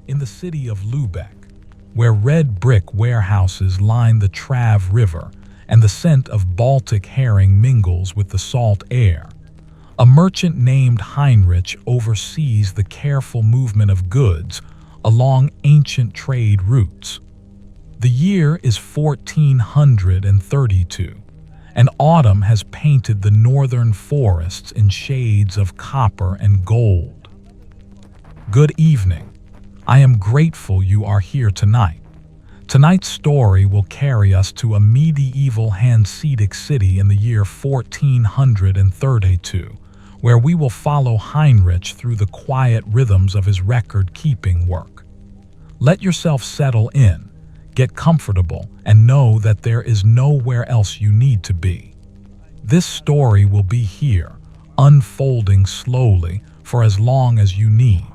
in the city of Lübeck, where red brick warehouses line the Trave River and the scent of Baltic herring mingles with the salt air. A merchant named Heinrich oversees the careful movement of goods along ancient trade routes. The year is 1432, and autumn has painted the northern forests in shades of copper and gold. Good evening. I am grateful you are here tonight. Tonight's story will carry us to a medieval Hanseatic city in the year 1432, where we will follow Heinrich through the quiet rhythms of his record-keeping work. Let yourself settle in, get comfortable, and know that there is nowhere else you need to be. This story will be here, unfolding slowly for as long as you need.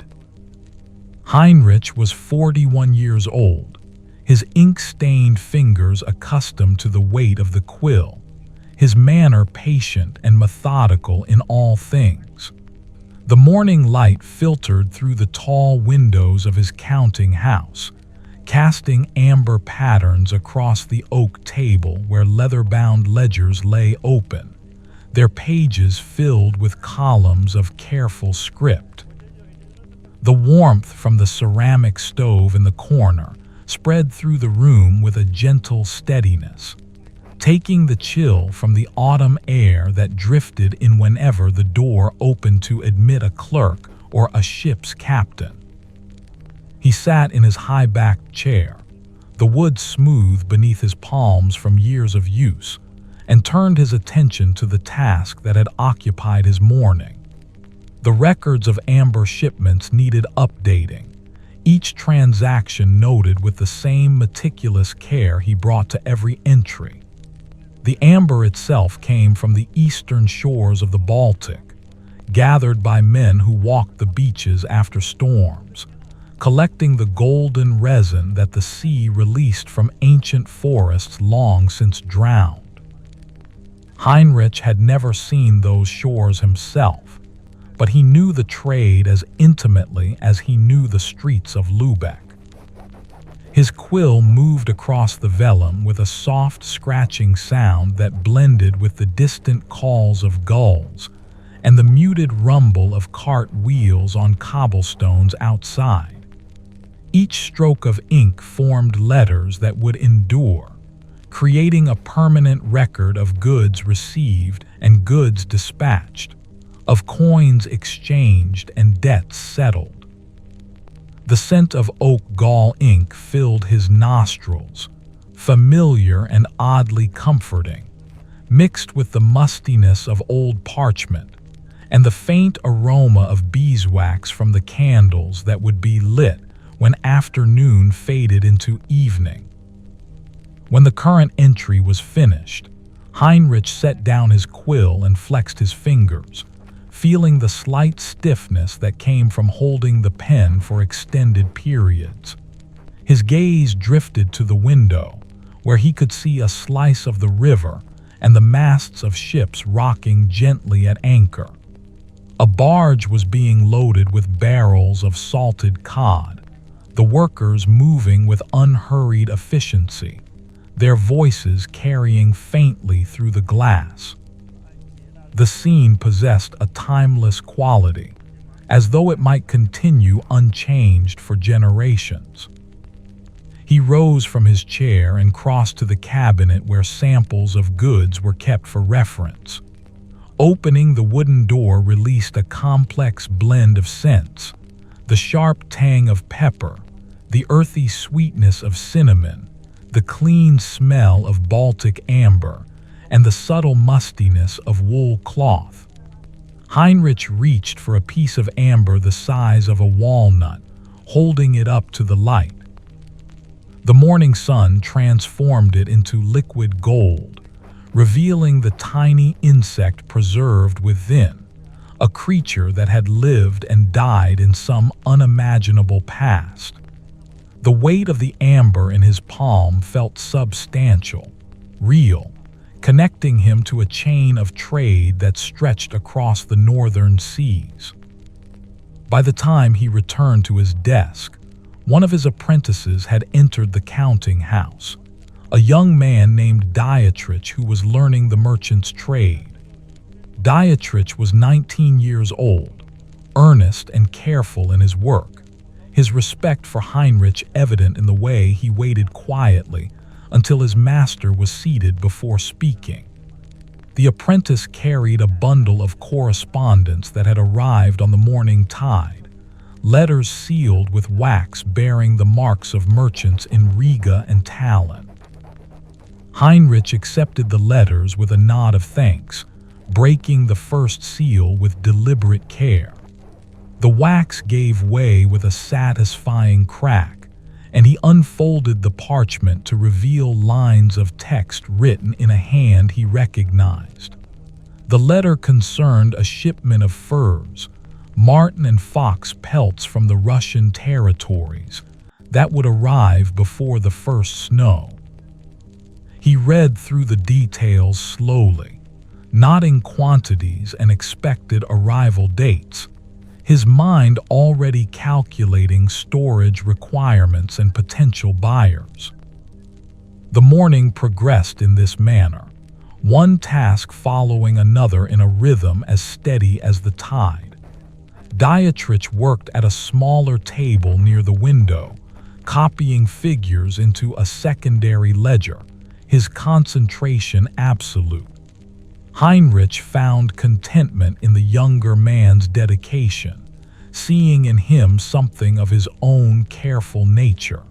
Heinrich was 41 years old, his ink-stained fingers accustomed to the weight of the quill, his manner patient and methodical in all things. The morning light filtered through the tall windows of his counting house, casting amber patterns across the oak table where leather-bound ledgers lay open, their pages filled with columns of careful script. The warmth from the ceramic stove in the corner spread through the room with a gentle steadiness, taking the chill from the autumn air that drifted in whenever the door opened to admit a clerk or a ship's captain. He sat in his high-backed chair, the wood smooth beneath his palms from years of use, and turned his attention to the task that had occupied his morning. The records of amber shipments needed updating, each transaction noted with the same meticulous care he brought to every entry. The amber itself came from the eastern shores of the Baltic, gathered by men who walked the beaches after storms, collecting the golden resin that the sea released from ancient forests long since drowned. Heinrich had never seen those shores himself, but he knew the trade as intimately as he knew the streets of Lübeck. His quill moved across the vellum with a soft scratching sound that blended with the distant calls of gulls and the muted rumble of cart wheels on cobblestones outside. Each stroke of ink formed letters that would endure, creating a permanent record of goods received and goods dispatched, of coins exchanged and debts settled. The scent of oak gall ink filled his nostrils, familiar and oddly comforting, mixed with the mustiness of old parchment and the faint aroma of beeswax from the candles that would be lit when afternoon faded into evening. When the current entry was finished, Heinrich set down his quill and flexed his fingers, feeling the slight stiffness that came from holding the pen for extended periods. His gaze drifted to the window, where he could see a slice of the river and the masts of ships rocking gently at anchor. A barge was being loaded with barrels of salted cod, the workers moving with unhurried efficiency, their voices carrying faintly through the glass. The scene possessed a timeless quality, as though it might continue unchanged for generations. He rose from his chair and crossed to the cabinet where samples of goods were kept for reference. Opening the wooden door released a complex blend of scents, the sharp tang of pepper, the earthy sweetness of cinnamon, the clean smell of Baltic amber, and the subtle mustiness of wool cloth. Heinrich reached for a piece of amber the size of a walnut, holding it up to the light. The morning sun transformed it into liquid gold, revealing the tiny insect preserved within, a creature that had lived and died in some unimaginable past. The weight of the amber in his palm felt substantial, real, connecting him to a chain of trade that stretched across the northern seas. By the time he returned to his desk, one of his apprentices had entered the counting house, a young man named Dietrich who was learning the merchant's trade. Dietrich was 19 years old, earnest and careful in his work, his respect for Heinrich evident in the way he waited quietly until his master was seated before speaking. The apprentice carried a bundle of correspondence that had arrived on the morning tide, letters sealed with wax bearing the marks of merchants in Riga and Tallinn. Heinrich accepted the letters with a nod of thanks, breaking the first seal with deliberate care. The wax gave way with a satisfying crack, and he unfolded the parchment to reveal lines of text written in a hand he recognized. The letter concerned a shipment of furs, marten and fox pelts from the Russian territories, that would arrive before the first snow. He read through the details slowly, noting quantities and expected arrival dates, his mind already calculating storage requirements and potential buyers. The morning progressed in this manner, one task following another in a rhythm as steady as the tide. Dietrich worked at a smaller table near the window, copying figures into a secondary ledger, his concentration absolute. Heinrich found contentment in the younger man's dedication, seeing in him something of his own careful nature.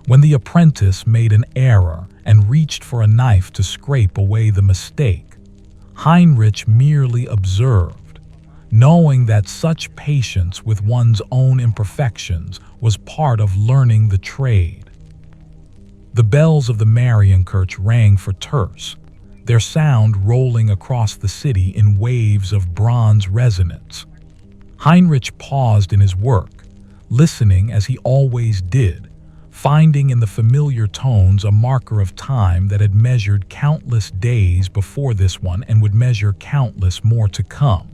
When the apprentice made an error and reached for a knife to scrape away the mistake, Heinrich merely observed, knowing that such patience with one's own imperfections was part of learning the trade. The bells of the Marienkirche rang for terce, their sound rolling across the city in waves of bronze resonance. Heinrich paused in his work, listening as he always did, finding in the familiar tones a marker of time that had measured countless days before this one and would measure countless more to come.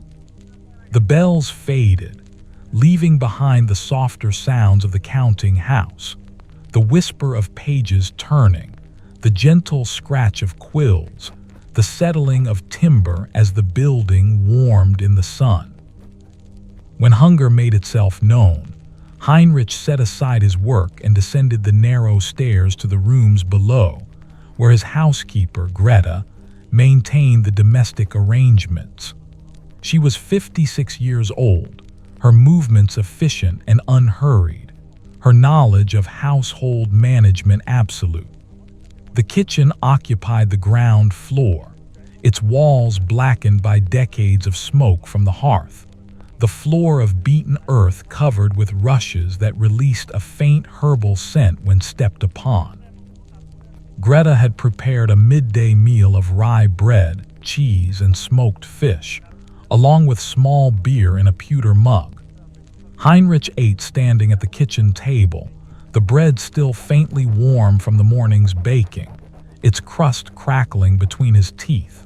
The bells faded, leaving behind the softer sounds of the counting house, the whisper of pages turning, the gentle scratch of quills, the settling of timber as the building warmed in the sun. When hunger made itself known, Heinrich set aside his work and descended the narrow stairs to the rooms below, where his housekeeper, Greta, maintained the domestic arrangements. She was 56 years old, her movements efficient and unhurried, her knowledge of household management absolute. The kitchen occupied the ground floor, its walls blackened by decades of smoke from the hearth, the floor of beaten earth covered with rushes that released a faint herbal scent when stepped upon. Greta had prepared a midday meal of rye bread, cheese, and smoked fish, along with small beer in a pewter mug. Heinrich ate standing at the kitchen table, the bread still faintly warm from the morning's baking, its crust crackling between his teeth.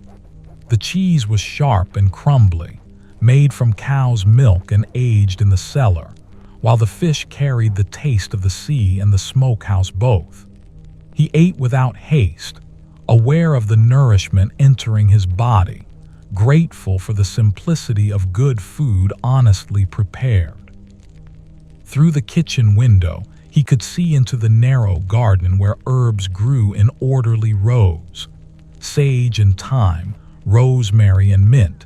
The cheese was sharp and crumbly, made from cow's milk and aged in the cellar, while the fish carried the taste of the sea and the smokehouse both. He ate without haste, aware of the nourishment entering his body, grateful for the simplicity of good food honestly prepared. Through the kitchen window, he could see into the narrow garden where herbs grew in orderly rows. Sage and thyme, rosemary and mint,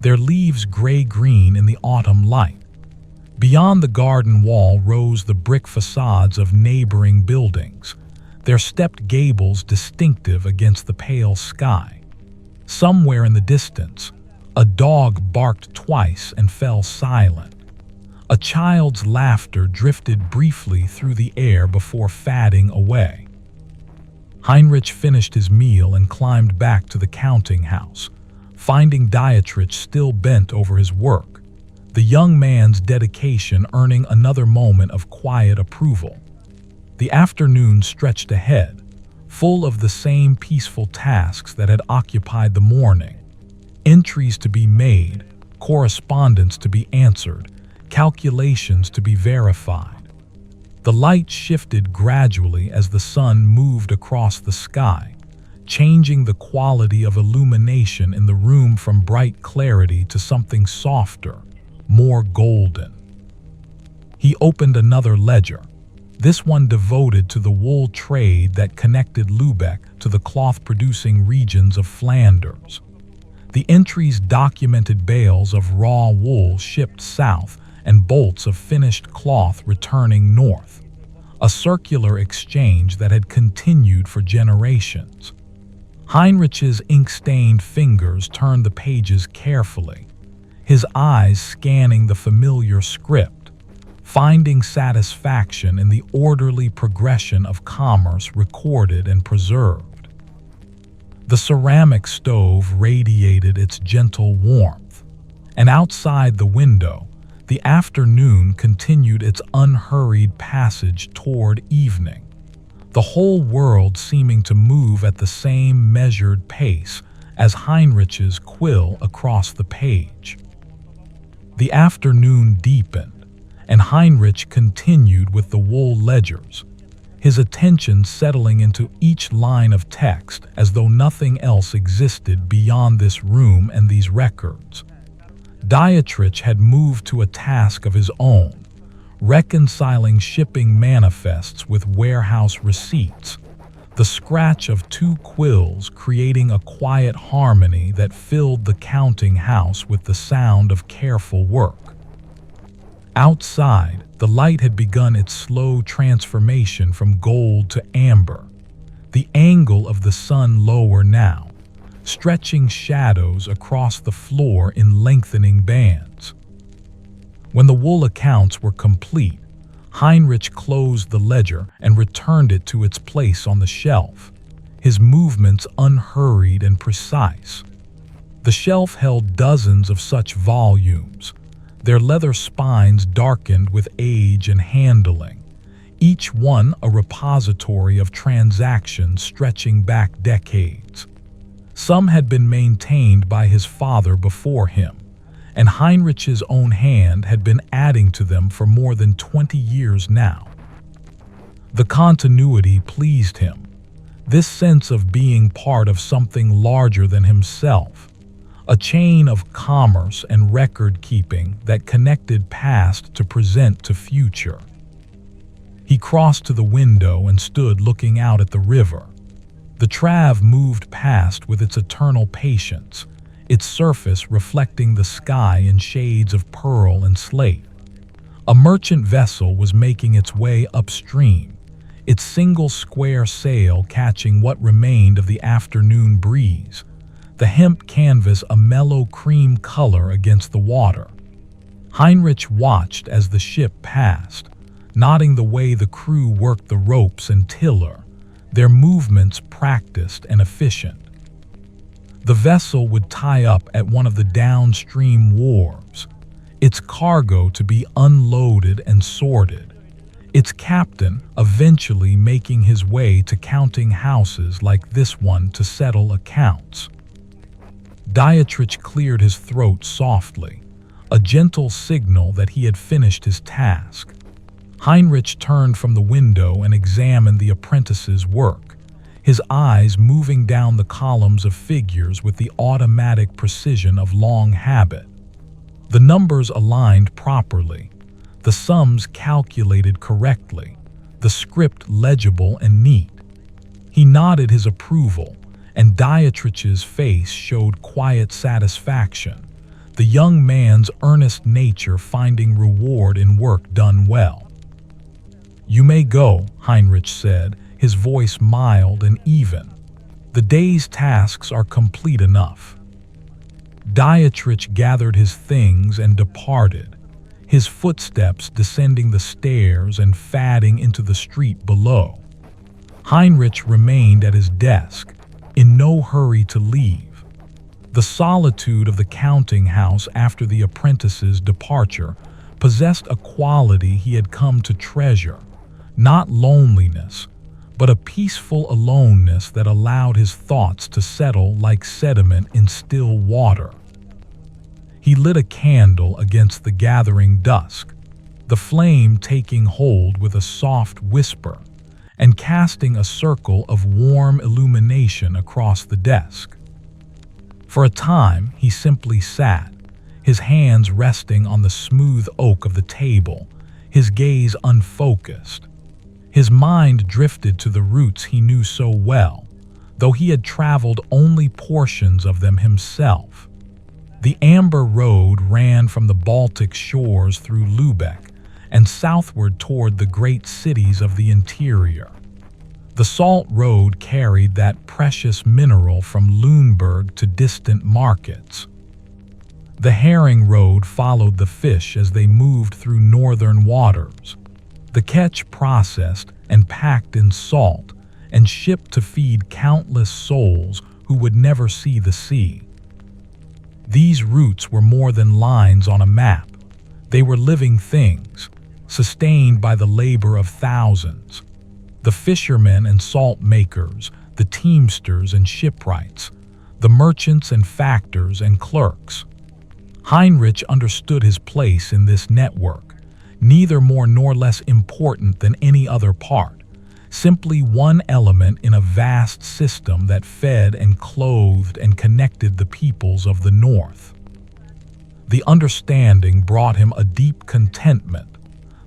their leaves gray-green in the autumn light. Beyond the garden wall rose the brick facades of neighboring buildings, their stepped gables distinctive against the pale sky. Somewhere in the distance, a dog barked twice and fell silent. A child's laughter drifted briefly through the air before fading away. Heinrich finished his meal and climbed back to the counting house, finding Dietrich still bent over his work, the young man's dedication earning another moment of quiet approval. The afternoon stretched ahead, full of the same peaceful tasks that had occupied the morning. Entries to be made, correspondence to be answered, calculations to be verified. The light shifted gradually as the sun moved across the sky, changing the quality of illumination in the room from bright clarity to something softer, more golden. He opened another ledger, this one devoted to the wool trade that connected Lübeck to the cloth-producing regions of Flanders. The entries documented bales of raw wool shipped south and bolts of finished cloth returning north, a circular exchange that had continued for generations. Heinrich's ink-stained fingers turned the pages carefully, his eyes scanning the familiar script, finding satisfaction in the orderly progression of commerce recorded and preserved. The ceramic stove radiated its gentle warmth, and outside the window, the afternoon continued its unhurried passage toward evening, the whole world seeming to move at the same measured pace as Heinrich's quill across the page. The afternoon deepened, and Heinrich continued with the wool ledgers, his attention settling into each line of text as though nothing else existed beyond this room and these records. Dietrich had moved to a task of his own, reconciling shipping manifests with warehouse receipts, the scratch of two quills creating a quiet harmony that filled the counting house with the sound of careful work. Outside, the light had begun its slow transformation from gold to amber, the angle of the sun lower now, stretching shadows across the floor in lengthening bands. When the wool accounts were complete, Heinrich closed the ledger and returned it to its place on the shelf, his movements unhurried and precise. The shelf held dozens of such volumes, their leather spines darkened with age and handling, each one a repository of transactions stretching back decades. Some had been maintained by his father before him, and Heinrich's own hand had been adding to them for more than 20 years now. The continuity pleased him, this sense of being part of something larger than himself, a chain of commerce and record-keeping that connected past to present to future. He crossed to the window and stood looking out at the river. The Trave moved past with its eternal patience, its surface reflecting the sky in shades of pearl and slate. A merchant vessel was making its way upstream, its single square sail catching what remained of the afternoon breeze, the hemp canvas a mellow cream color against the water. Heinrich watched as the ship passed, noting the way the crew worked the ropes and tiller, their movements practiced and efficient. The vessel would tie up at one of the downstream wharves, its cargo to be unloaded and sorted, its captain eventually making his way to counting houses like this one to settle accounts. Dietrich cleared his throat softly, a gentle signal that he had finished his task. Heinrich turned from the window and examined the apprentice's work, his eyes moving down the columns of figures with the automatic precision of long habit. The numbers aligned properly, the sums calculated correctly, the script legible and neat. He nodded his approval, and Dietrich's face showed quiet satisfaction, the young man's earnest nature finding reward in work done well. "You may go," Heinrich said, his voice mild and even. "The day's tasks are complete enough." Dietrich gathered his things and departed, his footsteps descending the stairs and fading into the street below. Heinrich remained at his desk, in no hurry to leave. The solitude of the counting house after the apprentice's departure possessed a quality he had come to treasure, not loneliness, but a peaceful aloneness that allowed his thoughts to settle like sediment in still water. He lit a candle against the gathering dusk, the flame taking hold with a soft whisper and casting a circle of warm illumination across the desk. For a time, he simply sat, his hands resting on the smooth oak of the table, his gaze unfocused. His mind drifted to the routes he knew so well, though he had traveled only portions of them himself. The amber road ran from the Baltic shores through Lübeck and southward toward the great cities of the interior. The salt road carried that precious mineral from Lüneburg to distant markets. The herring road followed the fish as they moved through northern waters, the catch processed and packed in salt and shipped to feed countless souls who would never see the sea. These routes were more than lines on a map. They were living things, sustained by the labor of thousands. The fishermen and salt makers, the teamsters and shipwrights, the merchants and factors and clerks. Heinrich understood his place in this network, neither more nor less important than any other part, simply one element in a vast system that fed and clothed and connected the peoples of the North. The understanding brought him a deep contentment,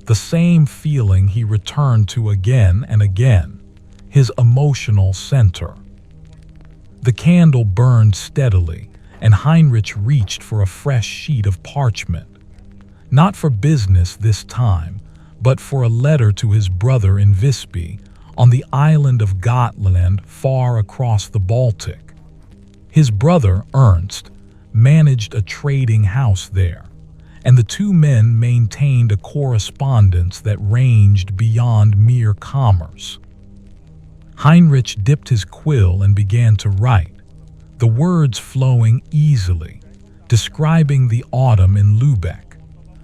the same feeling he returned to again and again, his emotional center. The candle burned steadily, and Heinrich reached for a fresh sheet of parchment. Not for business this time, but for a letter to his brother in Visby, on the island of Gotland far across the Baltic. His brother, Ernst, managed a trading house there, and the two men maintained a correspondence that ranged beyond mere commerce. Heinrich dipped his quill and began to write, the words flowing easily, describing the autumn in Lübeck,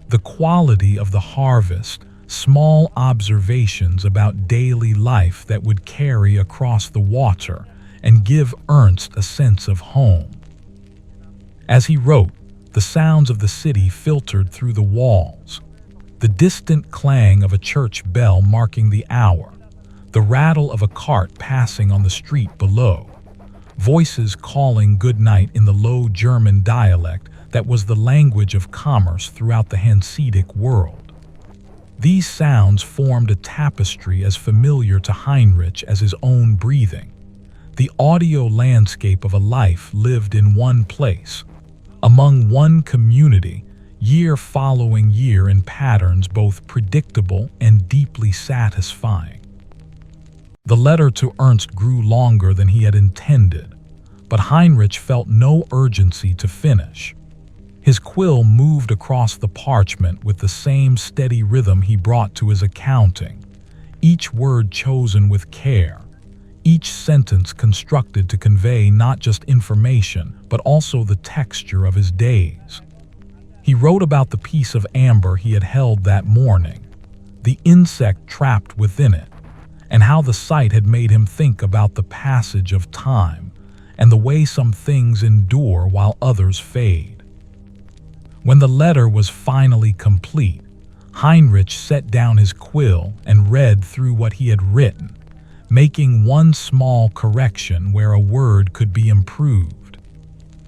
the quality of the harvest, small observations about daily life that would carry across the water and give Ernst a sense of home. As he wrote, the sounds of the city filtered through the walls, the distant clang of a church bell marking the hour, the rattle of a cart passing on the street below, voices calling good night in the Low German dialect that was the language of commerce throughout the Hanseatic world. These sounds formed a tapestry as familiar to Heinrich as his own breathing, the audio landscape of a life lived in one place, among one community, year following year in patterns both predictable and deeply satisfying. The letter to Ernst grew longer than he had intended, but Heinrich felt no urgency to finish. His quill moved across the parchment with the same steady rhythm he brought to his accounting, each word chosen with care, each sentence constructed to convey not just information, but also the texture of his days. He wrote about the piece of amber he had held that morning, the insect trapped within it, and how the sight had made him think about the passage of time and the way some things endure while others fade. When the letter was finally complete, Heinrich set down his quill and read through what he had written, making one small correction where a word could be improved.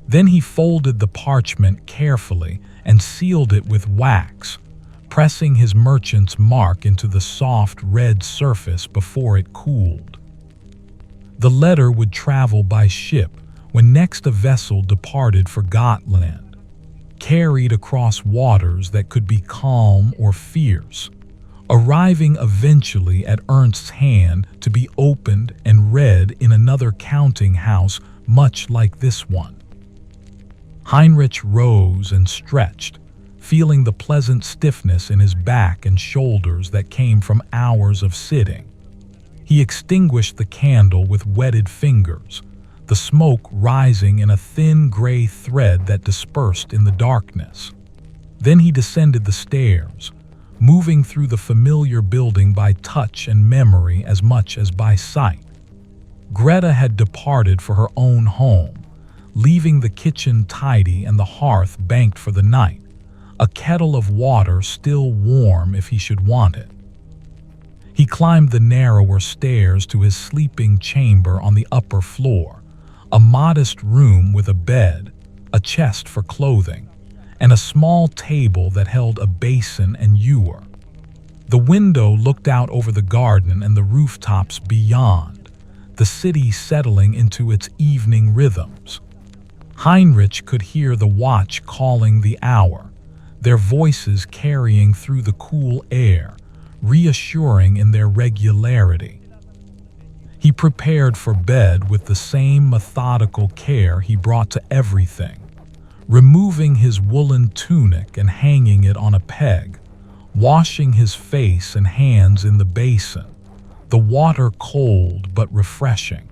Then he folded the parchment carefully and sealed it with wax, pressing his merchant's mark into the soft red surface before it cooled. The letter would travel by ship when next a vessel departed for Gotland, carried across waters that could be calm or fierce, arriving eventually at Ernst's hand to be opened and read in another counting house much like this one. Heinrich rose and stretched, feeling the pleasant stiffness in his back and shoulders that came from hours of sitting. He extinguished the candle with wetted fingers, the smoke rising in a thin gray thread that dispersed in the darkness. Then he descended the stairs, moving through the familiar building by touch and memory as much as by sight. Greta had departed for her own home, leaving the kitchen tidy and the hearth banked for the night, a kettle of water still warm if he should want it. He climbed the narrower stairs to his sleeping chamber on the upper floor, a modest room with a bed, a chest for clothing, and a small table that held a basin and ewer. The window looked out over the garden and the rooftops beyond, the city settling into its evening rhythms. Heinrich could hear the watch calling the hour, their voices carrying through the cool air, reassuring in their regularity. He prepared for bed with the same methodical care he brought to everything, removing his woolen tunic and hanging it on a peg, washing his face and hands in the basin, the water cold but refreshing.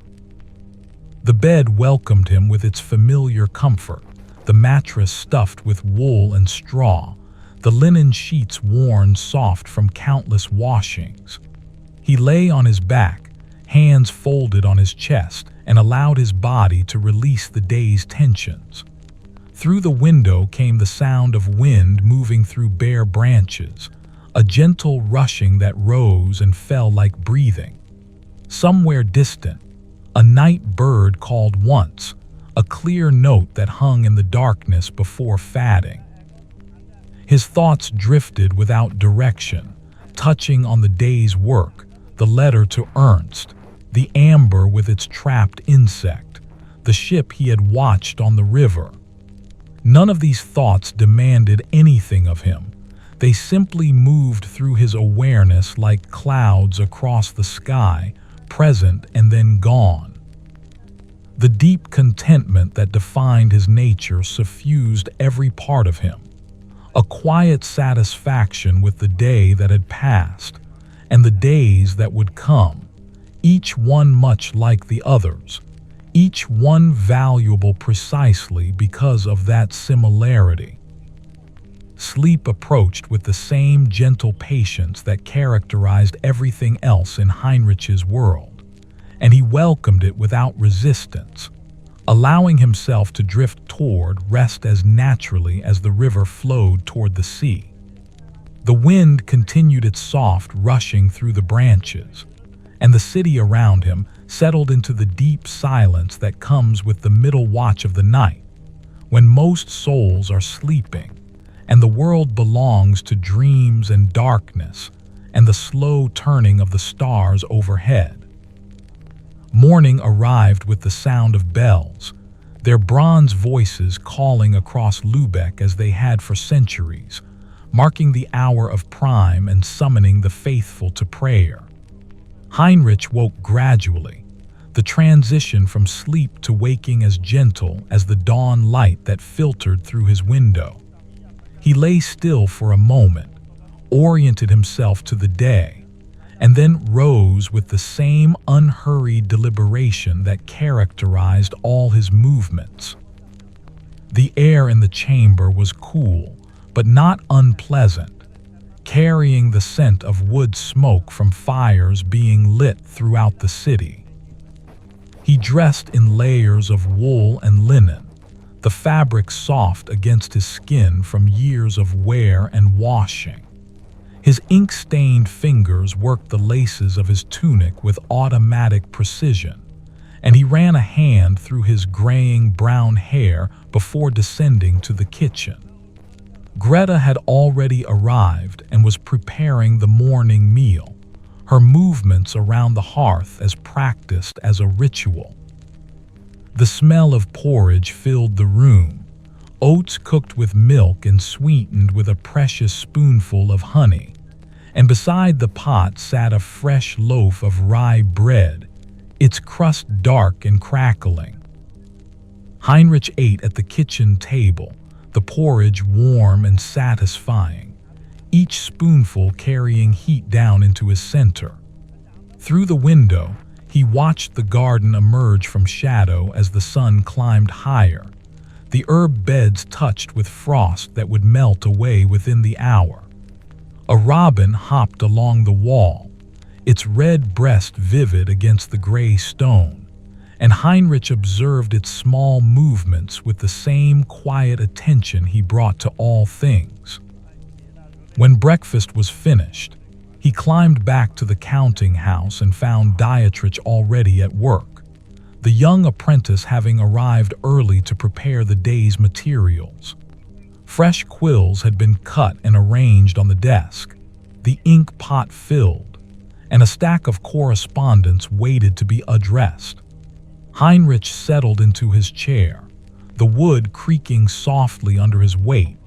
The bed welcomed him with its familiar comfort, the mattress stuffed with wool and straw, the linen sheets worn soft from countless washings. He lay on his back, hands folded on his chest, and allowed his body to release the day's tensions. Through the window came the sound of wind moving through bare branches, a gentle rushing that rose and fell like breathing. Somewhere distant, a night bird called once, a clear note that hung in the darkness before fading. His thoughts drifted without direction, touching on the day's work, the letter to Ernst, the amber with its trapped insect, the ship he had watched on the river. None of these thoughts demanded anything of him. They simply moved through his awareness like clouds across the sky, present and then gone. The deep contentment that defined his nature suffused every part of him, a quiet satisfaction with the day that had passed and the days that would come, each one much like the others, each one valuable precisely because of that similarity. Sleep approached with the same gentle patience that characterized everything else in Heinrich's world, and he welcomed it without resistance, allowing himself to drift toward rest as naturally as the river flowed toward the sea. The wind continued its soft rushing through the branches, and the city around him settled into the deep silence that comes with the middle watch of the night, when most souls are sleeping, and the world belongs to dreams and darkness and the slow turning of the stars overhead. Morning arrived with the sound of bells, their bronze voices calling across Lübeck as they had for centuries, marking the hour of prime and summoning the faithful to prayer. Heinrich woke gradually, the transition from sleep to waking as gentle as the dawn light that filtered through his window. He lay still for a moment, oriented himself to the day, and then rose with the same unhurried deliberation that characterized all his movements. The air in the chamber was cool, but not unpleasant, carrying the scent of wood smoke from fires being lit throughout the city. He dressed in layers of wool and linen, the fabric soft against his skin from years of wear and washing. His ink-stained fingers worked the laces of his tunic with automatic precision, and he ran a hand through his graying brown hair before descending to the kitchen. Greta had already arrived and was preparing the morning meal, her movements around the hearth as practiced as a ritual. The smell of porridge filled the room, oats cooked with milk and sweetened with a precious spoonful of honey, and beside the pot sat a fresh loaf of rye bread, its crust dark and crackling. Heinrich ate at the kitchen table, the porridge warm and satisfying, each spoonful carrying heat down into his center. Through the window, he watched the garden emerge from shadow as the sun climbed higher, the herb beds touched with frost that would melt away within the hour. A robin hopped along the wall, its red breast vivid against the gray stone, and Heinrich observed its small movements with the same quiet attention he brought to all things. When breakfast was finished, he climbed back to the counting house and found Dietrich already at work, the young apprentice having arrived early to prepare the day's materials. Fresh quills had been cut and arranged on the desk, the ink pot filled, and a stack of correspondence waited to be addressed. Heinrich settled into his chair, the wood creaking softly under his weight,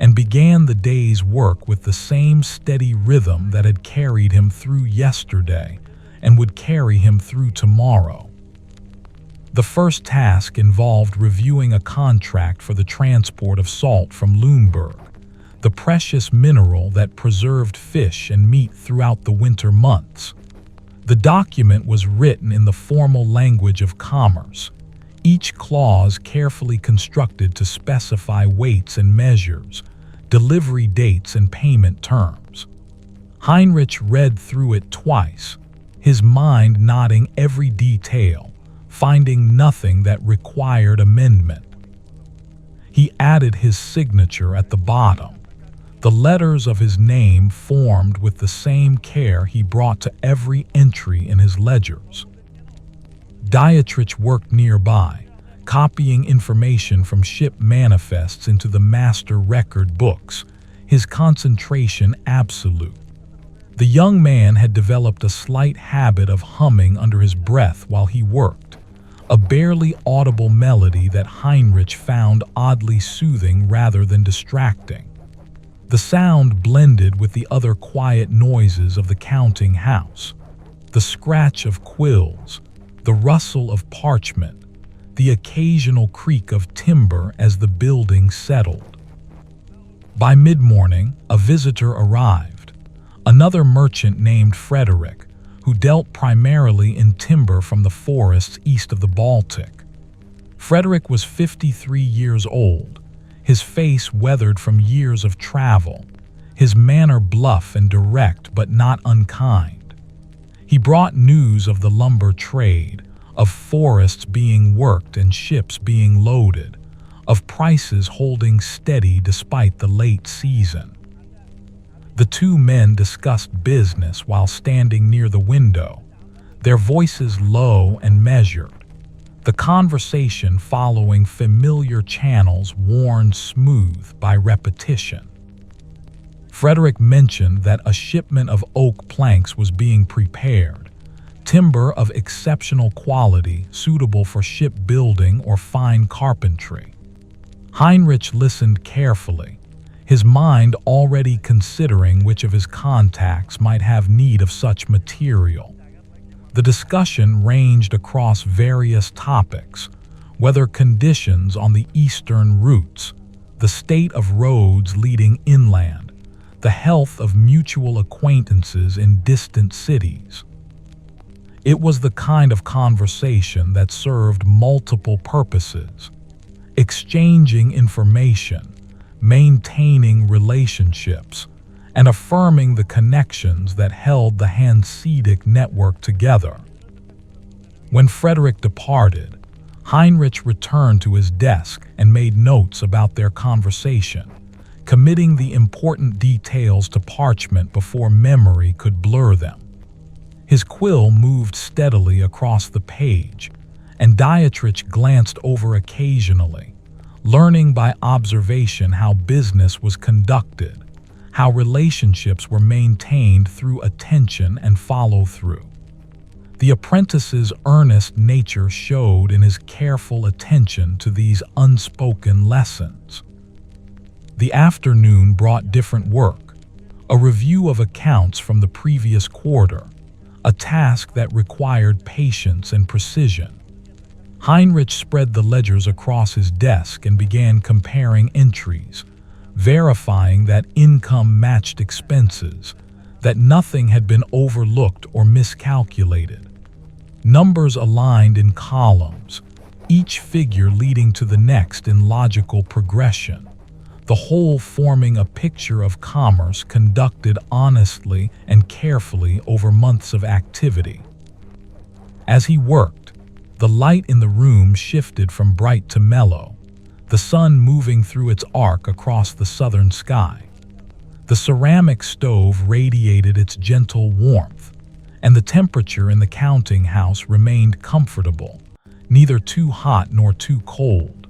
and began the day's work with the same steady rhythm that had carried him through yesterday and would carry him through tomorrow. The first task involved reviewing a contract for the transport of salt from Lübeck, the precious mineral that preserved fish and meat throughout the winter months. The document was written in the formal language of commerce, each clause carefully constructed to specify weights and measures, delivery dates and payment terms. Heinrich read through it twice, his mind noting every detail, finding nothing that required amendment. He added his signature at the bottom, the letters of his name formed with the same care he brought to every entry in his ledgers. Dietrich worked nearby, copying information from ship manifests into the master record books, his concentration absolute. The young man had developed a slight habit of humming under his breath while he worked, a barely audible melody that Heinrich found oddly soothing rather than distracting. The sound blended with the other quiet noises of the counting house, the scratch of quills, the rustle of parchment, the occasional creak of timber as the building settled. By mid-morning, a visitor arrived, another merchant named Frederick, who dealt primarily in timber from the forests east of the Baltic. Frederick was 53 years old, his face weathered from years of travel, his manner bluff and direct but not unkind. He brought news of the lumber trade, of forests being worked and ships being loaded, of prices holding steady despite the late season. The two men discussed business while standing near the window, their voices low and measured, the conversation following familiar channels worn smooth by repetition. Frederick mentioned that a shipment of oak planks was being prepared, timber of exceptional quality suitable for shipbuilding or fine carpentry. Heinrich listened carefully, his mind already considering which of his contacts might have need of such material. The discussion ranged across various topics, weather conditions on the eastern routes, the state of roads leading inland, the health of mutual acquaintances in distant cities. It was the kind of conversation that served multiple purposes: exchanging information, maintaining relationships, and affirming the connections that held the Hanseatic network together. When Frederick departed, Heinrich returned to his desk and made notes about their conversation, committing the important details to parchment before memory could blur them. His quill moved steadily across the page, and Dietrich glanced over occasionally, learning by observation how business was conducted, how relationships were maintained through attention and follow-through. The apprentice's earnest nature showed in his careful attention to these unspoken lessons. The afternoon brought different work, a review of accounts from the previous quarter, a task that required patience and precision. Heinrich spread the ledgers across his desk and began comparing entries, verifying that income matched expenses, that nothing had been overlooked or miscalculated. Numbers aligned in columns, each figure leading to the next in logical progression, the whole forming a picture of commerce conducted honestly and carefully over months of activity. As he worked, the light in the room shifted from bright to mellow, the sun moving through its arc across the southern sky. The ceramic stove radiated its gentle warmth, and the temperature in the counting house remained comfortable, neither too hot nor too cold.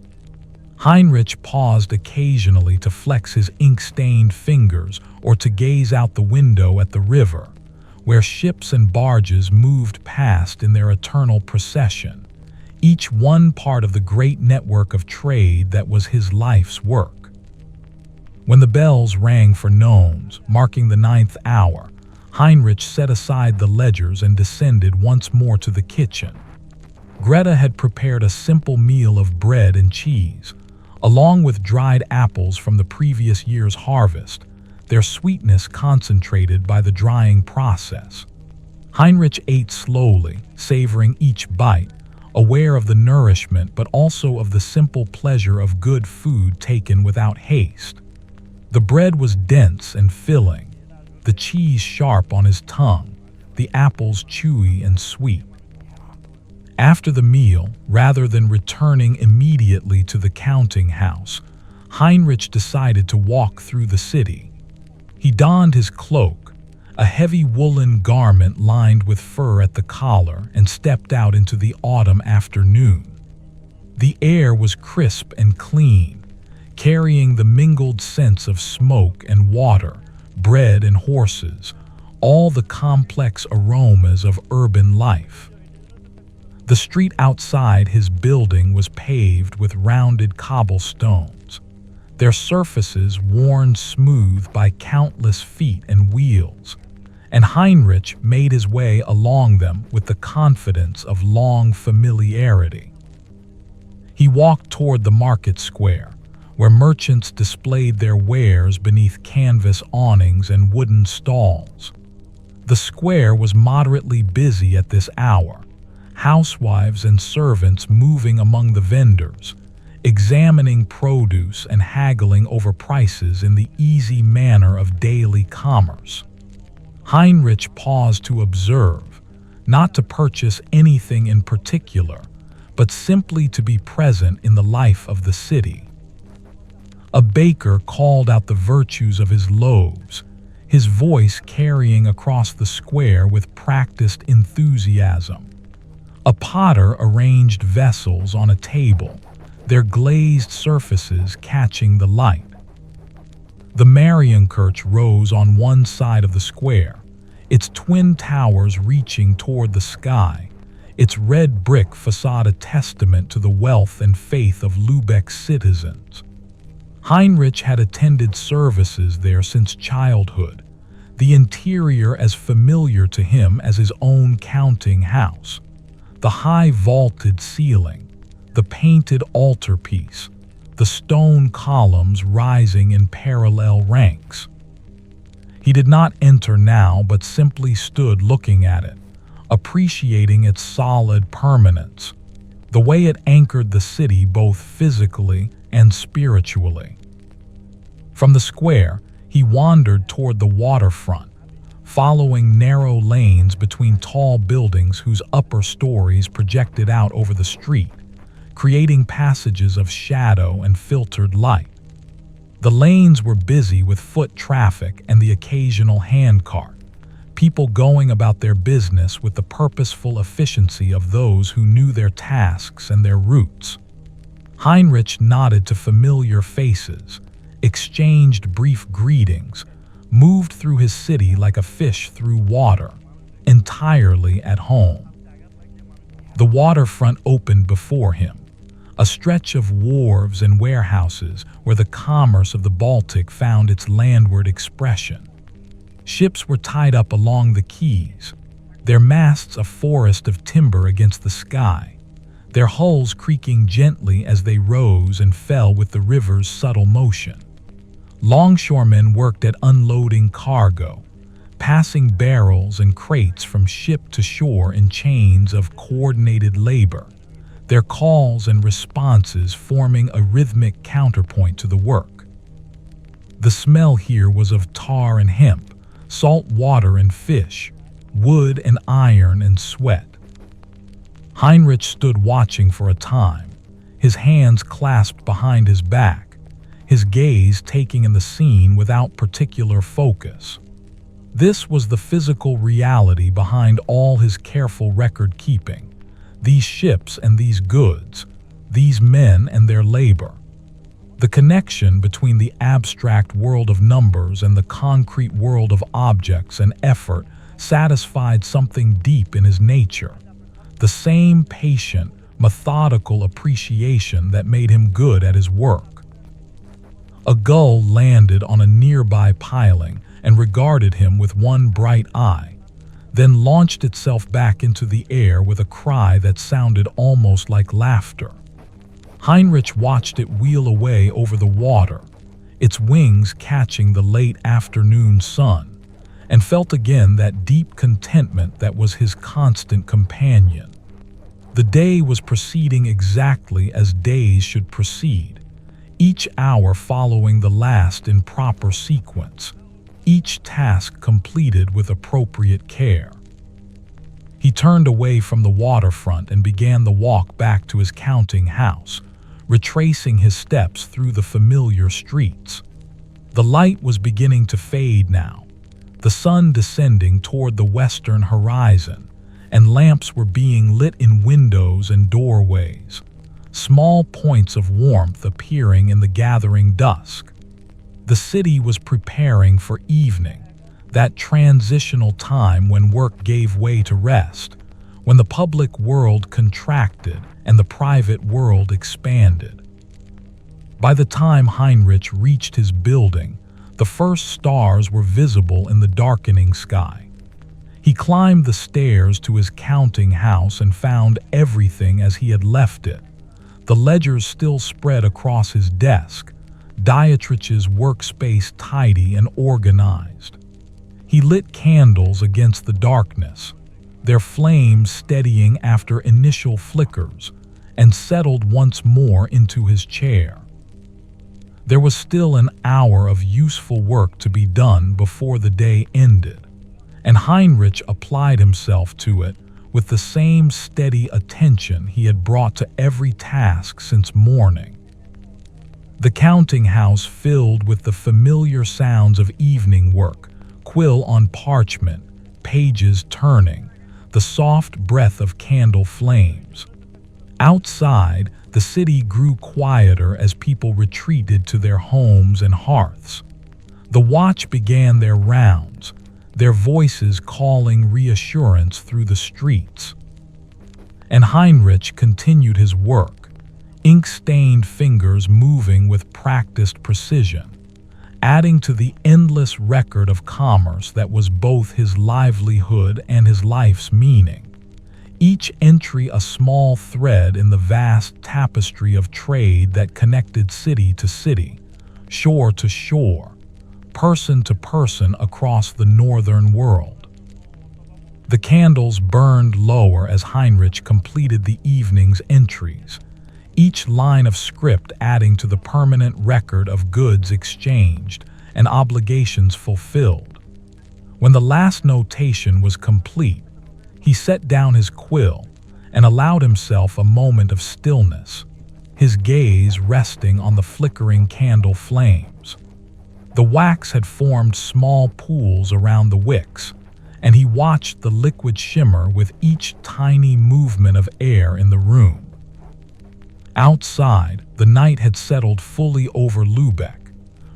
Heinrich paused occasionally to flex his ink-stained fingers or to gaze out the window at the river, where ships and barges moved past in their eternal procession, each one part of the great network of trade that was his life's work. When the bells rang for nones, marking the 9th hour, Heinrich set aside the ledgers and descended once more to the kitchen. Greta had prepared a simple meal of bread and cheese, along with dried apples from the previous year's harvest, their sweetness concentrated by the drying process. Heinrich ate slowly, savoring each bite, aware of the nourishment but also of the simple pleasure of good food taken without haste. The bread was dense and filling, the cheese sharp on his tongue, the apples chewy and sweet. After the meal, rather than returning immediately to the counting house, Heinrich decided to walk through the city. He donned his cloak, a heavy woolen garment lined with fur at the collar, and stepped out into the autumn afternoon. The air was crisp and clean, carrying the mingled scents of smoke and water, bread and horses, all the complex aromas of urban life. The street outside his building was paved with rounded cobblestones, their surfaces worn smooth by countless feet and wheels, and Heinrich made his way along them with the confidence of long familiarity. He walked toward the market square, where merchants displayed their wares beneath canvas awnings and wooden stalls. The square was moderately busy at this hour, housewives and servants moving among the vendors, examining produce and haggling over prices in the easy manner of daily commerce. Heinrich paused to observe, not to purchase anything in particular, but simply to be present in the life of the city. A baker called out the virtues of his loaves, his voice carrying across the square with practiced enthusiasm. A potter arranged vessels on a table, their glazed surfaces catching the light. The Marienkirche rose on one side of the square, its twin towers reaching toward the sky, its red brick facade a testament to the wealth and faith of Lübeck's citizens. Heinrich had attended services there since childhood, the interior as familiar to him as his own counting house. The high vaulted ceiling, the painted altarpiece, the stone columns rising in parallel ranks. He did not enter now, but simply stood looking at it, appreciating its solid permanence, the way it anchored the city both physically and spiritually. From the square, he wandered toward the waterfront, following narrow lanes between tall buildings whose upper stories projected out over the street, creating passages of shadow and filtered light. The lanes were busy with foot traffic and the occasional handcart, people going about their business with the purposeful efficiency of those who knew their tasks and their routes. Heinrich nodded to familiar faces, exchanged brief greetings, moved through his city like a fish through water, entirely at home. The waterfront opened before him, a stretch of wharves and warehouses where the commerce of the Baltic found its landward expression. Ships were tied up along the quays, their masts a forest of timber against the sky, their hulls creaking gently as they rose and fell with the river's subtle motion. Longshoremen worked at unloading cargo, passing barrels and crates from ship to shore in chains of coordinated labor, their calls and responses forming a rhythmic counterpoint to the work. The smell here was of tar and hemp, salt water and fish, wood and iron and sweat. Heinrich stood watching for a time, his hands clasped behind his back, his gaze taking in the scene without particular focus. This was the physical reality behind all his careful record-keeping. These ships and these goods, these men and their labor. The connection between the abstract world of numbers and the concrete world of objects and effort satisfied something deep in his nature. The same patient, methodical appreciation that made him good at his work. A gull landed on a nearby piling and regarded him with one bright eye, then launched itself back into the air with a cry that sounded almost like laughter. Heinrich watched it wheel away over the water, its wings catching the late afternoon sun, and felt again that deep contentment that was his constant companion. The day was proceeding exactly as days should proceed, each hour following the last in proper sequence, each task completed with appropriate care. He turned away from the waterfront and began the walk back to his counting house, retracing his steps through the familiar streets. The light was beginning to fade now, the sun descending toward the western horizon, and lamps were being lit in windows and doorways, small points of warmth appearing in the gathering dusk. The city was preparing for evening, that transitional time when work gave way to rest, when the public world contracted and the private world expanded. By the time Heinrich reached his building, the first stars were visible in the darkening sky. He climbed the stairs to his counting house and found everything as he had left it. The ledgers still spread across his desk, Dietrich's workspace tidy and organized. He lit candles against the darkness, their flames steadying after initial flickers, and settled once more into his chair. There was still an hour of useful work to be done before the day ended, and Heinrich applied himself to it with the same steady attention he had brought to every task since morning. The counting house filled with the familiar sounds of evening work, quill on parchment, pages turning, the soft breath of candle flames. Outside, the city grew quieter as people retreated to their homes and hearths. The watch began their rounds, their voices calling reassurance through the streets. And Heinrich continued his work, ink-stained fingers moving with practiced precision, adding to the endless record of commerce that was both his livelihood and his life's meaning. Each entry a small thread in the vast tapestry of trade that connected city to city, shore to shore, person to person across the northern world. The candles burned lower as Heinrich completed the evening's entries, each line of script adding to the permanent record of goods exchanged and obligations fulfilled. When the last notation was complete, he set down his quill and allowed himself a moment of stillness, his gaze resting on the flickering candle flames. The wax had formed small pools around the wicks, and he watched the liquid shimmer with each tiny movement of air in the room. Outside, the night had settled fully over Lübeck,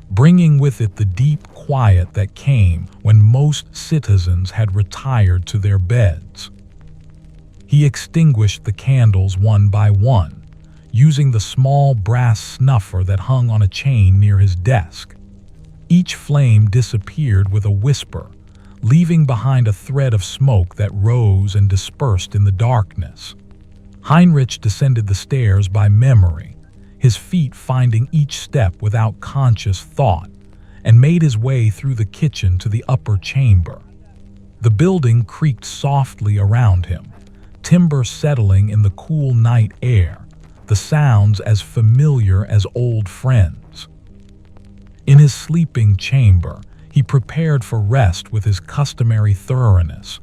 bringing with it the deep quiet that came when most citizens had retired to their beds. He extinguished the candles one by one, using the small brass snuffer that hung on a chain near his desk. Each flame disappeared with a whisper, leaving behind a thread of smoke that rose and dispersed in the darkness. Heinrich descended the stairs by memory, his feet finding each step without conscious thought, and made his way through the kitchen to the upper chamber. The building creaked softly around him, timber settling in the cool night air, the sounds as familiar as old friends. In his sleeping chamber, he prepared for rest with his customary thoroughness,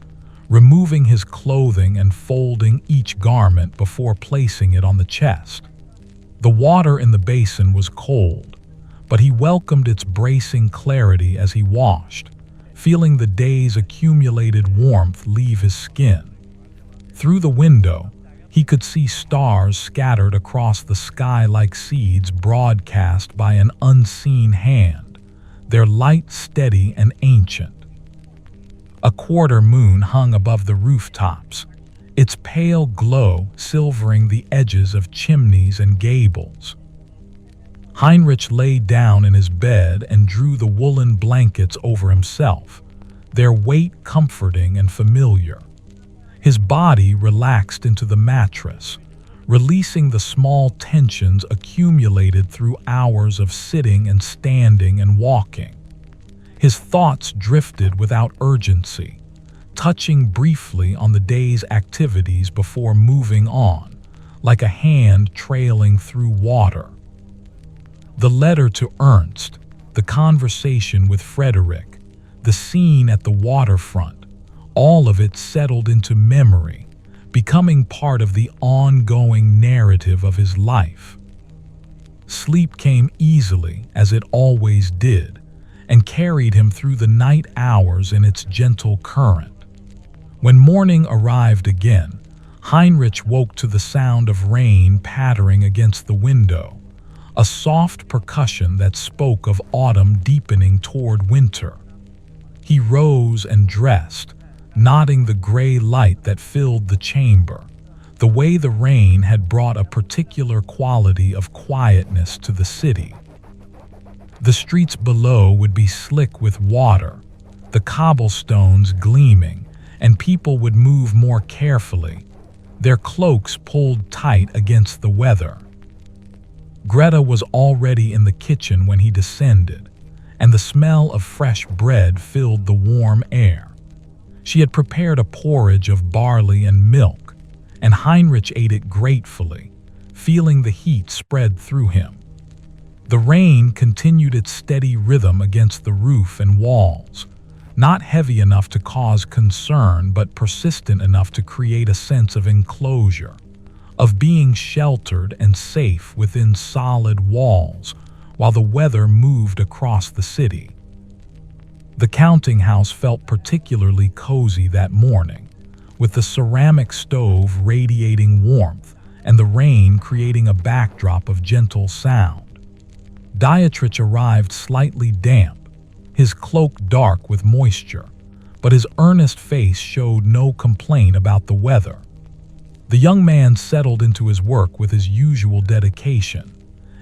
removing his clothing and folding each garment before placing it on the chest. The water in the basin was cold, but he welcomed its bracing clarity as he washed, feeling the day's accumulated warmth leave his skin. Through the window, he could see stars scattered across the sky like seeds broadcast by an unseen hand, their light steady and ancient. A quarter moon hung above the rooftops, its pale glow silvering the edges of chimneys and gables. Heinrich lay down in his bed and drew the woolen blankets over himself, their weight comforting and familiar. His body relaxed into the mattress, releasing the small tensions accumulated through hours of sitting and standing and walking. His thoughts drifted without urgency, touching briefly on the day's activities before moving on, like a hand trailing through water. The letter to Ernst, the conversation with Frederick, the scene at the waterfront, all of it settled into memory, becoming part of the ongoing narrative of his life. Sleep came easily, as it always did, and carried him through the night hours in its gentle current. When morning arrived again, Heinrich woke to the sound of rain pattering against the window, a soft percussion that spoke of autumn deepening toward winter. He rose and dressed, nodding the gray light that filled the chamber, the way the rain had brought a particular quality of quietness to the city. The streets below would be slick with water, the cobblestones gleaming, and people would move more carefully, their cloaks pulled tight against the weather. Greta was already in the kitchen when he descended, and the smell of fresh bread filled the warm air. She had prepared a porridge of barley and milk, and Heinrich ate it gratefully, feeling the heat spread through him. The rain continued its steady rhythm against the roof and walls, not heavy enough to cause concern but persistent enough to create a sense of enclosure, of being sheltered and safe within solid walls while the weather moved across the city. The counting house felt particularly cozy that morning, with the ceramic stove radiating warmth and the rain creating a backdrop of gentle sound. Dietrich arrived slightly damp, his cloak dark with moisture, but his earnest face showed no complaint about the weather. The young man settled into his work with his usual dedication,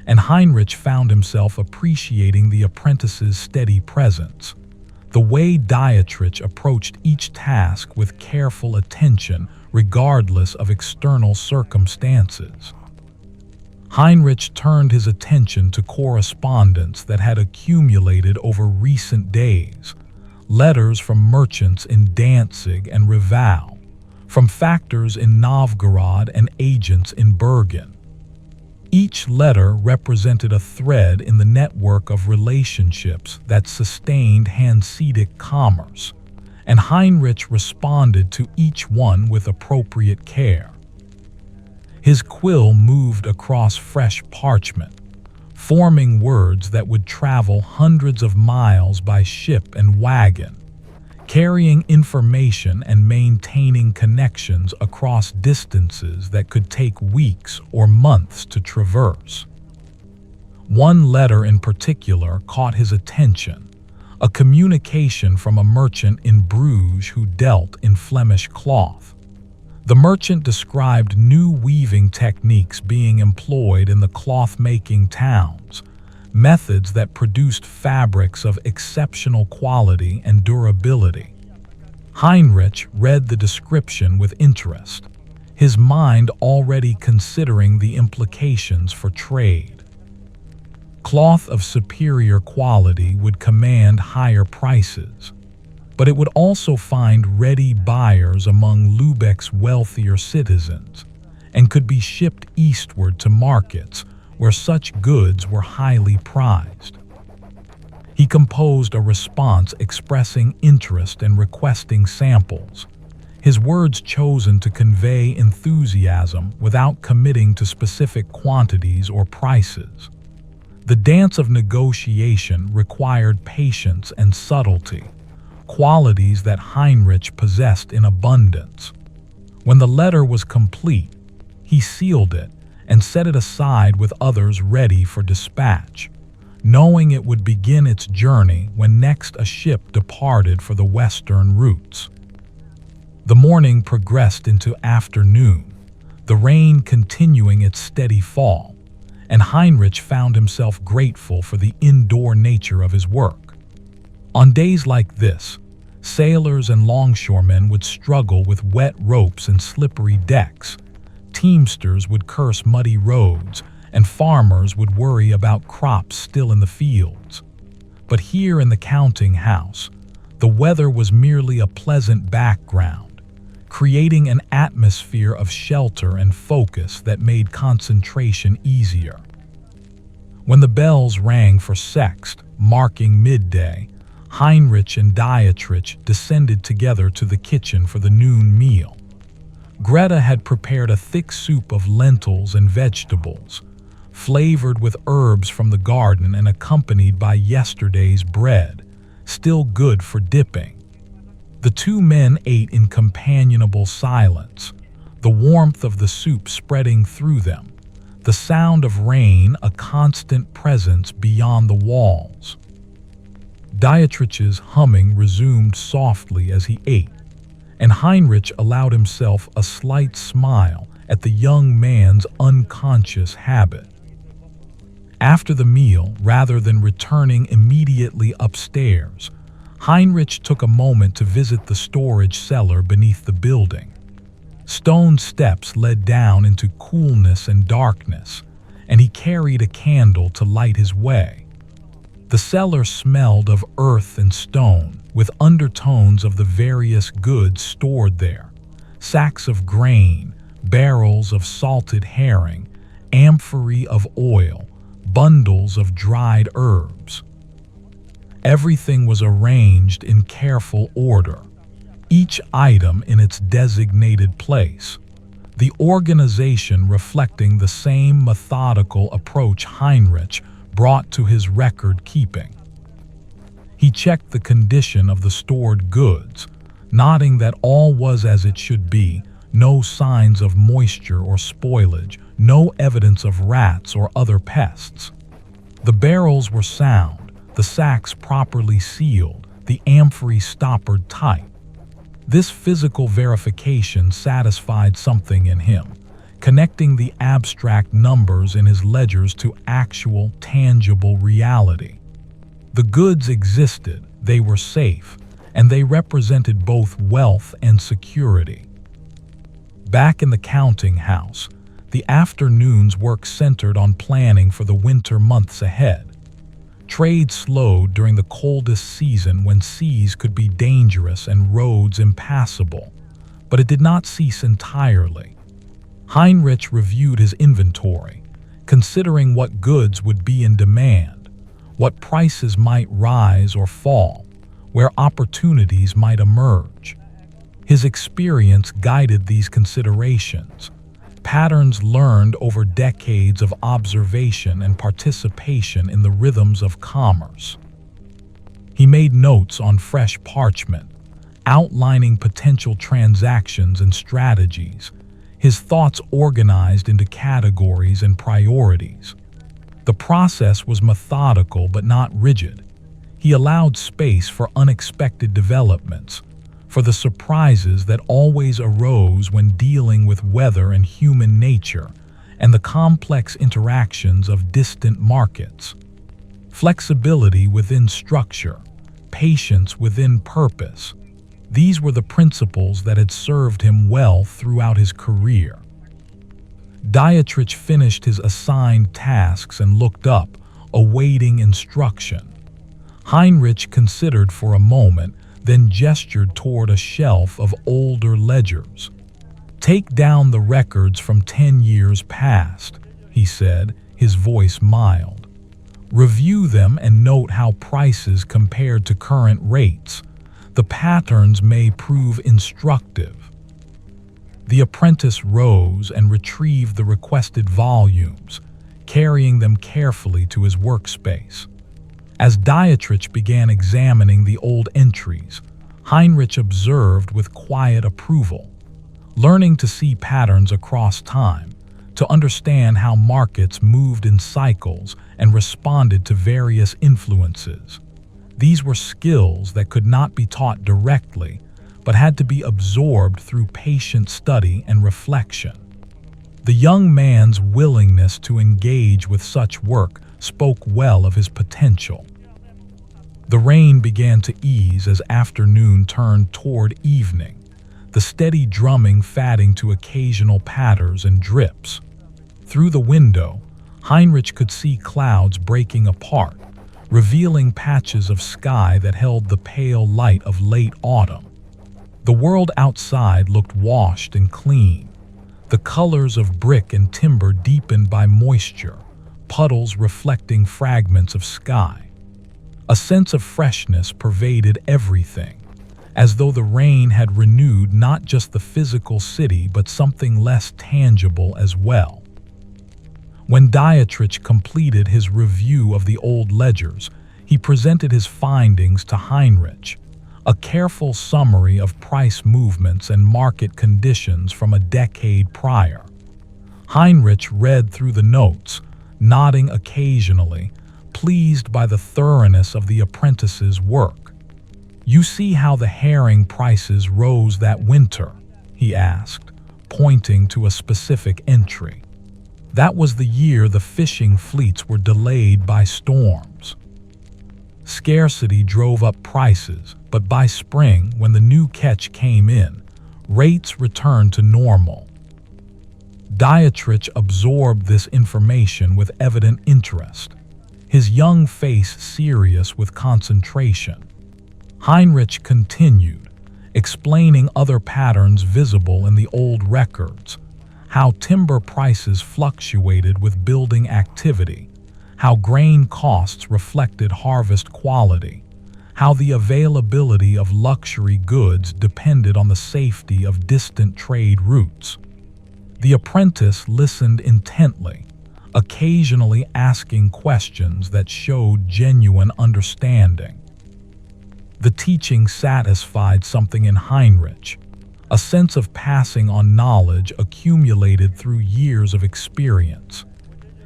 and Heinrich found himself appreciating the apprentice's steady presence, the way Dietrich approached each task with careful attention regardless of external circumstances. Heinrich turned his attention to correspondence that had accumulated over recent days, letters from merchants in Danzig and Reval, from factors in Novgorod and agents in Bergen. Each letter represented a thread in the network of relationships that sustained Hanseatic commerce, and Heinrich responded to each one with appropriate care. His quill moved across fresh parchment, forming words that would travel hundreds of miles by ship and wagon, carrying information and maintaining connections across distances that could take weeks or months to traverse. One letter in particular caught his attention, a communication from a merchant in Bruges who dealt in Flemish cloth. The merchant described new weaving techniques being employed in the cloth-making towns, methods that produced fabrics of exceptional quality and durability. Heinrich read the description with interest, his mind already considering the implications for trade. Cloth of superior quality would command higher prices, but it would also find ready buyers among Lübeck's wealthier citizens and could be shipped eastward to markets where such goods were highly prized. He composed a response expressing interest and requesting samples, his words chosen to convey enthusiasm without committing to specific quantities or prices. The dance of negotiation required patience and subtlety, qualities that Heinrich possessed in abundance. When the letter was complete, he sealed it and set it aside with others ready for dispatch, knowing it would begin its journey when next a ship departed for the western routes. The morning progressed into afternoon, the rain continuing its steady fall, and Heinrich found himself grateful for the indoor nature of his work. On days like this, sailors and longshoremen would struggle with wet ropes and slippery decks, teamsters would curse muddy roads, and farmers would worry about crops still in the fields. But here in the counting house, the weather was merely a pleasant background, creating an atmosphere of shelter and focus that made concentration easier. When the bells rang for sext, marking midday, Heinrich and Dietrich descended together to the kitchen for the noon meal. Greta had prepared a thick soup of lentils and vegetables, flavored with herbs from the garden and accompanied by yesterday's bread, still good for dipping. The two men ate in companionable silence, the warmth of the soup spreading through them, the sound of rain a constant presence beyond the walls. Dietrich's humming resumed softly as he ate, and Heinrich allowed himself a slight smile at the young man's unconscious habit. After the meal, rather than returning immediately upstairs, Heinrich took a moment to visit the storage cellar beneath the building. Stone steps led down into coolness and darkness, and he carried a candle to light his way. The cellar smelled of earth and stone, with undertones of the various goods stored there: sacks of grain, barrels of salted herring, amphorae of oil, bundles of dried herbs. Everything was arranged in careful order, each item in its designated place, the organization reflecting the same methodical approach Heinrich brought to his record keeping. He checked the condition of the stored goods, noting that all was as it should be, no signs of moisture or spoilage, no evidence of rats or other pests. The barrels were sound, the sacks properly sealed, the amphorae stoppered tight. This physical verification satisfied something in him, connecting the abstract numbers in his ledgers to actual, tangible reality. The goods existed, they were safe, and they represented both wealth and security. Back in the counting house, the afternoon's work centered on planning for the winter months ahead. Trade slowed during the coldest season when seas could be dangerous and roads impassable, but it did not cease entirely. Heinrich reviewed his inventory, considering what goods would be in demand, what prices might rise or fall, where opportunities might emerge. His experience guided these considerations, patterns learned over decades of observation and participation in the rhythms of commerce. He made notes on fresh parchment, outlining potential transactions and strategies, his thoughts organized into categories and priorities. The process was methodical but not rigid. He allowed space for unexpected developments, for the surprises that always arose when dealing with weather and human nature, and the complex interactions of distant markets. Flexibility within structure, patience within purpose. These were the principles that had served him well throughout his career. Dietrich finished his assigned tasks and looked up, awaiting instruction. Heinrich considered for a moment, then gestured toward a shelf of older ledgers. "Take down the records from 10 years past," he said, his voice mild. "Review them and note how prices compared to current rates. The patterns may prove instructive." The apprentice rose and retrieved the requested volumes, carrying them carefully to his workspace. As Dietrich began examining the old entries, Heinrich observed with quiet approval, learning to see patterns across time, to understand how markets moved in cycles and responded to various influences. These were skills that could not be taught directly, but had to be absorbed through patient study and reflection. The young man's willingness to engage with such work spoke well of his potential. The rain began to ease as afternoon turned toward evening, the steady drumming fading to occasional patters and drips. Through the window, Heinrich could see clouds breaking apart, revealing patches of sky that held the pale light of late autumn. The world outside looked washed and clean, the colors of brick and timber deepened by moisture, puddles reflecting fragments of sky. A sense of freshness pervaded everything, as though the rain had renewed not just the physical city but something less tangible as well. When Dietrich completed his review of the old ledgers, he presented his findings to Heinrich, a careful summary of price movements and market conditions from a decade prior. Heinrich read through the notes, nodding occasionally, pleased by the thoroughness of the apprentice's work. "You see how the herring prices rose that winter?" he asked, pointing to a specific entry. That was the year the fishing fleets were delayed by storms. Scarcity drove up prices, but by spring, when the new catch came in, rates returned to normal. Dietrich absorbed this information with evident interest, his young face serious with concentration. Heinrich continued, explaining other patterns visible in the old records, how timber prices fluctuated with building activity, how grain costs reflected harvest quality, how the availability of luxury goods depended on the safety of distant trade routes. The apprentice listened intently, occasionally asking questions that showed genuine understanding. The teaching satisfied something in Heinrich, a sense of passing on knowledge accumulated through years of experience.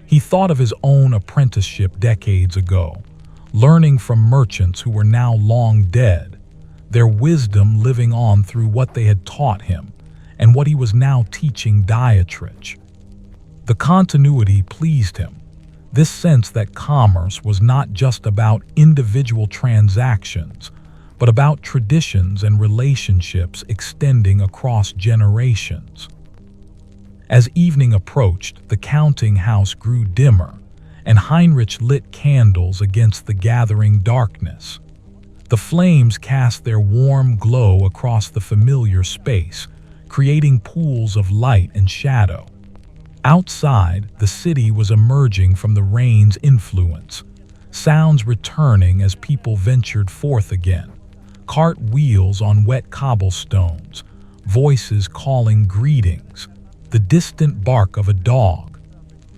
He thought of his own apprenticeship decades ago, learning from merchants who were now long dead, their wisdom living on through what they had taught him and what he was now teaching Dietrich. The continuity pleased him, this sense that commerce was not just about individual transactions, but about traditions and relationships extending across generations. As evening approached, the counting house grew dimmer, and Heinrich lit candles against the gathering darkness. The flames cast their warm glow across the familiar space, creating pools of light and shadow. Outside, the city was emerging from the rain's influence, sounds returning as people ventured forth again. Cart wheels on wet cobblestones, voices calling greetings, the distant bark of a dog.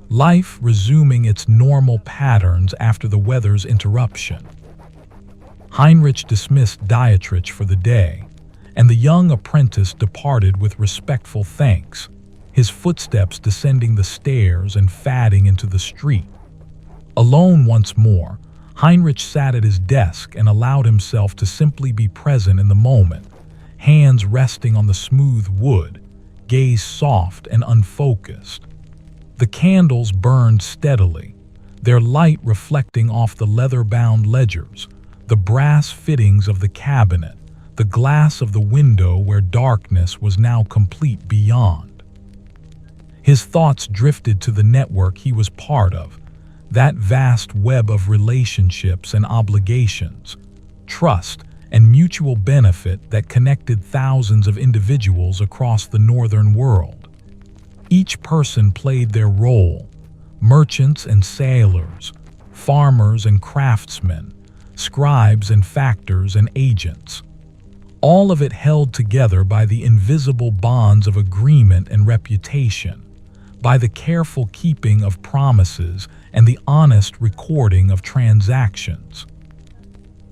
Life resuming its normal patterns after the weather's interruption. Heinrich dismissed Dietrich for the day, and the young apprentice departed with respectful thanks, his footsteps descending the stairs and fading into the street. Alone once more, Heinrich sat at his desk and allowed himself to simply be present in the moment, hands resting on the smooth wood, gaze soft and unfocused. The candles burned steadily, their light reflecting off the leather-bound ledgers, the brass fittings of the cabinet, the glass of the window where darkness was now complete beyond. His thoughts drifted to the network he was part of, that vast web of relationships and obligations, trust and mutual benefit that connected thousands of individuals across the northern world. Each person played their role, merchants and sailors, farmers and craftsmen, scribes and factors and agents. All of it held together by the invisible bonds of agreement and reputation, by the careful keeping of promises and the honest recording of transactions.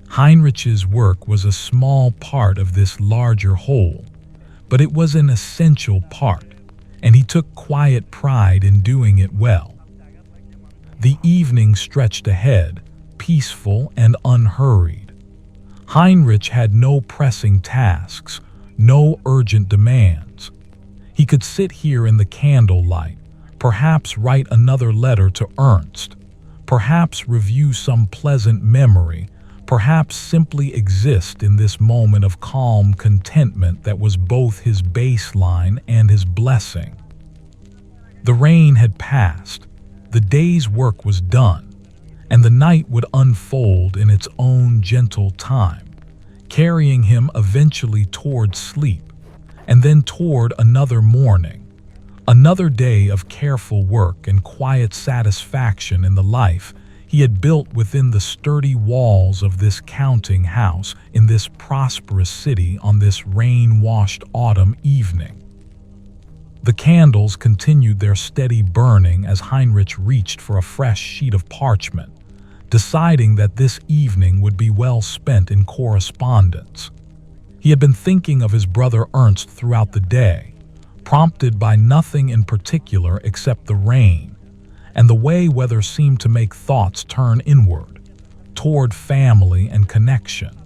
Heinrich's work was a small part of this larger whole, but it was an essential part, and he took quiet pride in doing it well. The evening stretched ahead, peaceful and unhurried. Heinrich had no pressing tasks, no urgent demands. He could sit here in the candlelight, perhaps write another letter to Ernst, perhaps review some pleasant memory, perhaps simply exist in this moment of calm contentment that was both his baseline and his blessing. The rain had passed, the day's work was done, and the night would unfold in its own gentle time, carrying him eventually toward sleep, and then toward another morning, another day of careful work and quiet satisfaction in the life he had built within the sturdy walls of this counting house in this prosperous city on this rain-washed autumn evening. The candles continued their steady burning as Heinrich reached for a fresh sheet of parchment, deciding that this evening would be well spent in correspondence. He had been thinking of his brother Ernst throughout the day, prompted by nothing in particular except the rain, and the way weather seemed to make thoughts turn inward, toward family and connection.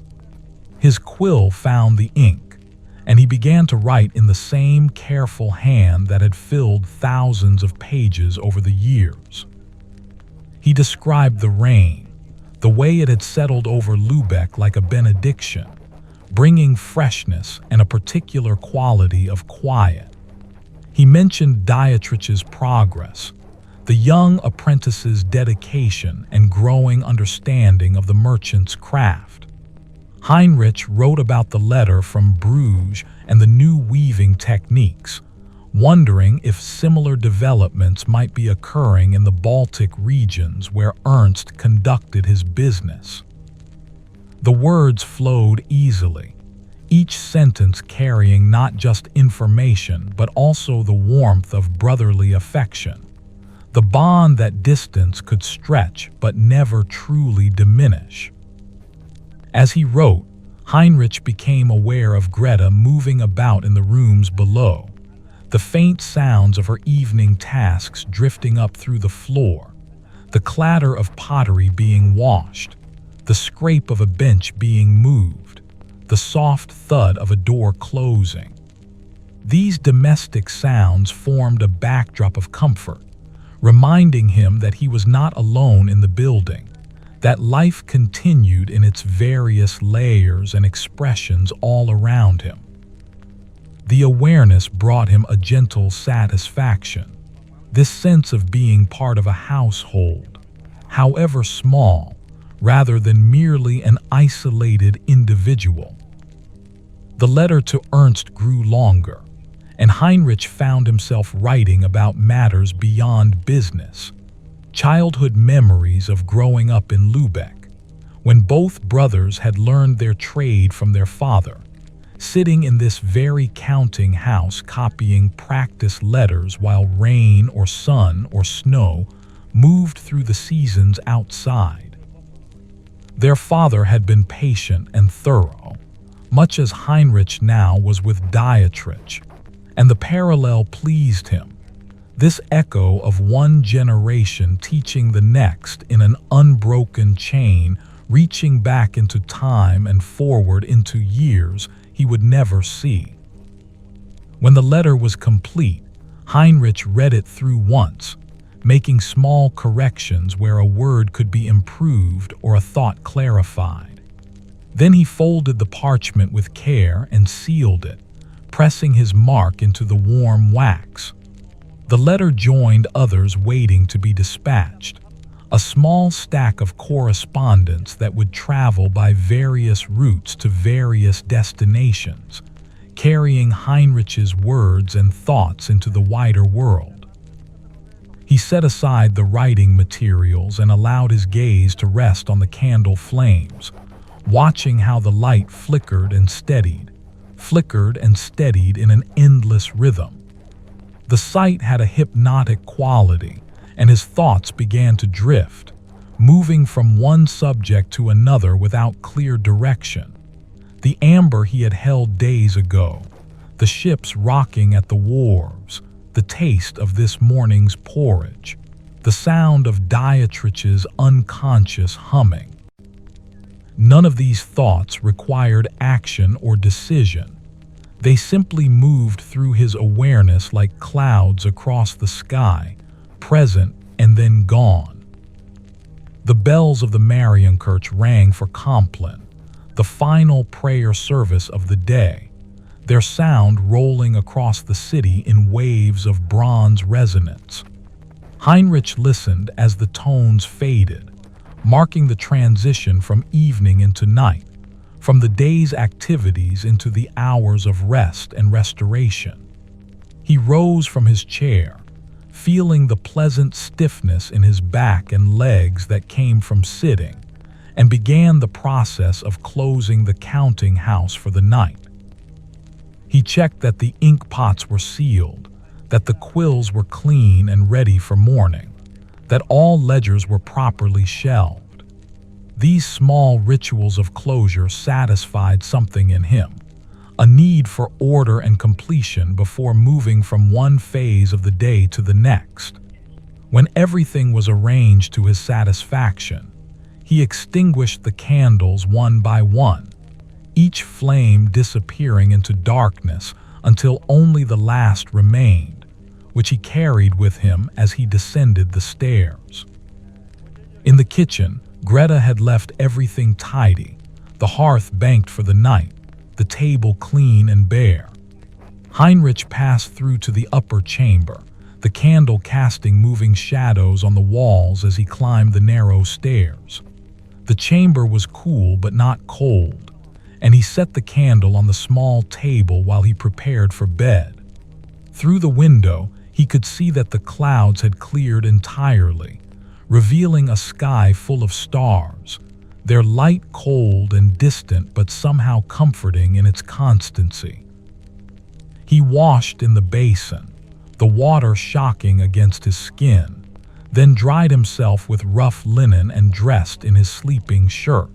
His quill found the ink, and he began to write in the same careful hand that had filled thousands of pages over the years. He described the rain, the way it had settled over Lübeck like a benediction, bringing freshness and a particular quality of quiet. He mentioned Dietrich's progress, the young apprentice's dedication and growing understanding of the merchant's craft. Heinrich wrote about the letter from Bruges and the new weaving techniques, wondering if similar developments might be occurring in the Baltic regions where Ernst conducted his business. The words flowed easily, each sentence carrying not just information but also the warmth of brotherly affection, the bond that distance could stretch but never truly diminish. As he wrote, Heinrich became aware of Greta moving about in the rooms below, the faint sounds of her evening tasks drifting up through the floor, the clatter of pottery being washed, the scrape of a bench being moved, the soft thud of a door closing. These domestic sounds formed a backdrop of comfort, reminding him that he was not alone in the building, that life continued in its various layers and expressions all around him. The awareness brought him a gentle satisfaction, this sense of being part of a household, however small, rather than merely an isolated individual. The letter to Ernst grew longer, and Heinrich found himself writing about matters beyond business, childhood memories of growing up in Lübeck, when both brothers had learned their trade from their father, sitting in this very counting house copying practice letters while rain or sun or snow moved through the seasons outside. Their father had been patient and thorough, much as Heinrich now was with Dietrich, and the parallel pleased him, this echo of one generation teaching the next in an unbroken chain reaching back into time and forward into years he would never see. When the letter was complete, Heinrich read it through once, making small corrections where a word could be improved or a thought clarified. Then he folded the parchment with care and sealed it, pressing his mark into the warm wax. The letter joined others waiting to be dispatched, a small stack of correspondence that would travel by various routes to various destinations, carrying Heinrich's words and thoughts into the wider world. He set aside the writing materials and allowed his gaze to rest on the candle flames, watching how the light flickered and steadied in an endless rhythm. The sight had a hypnotic quality, and his thoughts began to drift, moving from one subject to another without clear direction. The amber he had held days ago, the ships rocking at the wharves, the taste of this morning's porridge, the sound of Dietrich's unconscious humming. None of these thoughts required action or decision. They simply moved through his awareness like clouds across the sky, present and then gone. The bells of the Marienkirche rang for Compline, the final prayer service of the day, their sound rolling across the city in waves of bronze resonance. Heinrich listened as the tones faded, marking the transition from evening into night, from the day's activities into the hours of rest and restoration. He rose from his chair, feeling the pleasant stiffness in his back and legs that came from sitting, and began the process of closing the counting house for the night. He checked that the ink pots were sealed, that the quills were clean and ready for morning, that all ledgers were properly shelved. These small rituals of closure satisfied something in him, a need for order and completion before moving from one phase of the day to the next. When everything was arranged to his satisfaction, he extinguished the candles one by one, each flame disappearing into darkness until only the last remained, which he carried with him as he descended the stairs. In the kitchen, Greta had left everything tidy, the hearth banked for the night, the table clean and bare. Heinrich passed through to the upper chamber, the candle casting moving shadows on the walls as he climbed the narrow stairs. The chamber was cool but not cold, and he set the candle on the small table while he prepared for bed. Through the window, he could see that the clouds had cleared entirely, revealing a sky full of stars, their light cold and distant but somehow comforting in its constancy. He washed in the basin, the water shocking against his skin, then dried himself with rough linen and dressed in his sleeping shirt.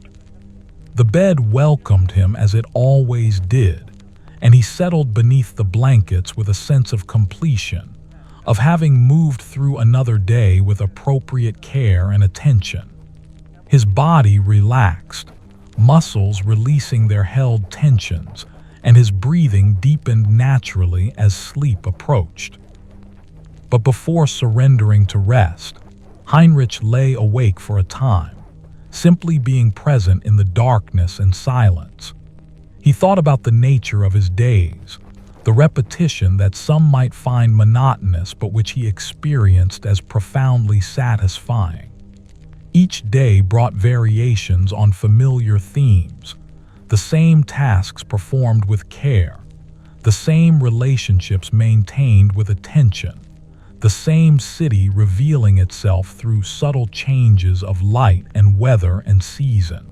The bed welcomed him as it always did, and he settled beneath the blankets with a sense of completion, of having moved through another day with appropriate care and attention. His body relaxed, muscles releasing their held tensions, and his breathing deepened naturally as sleep approached. But before surrendering to rest, Heinrich lay awake for a time, simply being present in the darkness and silence. He thought about the nature of his days, the repetition that some might find monotonous but which he experienced as profoundly satisfying. Each day brought variations on familiar themes, the same tasks performed with care, the same relationships maintained with attention, the same city revealing itself through subtle changes of light and weather and season.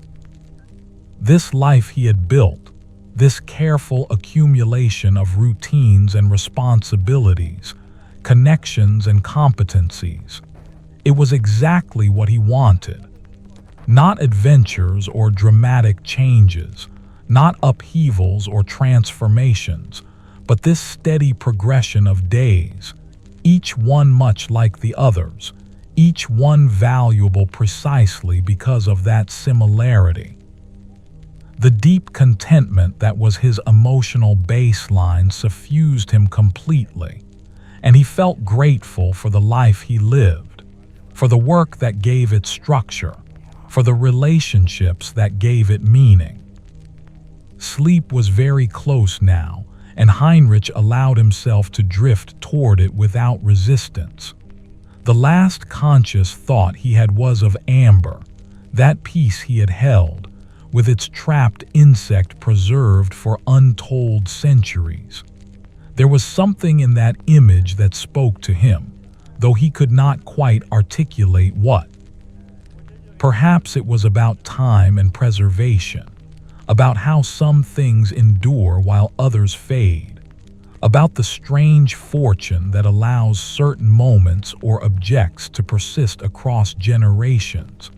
This life he had built, this careful accumulation of routines and responsibilities, connections and competencies, it was exactly what he wanted. Not adventures or dramatic changes, not upheavals or transformations, but this steady progression of days, each one much like the others, each one valuable precisely because of that similarity. The deep contentment that was his emotional baseline suffused him completely, and he felt grateful for the life he lived, for the work that gave it structure, for the relationships that gave it meaning. Sleep was very close now, and Heinrich allowed himself to drift toward it without resistance. The last conscious thought he had was of Amber, that piece he had held, with its trapped insect preserved for untold centuries. There was something in that image that spoke to him, though he could not quite articulate what. Perhaps it was about time and preservation, about how some things endure while others fade, about the strange fortune that allows certain moments or objects to persist across generations,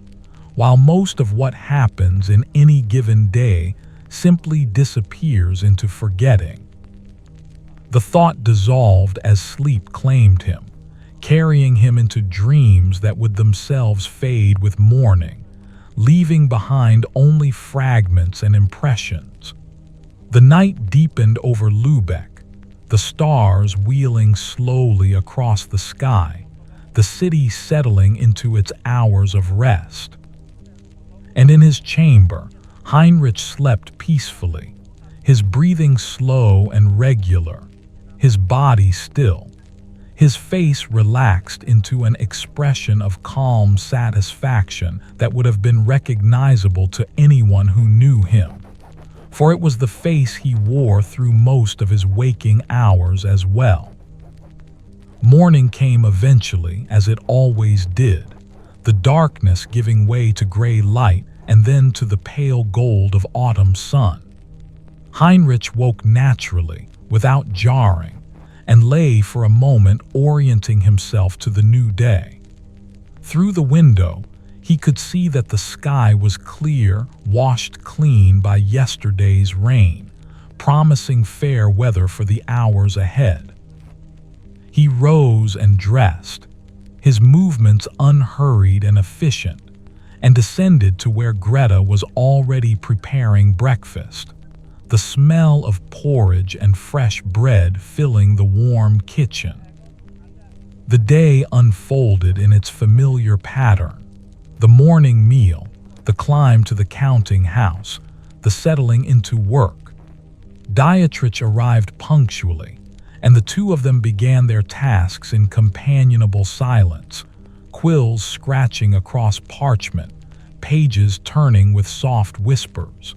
while most of what happens in any given day simply disappears into forgetting. The thought dissolved as sleep claimed him, carrying him into dreams that would themselves fade with morning, leaving behind only fragments and impressions. The night deepened over Lübeck, the stars wheeling slowly across the sky, the city settling into its hours of rest. And in his chamber, Heinrich slept peacefully, his breathing slow and regular, his body still, his face relaxed into an expression of calm satisfaction that would have been recognizable to anyone who knew him, for it was the face he wore through most of his waking hours as well. Morning came eventually, as it always did, the darkness giving way to gray light and then to the pale gold of autumn sun. Heinrich woke naturally, without jarring, and lay for a moment orienting himself to the new day. Through the window, he could see that the sky was clear, washed clean by yesterday's rain, promising fair weather for the hours ahead. He rose and dressed, his movements unhurried and efficient, and descended to where Greta was already preparing breakfast, the smell of porridge and fresh bread filling the warm kitchen. The day unfolded in its familiar pattern: the morning meal, the climb to the counting house, the settling into work. Dietrich arrived punctually, and the two of them began their tasks in companionable silence, quills scratching across parchment, pages turning with soft whispers.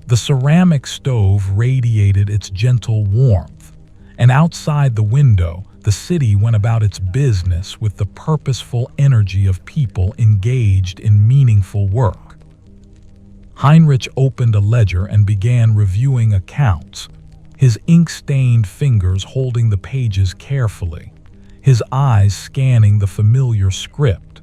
The ceramic stove radiated its gentle warmth, and outside the window, the city went about its business with the purposeful energy of people engaged in meaningful work. Heinrich opened a ledger and began reviewing accounts, his ink-stained fingers holding the pages carefully, his eyes scanning the familiar script.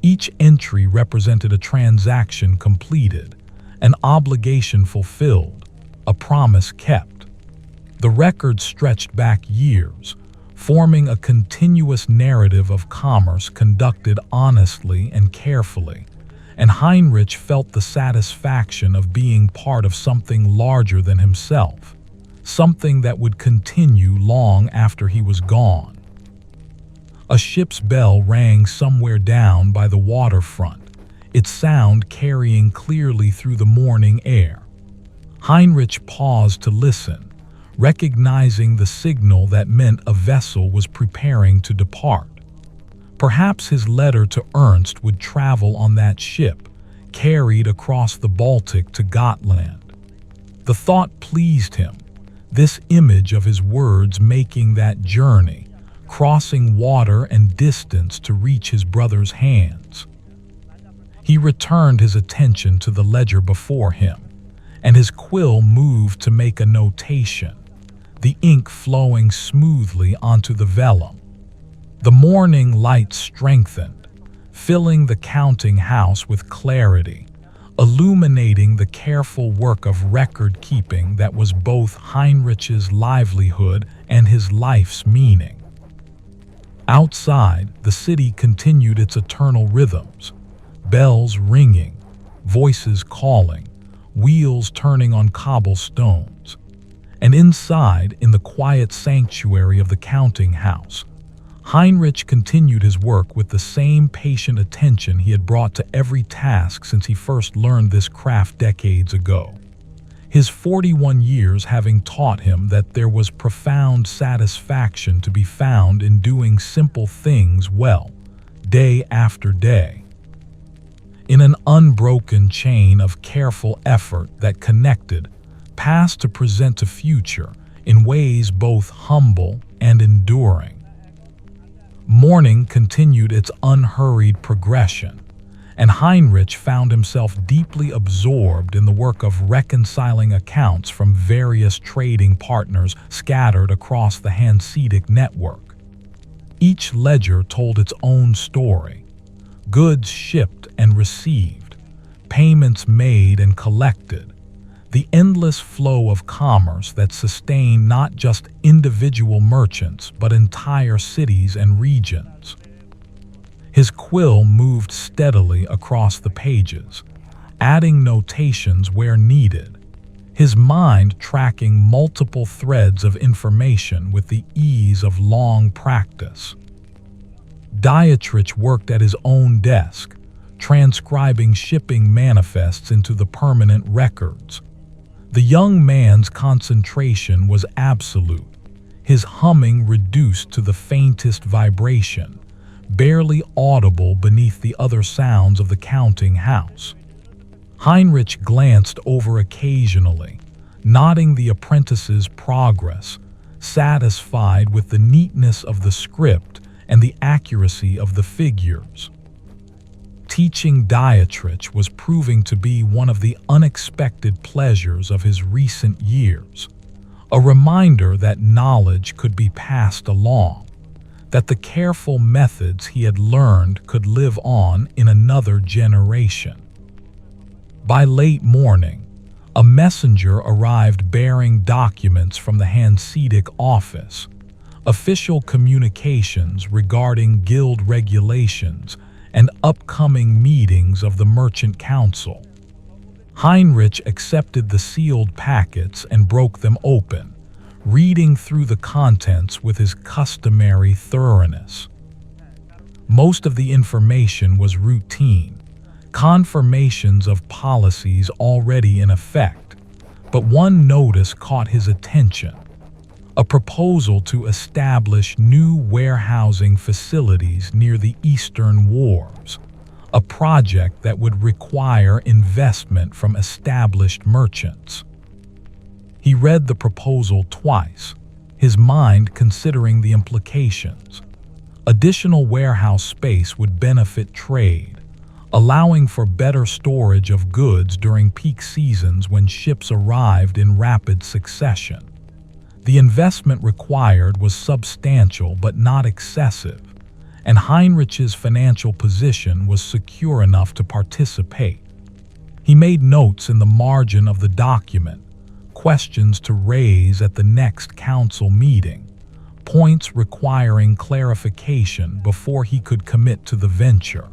Each entry represented a transaction completed, an obligation fulfilled, a promise kept. The record stretched back years, forming a continuous narrative of commerce conducted honestly and carefully, and Heinrich felt the satisfaction of being part of something larger than himself, something that would continue long after he was gone. A ship's bell rang somewhere down by the waterfront, its sound carrying clearly through the morning air. Heinrich paused to listen, recognizing the signal that meant a vessel was preparing to depart. Perhaps his letter to Ernst would travel on that ship, carried across the Baltic to Gotland. The thought pleased him, this image of his words making that journey, crossing water and distance to reach his brother's hands. He returned his attention to the ledger before him, and his quill moved to make a notation, the ink flowing smoothly onto the vellum. The morning light strengthened, filling the counting house with clarity, illuminating the careful work of record-keeping that was both Heinrich's livelihood and his life's meaning. Outside, the city continued its eternal rhythms, bells ringing, voices calling, wheels turning on cobblestones. And inside, in the quiet sanctuary of the counting house, Heinrich continued his work with the same patient attention he had brought to every task since he first learned this craft decades ago. His 41 years having taught him that there was profound satisfaction to be found in doing simple things well, day after day. In an unbroken chain of careful effort that connected past to present to future in ways both humble and enduring. Morning continued its unhurried progression, and Heinrich found himself deeply absorbed in the work of reconciling accounts from various trading partners scattered across the Hanseatic network. Each ledger told its own story: goods shipped and received, payments made and collected, the endless flow of commerce that sustained not just individual merchants but entire cities and regions. His quill moved steadily across the pages, adding notations where needed, his mind tracking multiple threads of information with the ease of long practice. Dietrich worked at his own desk, transcribing shipping manifests into the permanent records. The young man's concentration was absolute, his humming reduced to the faintest vibration, barely audible beneath the other sounds of the counting house. Heinrich glanced over occasionally, noting the apprentice's progress, satisfied with the neatness of the script and the accuracy of the figures. Teaching Dietrich was proving to be one of the unexpected pleasures of his recent years, a reminder that knowledge could be passed along, that the careful methods he had learned could live on in another generation. By late morning, a messenger arrived bearing documents from the Hanseatic office, official communications regarding guild regulations and upcoming meetings of the Merchant Council. Heinrich accepted the sealed packets and broke them open, reading through the contents with his customary thoroughness. Most of the information was routine, confirmations of policies already in effect, but one notice caught his attention: a proposal to establish new warehousing facilities near the eastern wharves, a project that would require investment from established merchants. He read the proposal twice, his mind considering the implications. Additional warehouse space would benefit trade, allowing for better storage of goods during peak seasons when ships arrived in rapid succession. The investment required was substantial but not excessive, and Heinrich's financial position was secure enough to participate. He made notes in the margin of the document, questions to raise at the next council meeting, points requiring clarification before he could commit to the venture.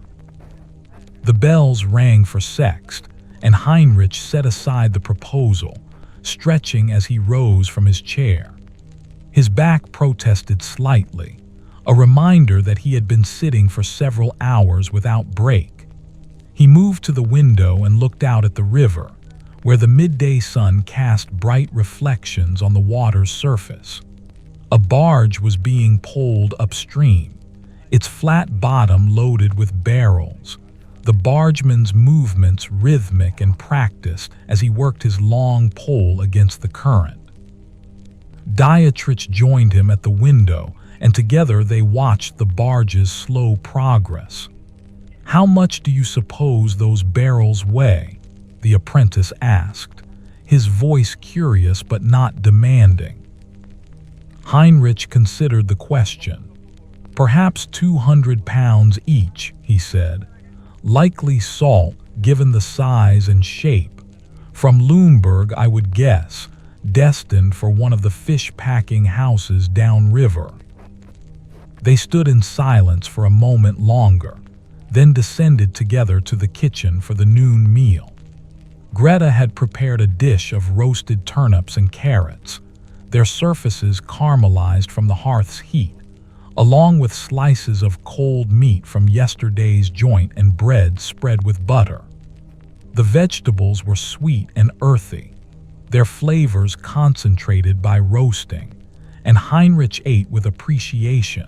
The bells rang for sext, and Heinrich set aside the proposal, stretching as he rose from his chair. His back protested slightly, a reminder that he had been sitting for several hours without break. He moved to the window and looked out at the river, where the midday sun cast bright reflections on the water's surface. A barge was being poled upstream, its flat bottom loaded with barrels, the bargeman's movements rhythmic and practiced as he worked his long pole against the current. Dietrich joined him at the window, and together they watched the barge's slow progress. "How much do you suppose those barrels weigh?" the apprentice asked, his voice curious but not demanding. Heinrich considered the question. "Perhaps 200 pounds each," he said. "Likely salt, given the size and shape. From Lübeck, I would guess, destined for one of the fish-packing houses downriver." They stood in silence for a moment longer, then descended together to the kitchen for the noon meal. Greta had prepared a dish of roasted turnips and carrots, their surfaces caramelized from the hearth's heat, along with slices of cold meat from yesterday's joint and bread spread with butter. The vegetables were sweet and earthy, their flavors concentrated by roasting, and Heinrich ate with appreciation,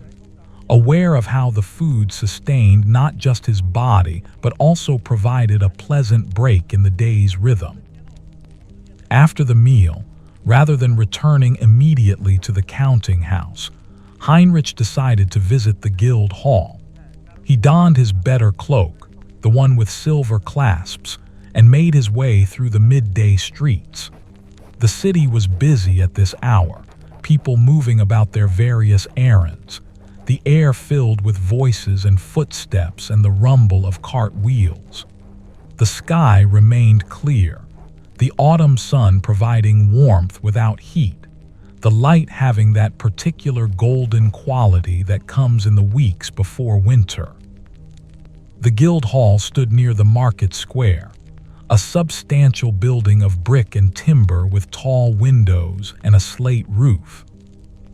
aware of how the food sustained not just his body but also provided a pleasant break in the day's rhythm. After the meal, rather than returning immediately to the counting house, Heinrich decided to visit the guild hall. He donned his better cloak, the one with silver clasps, and made his way through the midday streets. The city was busy at this hour, people moving about their various errands, the air filled with voices and footsteps and the rumble of cart wheels. The sky remained clear, the autumn sun providing warmth without heat, the light having that particular golden quality that comes in the weeks before winter. The Guildhall stood near the market square, a substantial building of brick and timber with tall windows and a slate roof.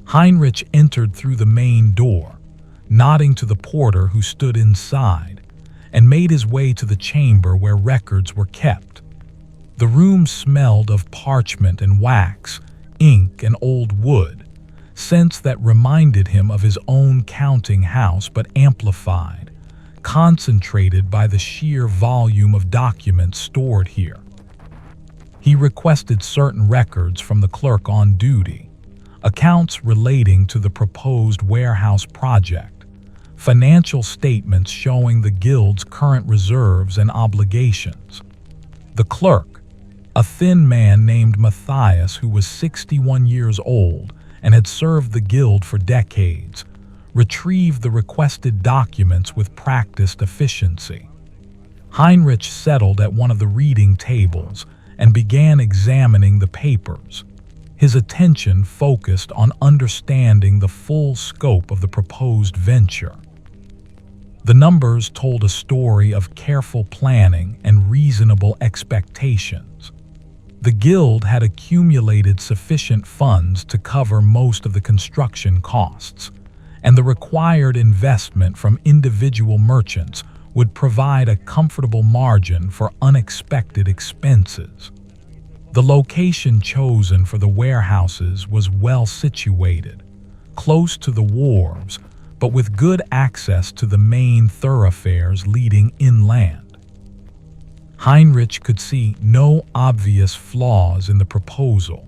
Heinrich entered through the main door, nodding to the porter who stood inside, and made his way to the chamber where records were kept. The room smelled of parchment and wax, ink and old wood, scents that reminded him of his own counting house but amplified, concentrated by the sheer volume of documents stored here. He requested certain records from the clerk on duty, accounts relating to the proposed warehouse project, financial statements showing the guild's current reserves and obligations. The clerk, a thin man named Matthias who was 61 years old and had served the guild for decades, retrieved the requested documents with practiced efficiency. Heinrich settled at one of the reading tables and began examining the papers, his attention focused on understanding the full scope of the proposed venture. The numbers told a story of careful planning and reasonable expectations. The guild had accumulated sufficient funds to cover most of the construction costs, and the required investment from individual merchants would provide a comfortable margin for unexpected expenses. The location chosen for the warehouses was well situated, close to the wharves, but with good access to the main thoroughfares leading inland. Heinrich could see no obvious flaws in the proposal,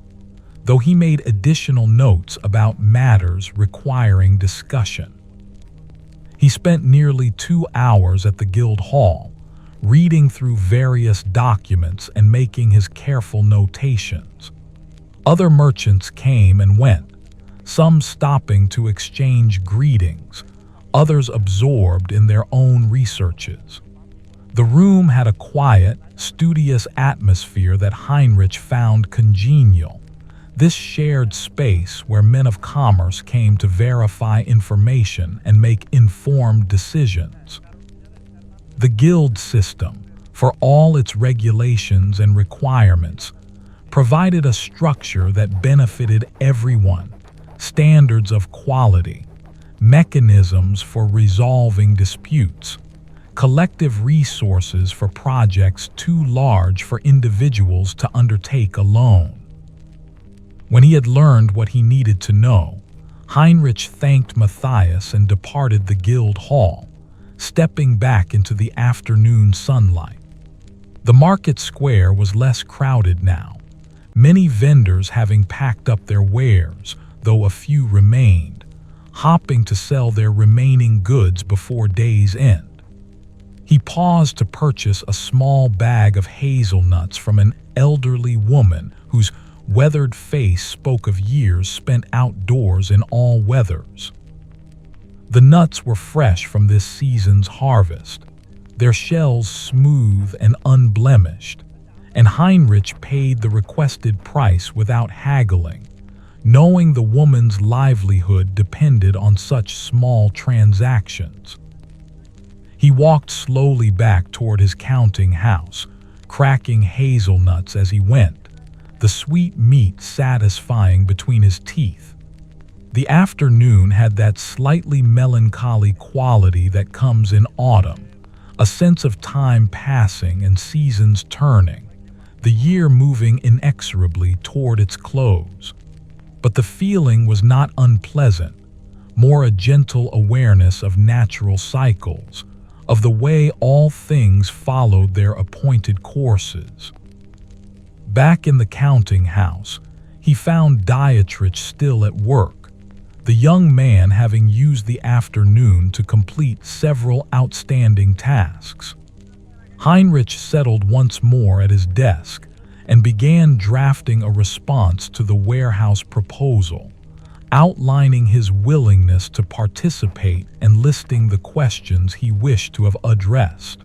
though he made additional notes about matters requiring discussion. He spent nearly 2 hours at the Guildhall, reading through various documents and making his careful notations. Other merchants came and went, some stopping to exchange greetings, others absorbed in their own researches. The room had a quiet, studious atmosphere that Heinrich found congenial. This shared space where men of commerce came to verify information and make informed decisions. The guild system, for all its regulations and requirements, provided a structure that benefited everyone, standards of quality, mechanisms for resolving disputes, collective resources for projects too large for individuals to undertake alone. When he had learned what he needed to know, Heinrich thanked Matthias and departed the guild hall, stepping back into the afternoon sunlight. The market square was less crowded now, many vendors having packed up their wares, though a few remained, hopping to sell their remaining goods before day's end. He paused to purchase a small bag of hazelnuts from an elderly woman whose weathered face spoke of years spent outdoors in all weathers. The nuts were fresh from this season's harvest, their shells smooth and unblemished, and Heinrich paid the requested price without haggling, knowing the woman's livelihood depended on such small transactions. He walked slowly back toward his counting house, cracking hazelnuts as he went, the sweet meat satisfying between his teeth. The afternoon had that slightly melancholy quality that comes in autumn, a sense of time passing and seasons turning, the year moving inexorably toward its close. But the feeling was not unpleasant, more a gentle awareness of natural cycles, of the way all things followed their appointed courses. Back in the counting house, he found Dietrich still at work, the young man having used the afternoon to complete several outstanding tasks. Heinrich settled once more at his desk and began drafting a response to the warehouse proposal, outlining his willingness to participate and listing the questions he wished to have addressed.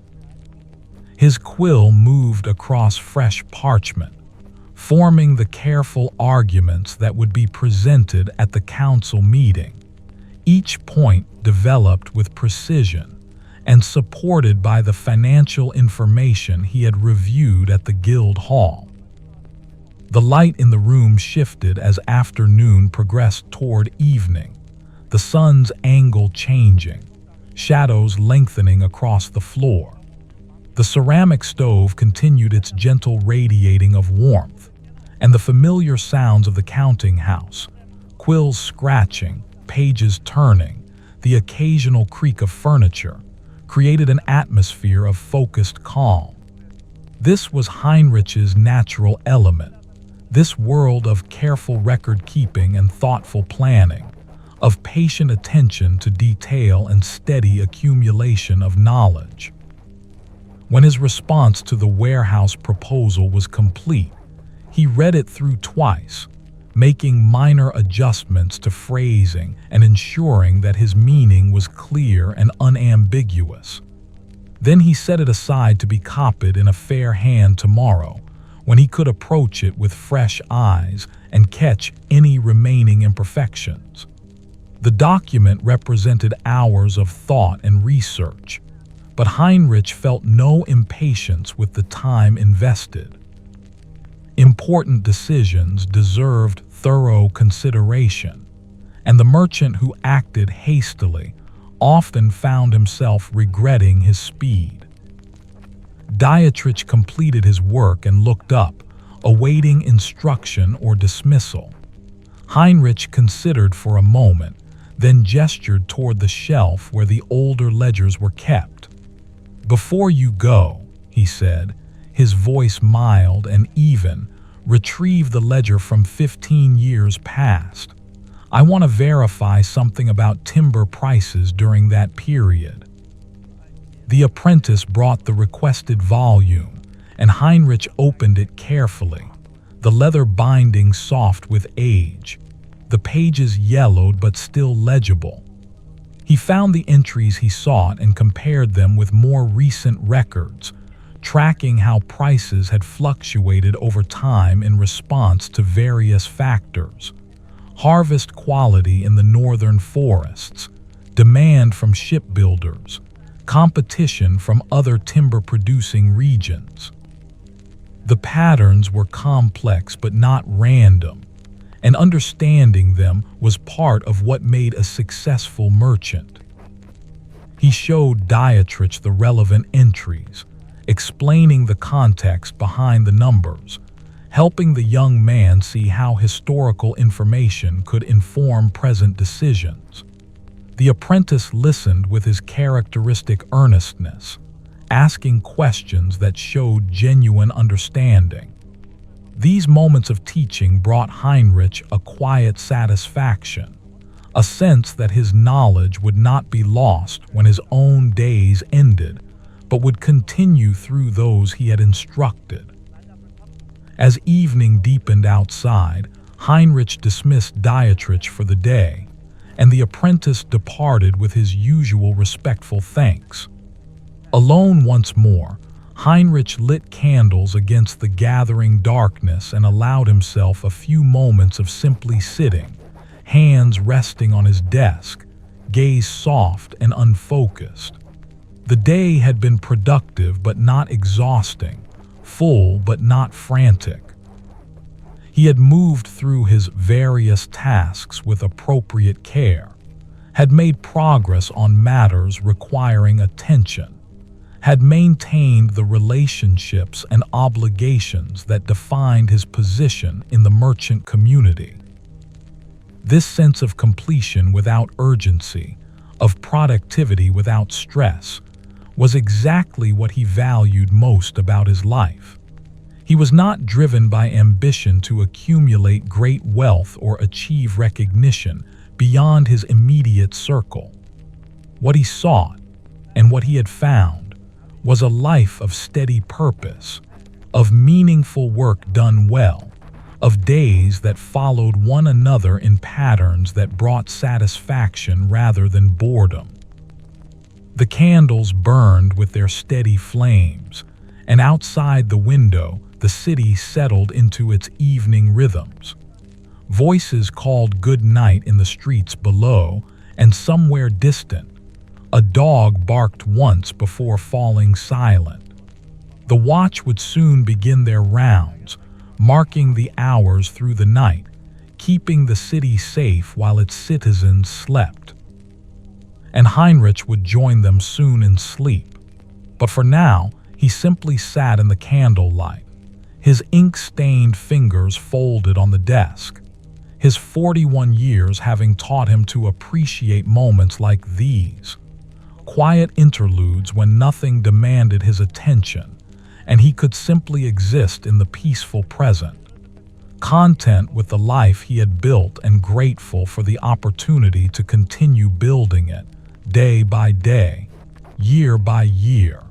His quill moved across fresh parchment, forming the careful arguments that would be presented at the council meeting, each point developed with precision and supported by the financial information he had reviewed at the guild hall. The light in the room shifted as afternoon progressed toward evening, the sun's angle changing, shadows lengthening across the floor. The ceramic stove continued its gentle radiating of warmth, and the familiar sounds of the counting house, quills scratching, pages turning, the occasional creak of furniture, created an atmosphere of focused calm. This was Heinrich's natural element, this world of careful record-keeping and thoughtful planning, of patient attention to detail and steady accumulation of knowledge. When his response to the warehouse proposal was complete, he read it through twice, making minor adjustments to phrasing and ensuring that his meaning was clear and unambiguous. Then he set it aside to be copied in a fair hand tomorrow, when he could approach it with fresh eyes and catch any remaining imperfections. The document represented hours of thought and research, but Heinrich felt no impatience with the time invested. Important decisions deserved thorough consideration, and the merchant who acted hastily often found himself regretting his speed. Dietrich completed his work and looked up, awaiting instruction or dismissal. Heinrich considered for a moment, then gestured toward the shelf where the older ledgers were kept. "Before you go," he said, his voice mild and even, "retrieve the ledger from 15 years past. I want to verify something about timber prices during that period." The apprentice brought the requested volume, and Heinrich opened it carefully, the leather binding soft with age, the pages yellowed but still legible. He found the entries he sought and compared them with more recent records, tracking how prices had fluctuated over time in response to various factors: harvest quality in the northern forests, demand from shipbuilders, competition from other timber-producing regions. The patterns were complex but not random, and understanding them was part of what made a successful merchant. He showed Dietrich the relevant entries, explaining the context behind the numbers, helping the young man see how historical information could inform present decisions. The apprentice listened with his characteristic earnestness, asking questions that showed genuine understanding. These moments of teaching brought Heinrich a quiet satisfaction, a sense that his knowledge would not be lost when his own days ended, but would continue through those he had instructed. As evening deepened outside, Heinrich dismissed Dietrich for the day, and the apprentice departed with his usual respectful thanks. Alone once more, Heinrich lit candles against the gathering darkness and allowed himself a few moments of simply sitting, hands resting on his desk, gaze soft and unfocused. The day had been productive but not exhausting, full but not frantic. He had moved through his various tasks with appropriate care, had made progress on matters requiring attention, had maintained the relationships and obligations that defined his position in the merchant community. This sense of completion without urgency, of productivity without stress, was exactly what he valued most about his life. He was not driven by ambition to accumulate great wealth or achieve recognition beyond his immediate circle. What he sought, and what he had found, was a life of steady purpose, of meaningful work done well, of days that followed one another in patterns that brought satisfaction rather than boredom. The candles burned with their steady flames, and outside the window, the city settled into its evening rhythms. Voices called good night in the streets below, and somewhere distant, a dog barked once before falling silent. The watch would soon begin their rounds, marking the hours through the night, keeping the city safe while its citizens slept. And Heinrich would join them soon in sleep. But for now, he simply sat in the candlelight, his ink-stained fingers folded on the desk, his 41 years having taught him to appreciate moments like these, quiet interludes when nothing demanded his attention, and he could simply exist in the peaceful present, content with the life he had built and grateful for the opportunity to continue building it, day by day, year by year.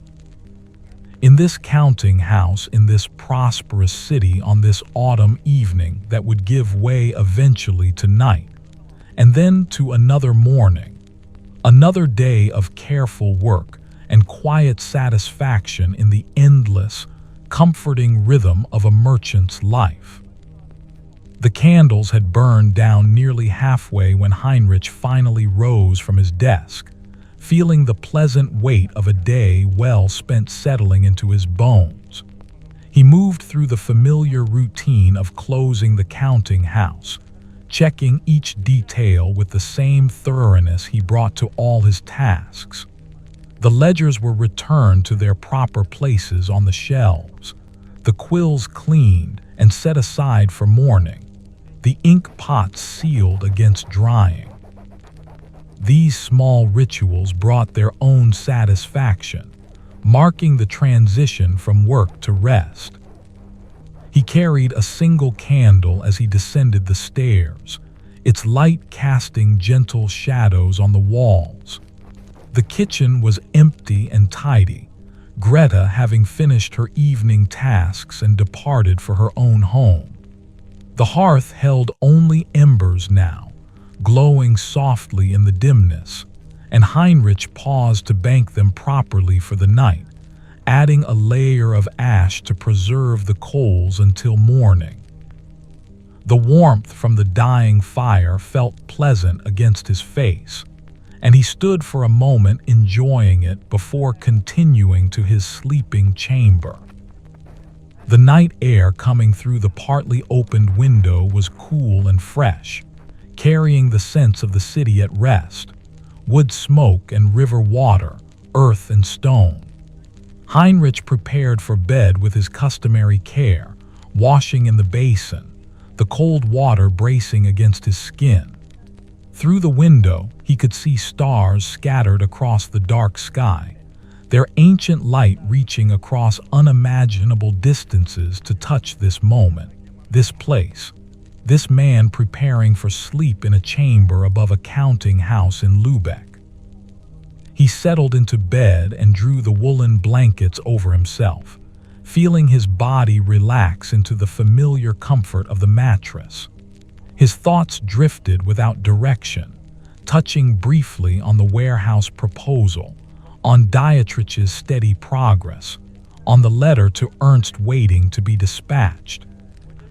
In this counting house, in this prosperous city, on this autumn evening that would give way eventually to night, and then to another morning, another day of careful work and quiet satisfaction in the endless, comforting rhythm of a merchant's life. The candles had burned down nearly halfway when Heinrich finally rose from his desk, feeling the pleasant weight of a day well spent settling into his bones. He moved through the familiar routine of closing the counting house, checking each detail with the same thoroughness he brought to all his tasks. The ledgers were returned to their proper places on the shelves, the quills cleaned and set aside for morning, the ink pots sealed against drying. These small rituals brought their own satisfaction, marking the transition from work to rest. He carried a single candle as he descended the stairs, its light casting gentle shadows on the walls. The kitchen was empty and tidy, Greta having finished her evening tasks and departed for her own home. The hearth held only embers now, glowing softly in the dimness, and Heinrich paused to bank them properly for the night, adding a layer of ash to preserve the coals until morning. The warmth from the dying fire felt pleasant against his face, and he stood for a moment enjoying it before continuing to his sleeping chamber. The night air coming through the partly opened window was cool and fresh, carrying the sense of the city at rest, wood smoke and river water, earth and stone. Heinrich prepared for bed with his customary care, washing in the basin, the cold water bracing against his skin. Through the window, he could see stars scattered across the dark sky, their ancient light reaching across unimaginable distances to touch this moment, this place, this man preparing for sleep in a chamber above a counting house in Lübeck. He settled into bed and drew the woolen blankets over himself, feeling his body relax into the familiar comfort of the mattress. His thoughts drifted without direction, touching briefly on the warehouse proposal, on Dietrich's steady progress, on the letter to Ernst waiting to be dispatched.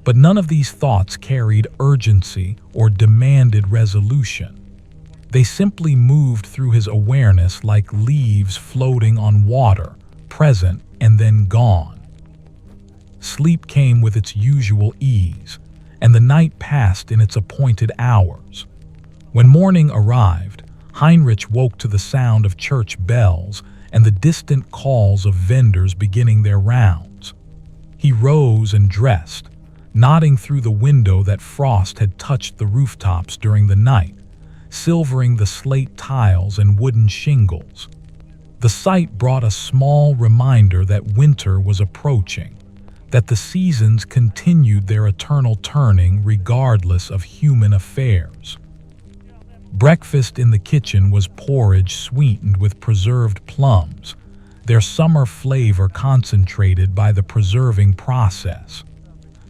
But none of these thoughts carried urgency or demanded resolution. They simply moved through his awareness like leaves floating on water, present and then gone. Sleep came with its usual ease, and the night passed in its appointed hours. When morning arrived, Heinrich woke to the sound of church bells and the distant calls of vendors beginning their rounds. He rose and dressed, nodding through the window that frost had touched the rooftops during the night, silvering the slate tiles and wooden shingles. The sight brought a small reminder that winter was approaching, that the seasons continued their eternal turning regardless of human affairs. Breakfast in the kitchen was porridge sweetened with preserved plums, their summer flavor concentrated by the preserving process.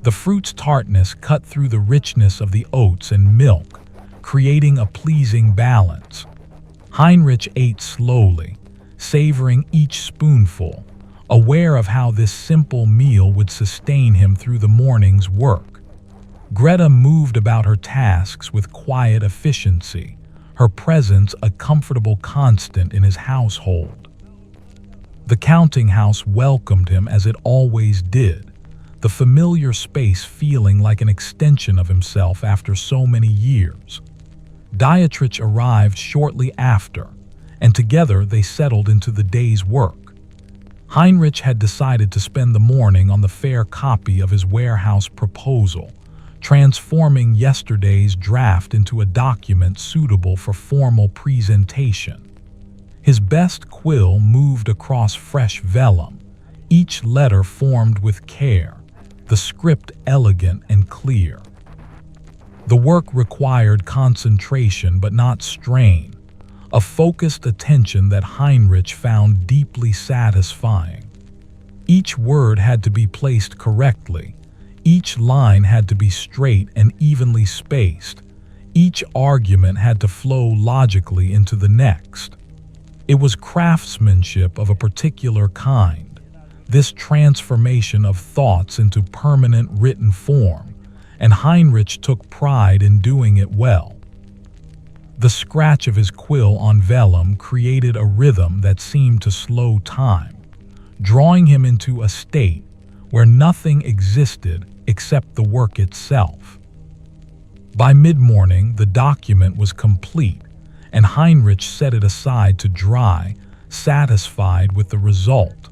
The fruit's tartness cut through the richness of the oats and milk, creating a pleasing balance. Heinrich ate slowly, savoring each spoonful, aware of how this simple meal would sustain him through the morning's work. Greta moved about her tasks with quiet efficiency, her presence a comfortable constant in his household. The counting house welcomed him as it always did, the familiar space feeling like an extension of himself after so many years. Dietrich arrived shortly after, and together they settled into the day's work. Heinrich had decided to spend the morning on the fair copy of his warehouse proposal, transforming yesterday's draft into a document suitable for formal presentation. His best quill moved across fresh vellum, each letter formed with care, the script elegant and clear. The work required concentration but not strain, a focused attention that Heinrich found deeply satisfying. Each word had to be placed correctly, each line had to be straight and evenly spaced, each argument had to flow logically into the next. It was craftsmanship of a particular kind, this transformation of thoughts into permanent written form, and Heinrich took pride in doing it well. The scratch of his quill on vellum created a rhythm that seemed to slow time, drawing him into a state where nothing existed except the work itself. By mid-morning, the document was complete, and Heinrich set it aside to dry, satisfied with the result.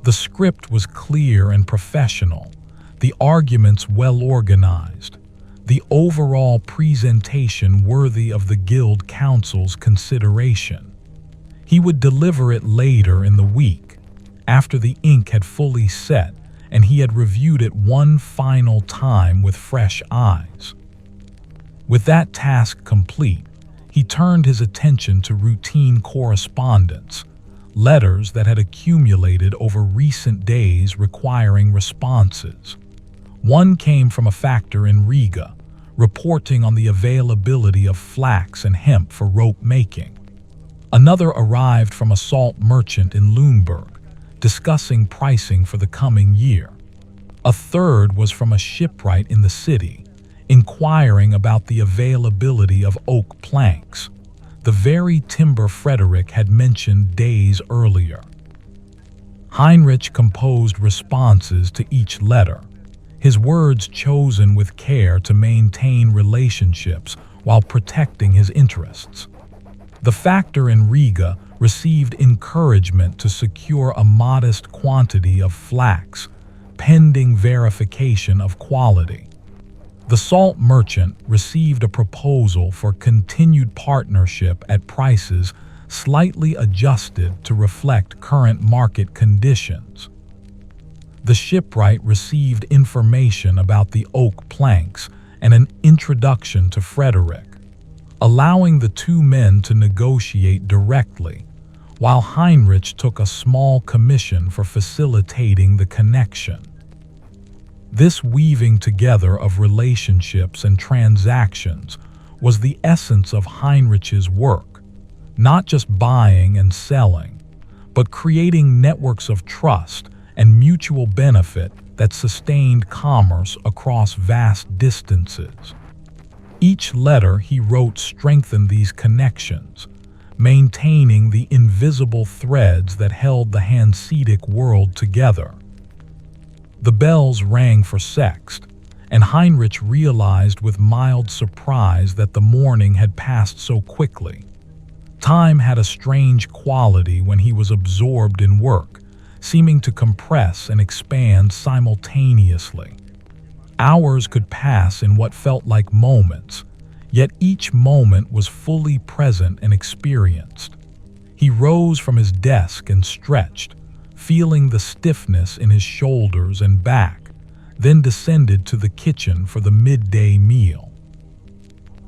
The script was clear and professional, the arguments well organized, the overall presentation worthy of the Guild Council's consideration. He would deliver it later in the week, after the ink had fully set and he had reviewed it one final time with fresh eyes. With that task complete, he turned his attention to routine correspondence, letters that had accumulated over recent days requiring responses. One came from a factor in Riga, reporting on the availability of flax and hemp for rope making. Another arrived from a salt merchant in Lübeck, discussing pricing for the coming year. A third was from a shipwright in the city, inquiring about the availability of oak planks, the very timber Frederick had mentioned days earlier. Heinrich composed responses to each letter, his words chosen with care to maintain relationships while protecting his interests. The factor in Riga received encouragement to secure a modest quantity of flax, pending verification of quality. The salt merchant received a proposal for continued partnership at prices slightly adjusted to reflect current market conditions. The shipwright received information about the oak planks and an introduction to Frederick, allowing the two men to negotiate directly, while Heinrich took a small commission for facilitating the connection. This weaving together of relationships and transactions was the essence of Heinrich's work, not just buying and selling, but creating networks of trust and mutual benefit that sustained commerce across vast distances. Each letter he wrote strengthened these connections, maintaining the invisible threads that held the Hanseatic world together. The bells rang for sext, and Heinrich realized with mild surprise that the morning had passed so quickly. Time had a strange quality when he was absorbed in work, seeming to compress and expand simultaneously. Hours could pass in what felt like moments, yet each moment was fully present and experienced. He rose from his desk and stretched, feeling the stiffness in his shoulders and back, then descended to the kitchen for the midday meal.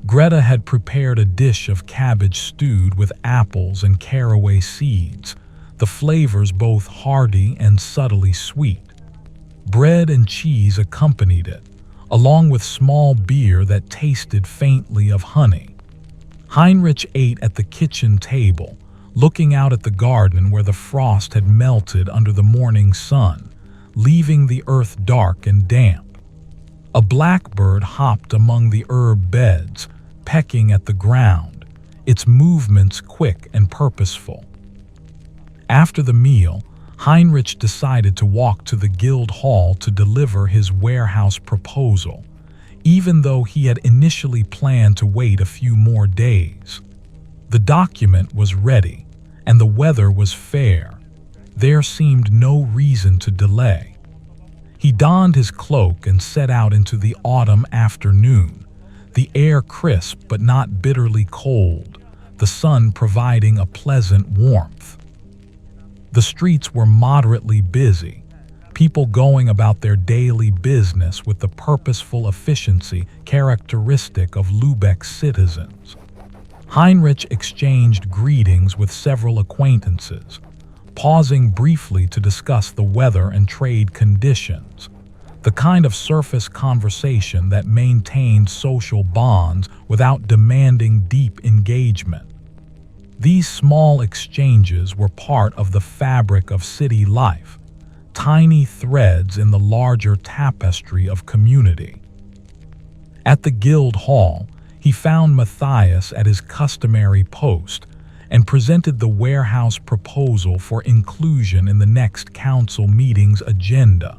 Greta had prepared a dish of cabbage stewed with apples and caraway seeds, the flavors both hearty and subtly sweet. Bread and cheese accompanied it, along with small beer that tasted faintly of honey. Heinrich ate at the kitchen table, looking out at the garden where the frost had melted under the morning sun, leaving the earth dark and damp. A blackbird hopped among the herb beds, pecking at the ground, its movements quick and purposeful. After the meal, Heinrich decided to walk to the guild hall to deliver his warehouse proposal, even though he had initially planned to wait a few more days. The document was ready, and the weather was fair. There seemed no reason to delay. He donned his cloak and set out into the autumn afternoon, the air crisp but not bitterly cold, the sun providing a pleasant warmth. The streets were moderately busy, people going about their daily business with the purposeful efficiency characteristic of Lübeck's citizens. Heinrich exchanged greetings with several acquaintances, pausing briefly to discuss the weather and trade conditions, the kind of surface conversation that maintained social bonds without demanding deep engagement. These small exchanges were part of the fabric of city life, tiny threads in the larger tapestry of community. At the guild hall, he found Matthias at his customary post and presented the warehouse proposal for inclusion in the next council meeting's agenda.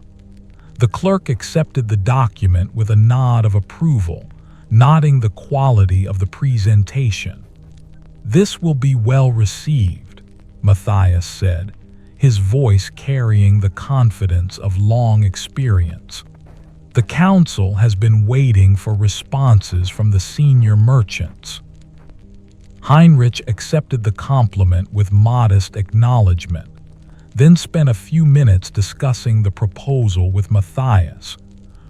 The clerk accepted the document with a nod of approval, noting the quality of the presentation. "This will be well received," Matthias said, his voice carrying the confidence of long experience. "The council has been waiting for responses from the senior merchants." Heinrich accepted the compliment with modest acknowledgement, then spent a few minutes discussing the proposal with Matthias,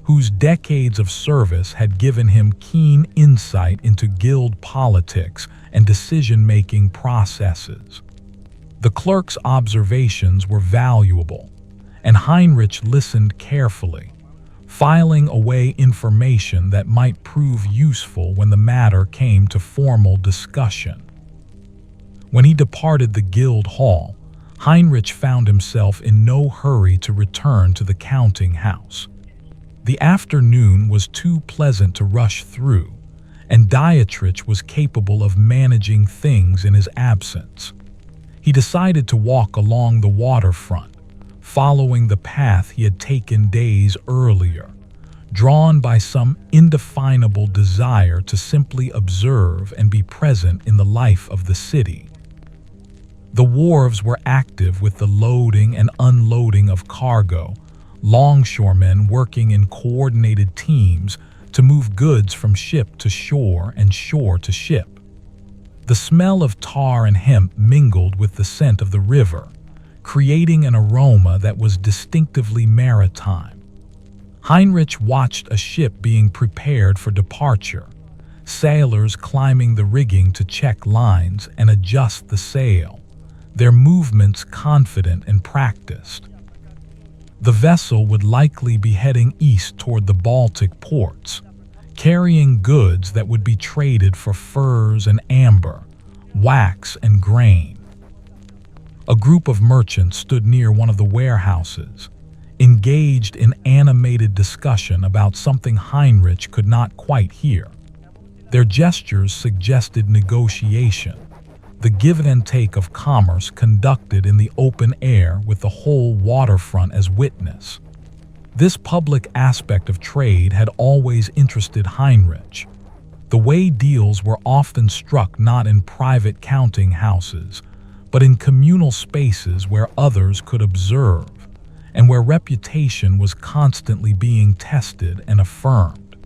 whose decades of service had given him keen insight into guild politics and decision-making processes. The clerk's observations were valuable, and Heinrich listened carefully, filing away information that might prove useful when the matter came to formal discussion. When he departed the guild hall, Heinrich found himself in no hurry to return to the counting house. The afternoon was too pleasant to rush through, and Dietrich was capable of managing things in his absence. He decided to walk along the waterfront, following the path he had taken days earlier, drawn by some indefinable desire to simply observe and be present in the life of the city. The wharves were active with the loading and unloading of cargo, longshoremen working in coordinated teams to move goods from ship to shore and shore to ship. The smell of tar and hemp mingled with the scent of the river, creating an aroma that was distinctively maritime. Heinrich watched a ship being prepared for departure, sailors climbing the rigging to check lines and adjust the sail, their movements confident and practiced. The vessel would likely be heading east toward the Baltic ports, carrying goods that would be traded for furs and amber, wax and grain. A group of merchants stood near one of the warehouses, engaged in animated discussion about something Heinrich could not quite hear. Their gestures suggested negotiation, the give and take of commerce conducted in the open air with the whole waterfront as witness. This public aspect of trade had always interested Heinrich. The way deals were often struck not in private counting houses, but in communal spaces where others could observe, and where reputation was constantly being tested and affirmed.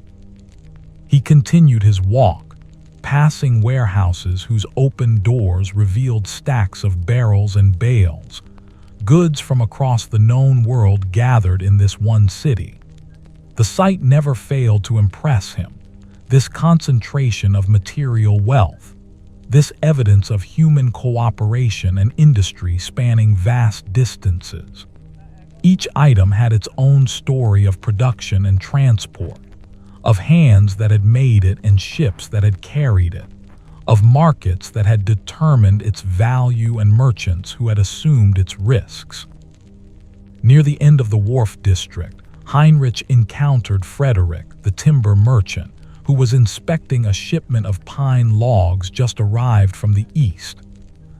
He continued his walk, passing warehouses whose open doors revealed stacks of barrels and bales, goods from across the known world gathered in this one city. The sight never failed to impress him, this concentration of material wealth, this evidence of human cooperation and industry spanning vast distances. Each item had its own story of production and transport, of hands that had made it and ships that had carried it, of markets that had determined its value and merchants who had assumed its risks. Near the end of the wharf district, Heinrich encountered Frederick, the timber merchant, who was inspecting a shipment of pine logs just arrived from the east.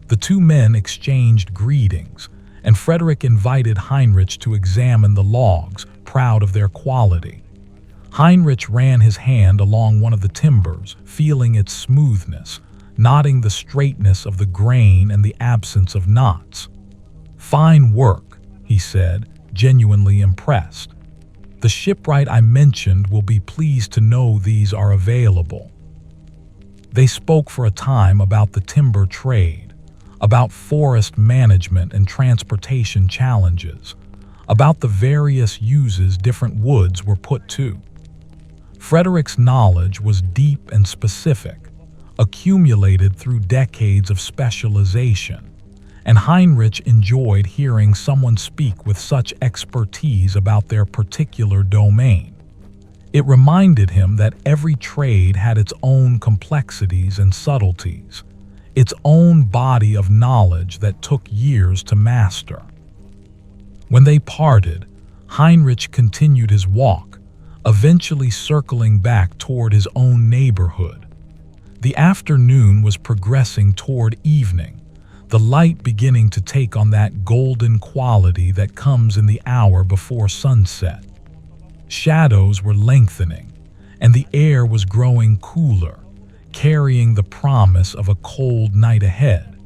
The two men exchanged greetings, and Frederick invited Heinrich to examine the logs, proud of their quality. Heinrich ran his hand along one of the timbers, feeling its smoothness, noting the straightness of the grain and the absence of knots. "Fine work," he said, genuinely impressed. "The shipwright I mentioned will be pleased to know these are available." They spoke for a time about the timber trade, about forest management and transportation challenges, about the various uses different woods were put to. Frederick's knowledge was deep and specific, accumulated through decades of specialization, and Heinrich enjoyed hearing someone speak with such expertise about their particular domain. It reminded him that every trade had its own complexities and subtleties, its own body of knowledge that took years to master. When they parted, Heinrich continued his walk, eventually circling back toward his own neighborhood. The afternoon was progressing toward evening, the light beginning to take on that golden quality that comes in the hour before sunset. Shadows were lengthening, and the air was growing cooler, carrying the promise of a cold night ahead.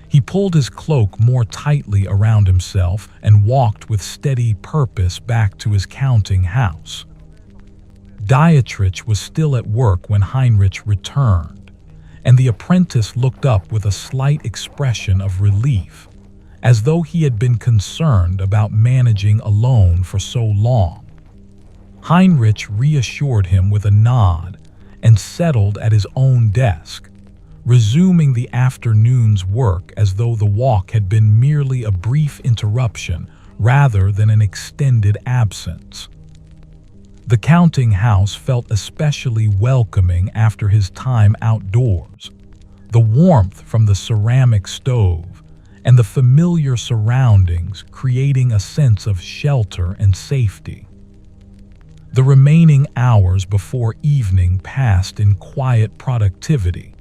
He pulled his cloak more tightly around himself and walked with steady purpose back to his counting house. Dietrich was still at work when Heinrich returned, and the apprentice looked up with a slight expression of relief, as though he had been concerned about managing alone for so long. Heinrich reassured him with a nod and settled at his own desk, resuming the afternoon's work as though the walk had been merely a brief interruption rather than an extended absence. The counting house felt especially welcoming after his time outdoors. The warmth from the ceramic stove and the familiar surroundings creating a sense of shelter and safety. The remaining hours before evening passed in quiet productivity,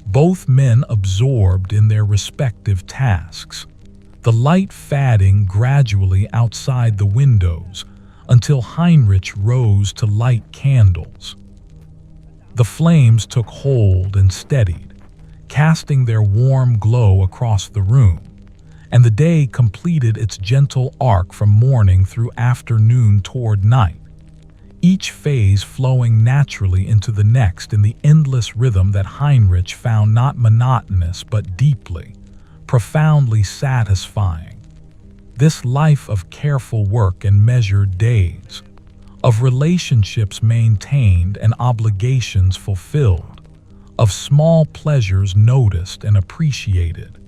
both men absorbed in their respective tasks, the light fading gradually outside the windows until Heinrich rose to light candles. The flames took hold and steadied, casting their warm glow across the room, and the day completed its gentle arc from morning through afternoon toward night, each phase flowing naturally into the next in the endless rhythm that Heinrich found not monotonous but deeply, profoundly satisfying. This life of careful work and measured days, of relationships maintained and obligations fulfilled, of small pleasures noticed and appreciated,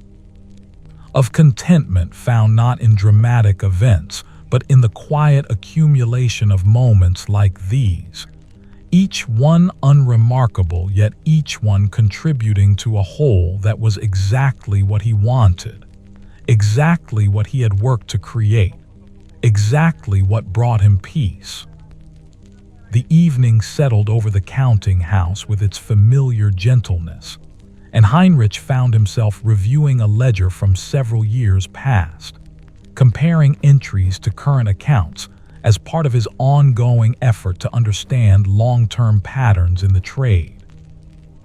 of contentment found not in dramatic events, but in the quiet accumulation of moments like these, each one unremarkable, yet each one contributing to a whole that was exactly what he wanted, exactly what he had worked to create, exactly what brought him peace. The evening settled over the counting house with its familiar gentleness, and Heinrich found himself reviewing a ledger from several years past, comparing entries to current accounts as part of his ongoing effort to understand long-term patterns in the trade.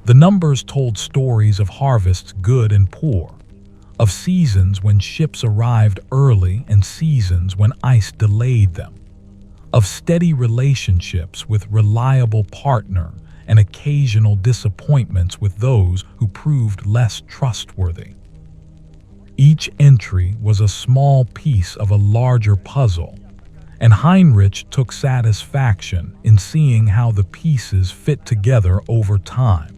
The numbers told stories of harvests good and poor, of seasons when ships arrived early and seasons when ice delayed them, of steady relationships with reliable partner and occasional disappointments with those who proved less trustworthy. Each entry was a small piece of a larger puzzle, and Heinrich took satisfaction in seeing how the pieces fit together over time.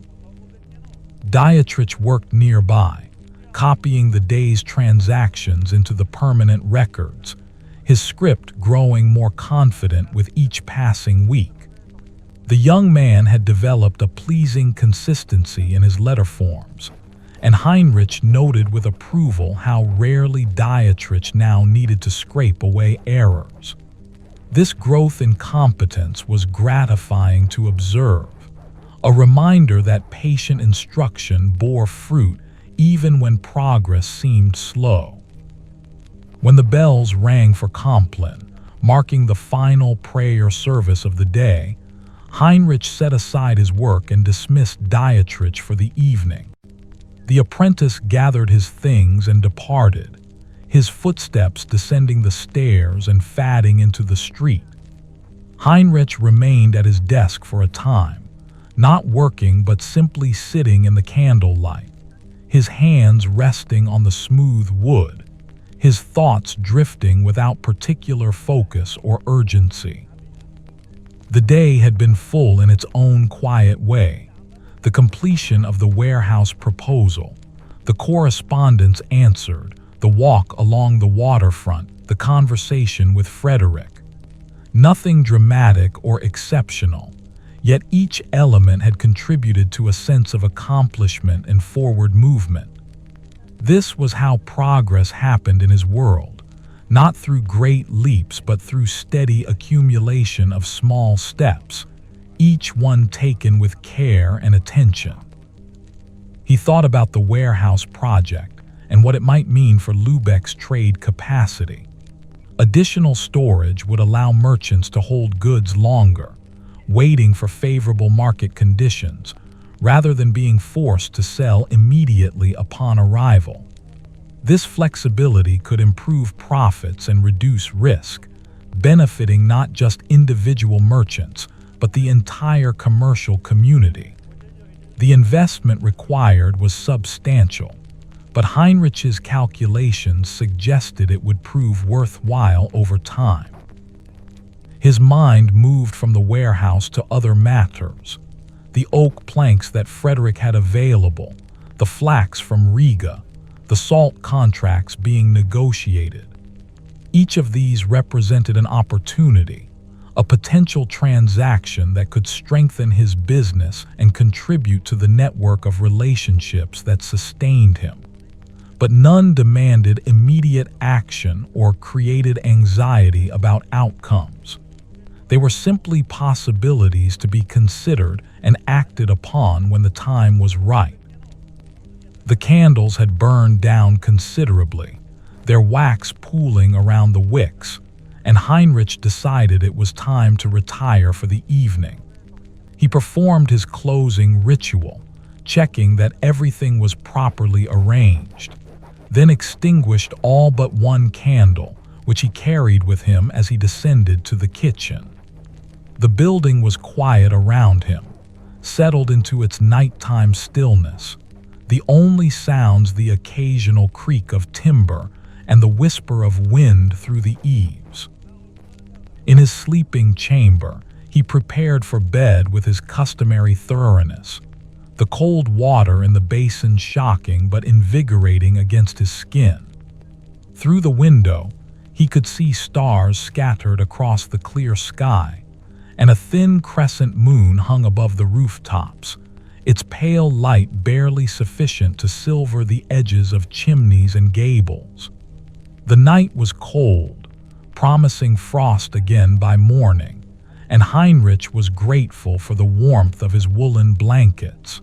Dietrich worked nearby, copying the day's transactions into the permanent records, his script growing more confident with each passing week. The young man had developed a pleasing consistency in his letter forms, and Heinrich noted with approval how rarely Dietrich now needed to scrape away errors. This growth in competence was gratifying to observe, a reminder that patient instruction bore fruit even when progress seemed slow. When the bells rang for Compline, marking the final prayer service of the day, Heinrich set aside his work and dismissed Dietrich for the evening. The apprentice gathered his things and departed, his footsteps descending the stairs and fading into the street. Heinrich remained at his desk for a time, not working but simply sitting in the candlelight, his hands resting on the smooth wood, his thoughts drifting without particular focus or urgency. The day had been full in its own quiet way. The completion of the warehouse proposal, the correspondence answered, the walk along the waterfront, the conversation with Frederick. Nothing dramatic or exceptional, yet each element had contributed to a sense of accomplishment and forward movement. This was how progress happened in his world, not through great leaps but through steady accumulation of small steps, each one taken with care and attention. He thought about the warehouse project and what it might mean for Lübeck's trade capacity. Additional storage would allow merchants to hold goods longer, waiting for favorable market conditions, rather than being forced to sell immediately upon arrival. This flexibility could improve profits and reduce risk, benefiting not just individual merchants, but the entire commercial community. The investment required was substantial, but Heinrich's calculations suggested it would prove worthwhile over time. His mind moved from the warehouse to other matters. The oak planks that Frederick had available, the flax from Riga, the salt contracts being negotiated. Each of these represented an opportunity, a potential transaction that could strengthen his business and contribute to the network of relationships that sustained him. But none demanded immediate action or created anxiety about outcomes. They were simply possibilities to be considered and acted upon when the time was right. The candles had burned down considerably, their wax pooling around the wicks, and Heinrich decided it was time to retire for the evening. He performed his closing ritual, checking that everything was properly arranged, then extinguished all but one candle, which he carried with him as he descended to the kitchen. The building was quiet around him, settled into its nighttime stillness, the only sounds the occasional creak of timber and the whisper of wind through the eaves. In his sleeping chamber, he prepared for bed with his customary thoroughness, the cold water in the basin shocking but invigorating against his skin. Through the window, he could see stars scattered across the clear sky, and a thin crescent moon hung above the rooftops, its pale light barely sufficient to silver the edges of chimneys and gables. The night was cold, promising frost again by morning, and Heinrich was grateful for the warmth of his woolen blankets.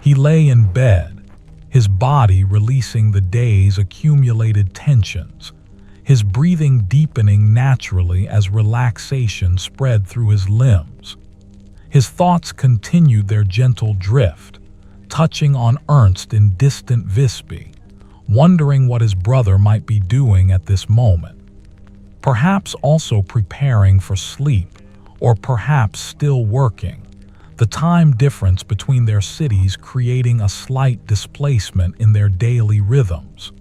He lay in bed, his body releasing the day's accumulated tensions, his breathing deepening naturally as relaxation spread through his limbs. His thoughts continued their gentle drift, touching on Ernst in distant Visby, wondering what his brother might be doing at this moment. Perhaps also preparing for sleep, or perhaps still working, the time difference between their cities creating a slight displacement in their daily rhythms.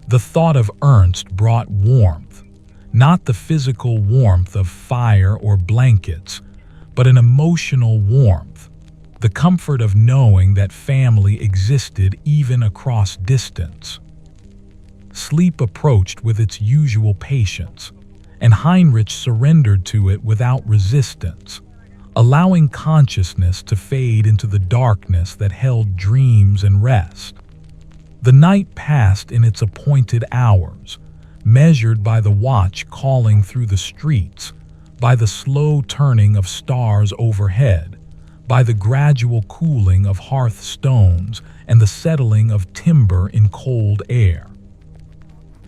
The thought of Ernst brought warmth, not the physical warmth of fire or blankets, but an emotional warmth, the comfort of knowing that family existed even across distance. Sleep approached with its usual patience, and Heinrich surrendered to it without resistance, allowing consciousness to fade into the darkness that held dreams and rest. The night passed in its appointed hours, measured by the watch calling through the streets, by the slow turning of stars overhead, by the gradual cooling of hearth stones and the settling of timber in cold air.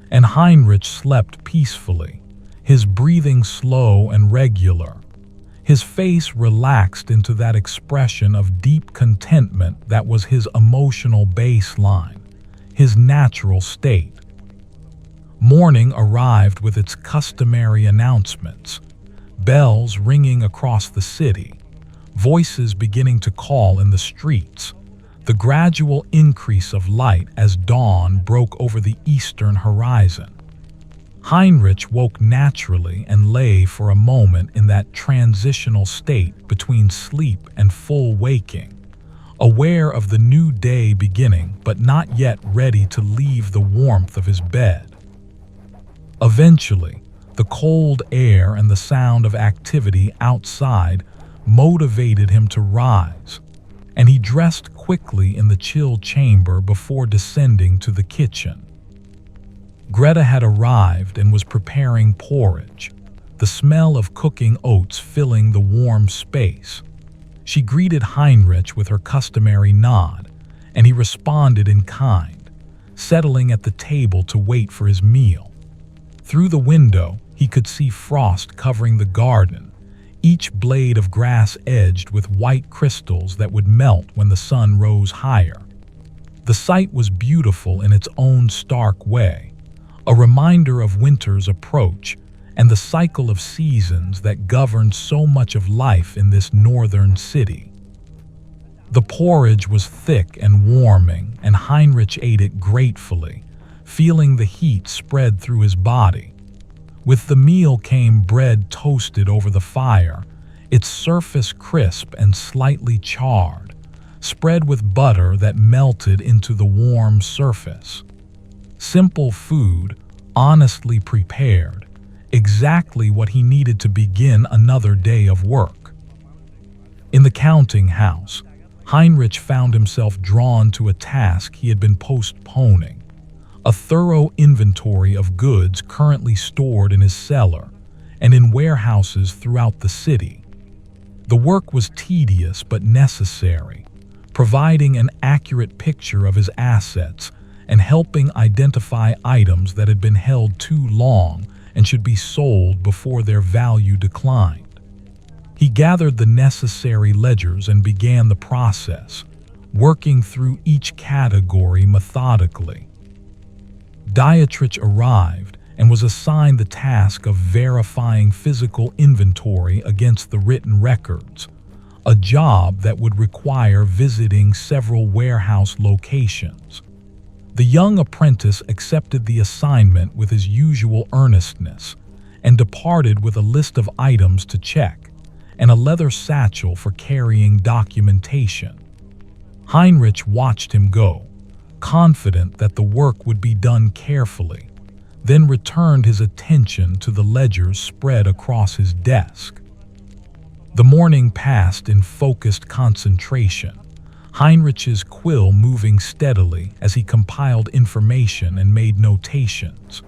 And Heinrich slept peacefully, his breathing slow and regular, his face relaxed into that expression of deep contentment that was his emotional baseline, his natural state. Morning arrived with its customary announcements, bells ringing across the city, voices beginning to call in the streets, the gradual increase of light as dawn broke over the eastern horizon. Heinrich woke naturally and lay for a moment in that transitional state between sleep and full waking, aware of the new day beginning but not yet ready to leave the warmth of his bed. Eventually, the cold air and the sound of activity outside motivated him to rise, and he dressed quickly in the chill chamber before descending to the kitchen. Greta had arrived and was preparing porridge, the smell of cooking oats filling the warm space. She greeted Heinrich with her customary nod, and he responded in kind, settling at the table to wait for his meal. Through the window, he could see frost covering the garden, each blade of grass edged with white crystals that would melt when the sun rose higher. The sight was beautiful in its own stark way, a reminder of winter's approach and the cycle of seasons that governed so much of life in this northern city. The porridge was thick and warming, and Heinrich ate it gratefully, feeling the heat spread through his body. With the meal came bread toasted over the fire, its surface crisp and slightly charred, spread with butter that melted into the warm surface. Simple food, honestly prepared, exactly what he needed to begin another day of work. In the counting house, Heinrich found himself drawn to a task he had been postponing, a thorough inventory of goods currently stored in his cellar and in warehouses throughout the city. The work was tedious but necessary, providing an accurate picture of his assets and helping identify items that had been held too long and should be sold before their value declined. He gathered the necessary ledgers and began the process, working through each category methodically. Dietrich arrived and was assigned the task of verifying physical inventory against the written records, a job that would require visiting several warehouse locations. The young apprentice accepted the assignment with his usual earnestness and departed with a list of items to check and a leather satchel for carrying documentation. Heinrich watched him go, confident that the work would be done carefully, then returned his attention to the ledgers spread across his desk. The morning passed in focused concentration, Heinrich's quill moving steadily as he compiled information and made notations.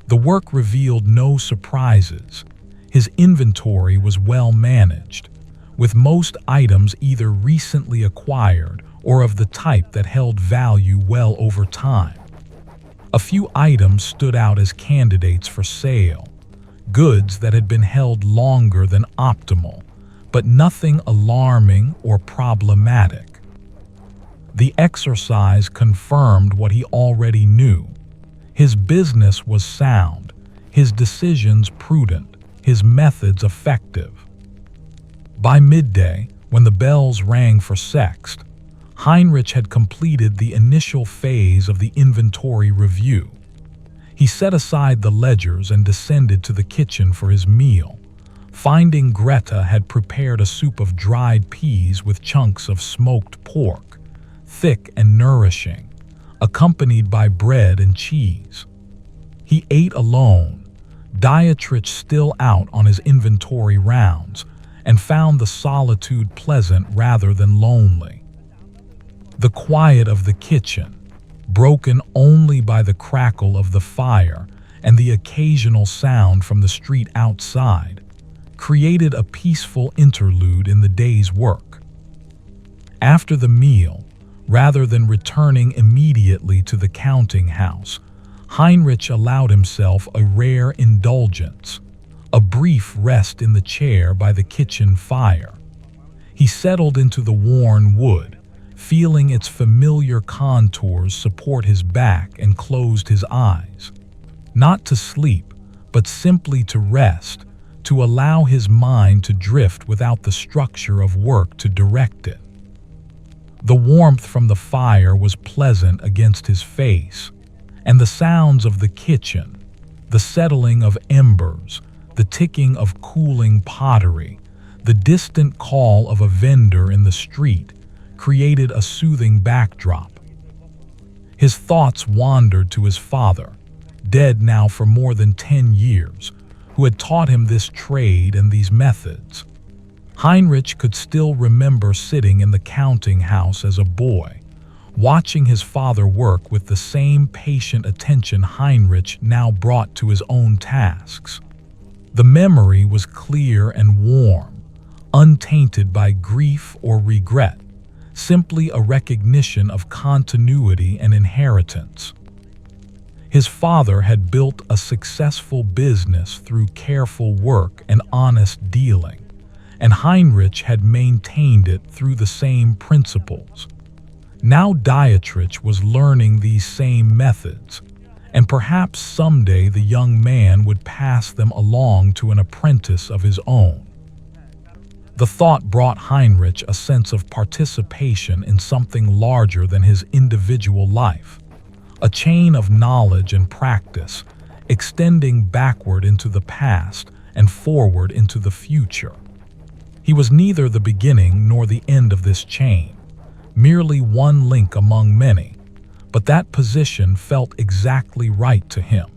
The work revealed no surprises. His inventory was well managed, with most items either recently acquired or of the type that held value well over time. A few items stood out as candidates for sale, goods that had been held longer than optimal, but nothing alarming or problematic. The exercise confirmed what he already knew. His business was sound, his decisions prudent, his methods effective. By midday, when the bells rang for sext, Heinrich had completed the initial phase of the inventory review. He set aside the ledgers and descended to the kitchen for his meal, finding Greta had prepared a soup of dried peas with chunks of smoked pork, thick and nourishing, accompanied by bread and cheese. He ate alone, Dietrich still out on his inventory rounds, and found the solitude pleasant rather than lonely. The quiet of the kitchen, broken only by the crackle of the fire and the occasional sound from the street outside, created a peaceful interlude in the day's work. After the meal, rather than returning immediately to the counting house, Heinrich allowed himself a rare indulgence, a brief rest in the chair by the kitchen fire. He settled into the worn wood, feeling its familiar contours support his back, and closed his eyes. Not to sleep, but simply to rest, to allow his mind to drift without the structure of work to direct it. The warmth from the fire was pleasant against his face, and the sounds of the kitchen, the settling of embers, the ticking of cooling pottery, the distant call of a vendor in the street, created a soothing backdrop. His thoughts wandered to his father, dead now for more than 10 years, who had taught him this trade and these methods. Heinrich could still remember sitting in the counting house as a boy, watching his father work with the same patient attention Heinrich now brought to his own tasks. The memory was clear and warm, untainted by grief or regret, simply a recognition of continuity and inheritance. His father had built a successful business through careful work and honest dealing, and Heinrich had maintained it through the same principles. Now Dietrich was learning these same methods, and perhaps someday the young man would pass them along to an apprentice of his own. The thought brought Heinrich a sense of participation in something larger than his individual life, a chain of knowledge and practice, extending backward into the past and forward into the future. He was neither the beginning nor the end of this chain, merely one link among many, but that position felt exactly right to him.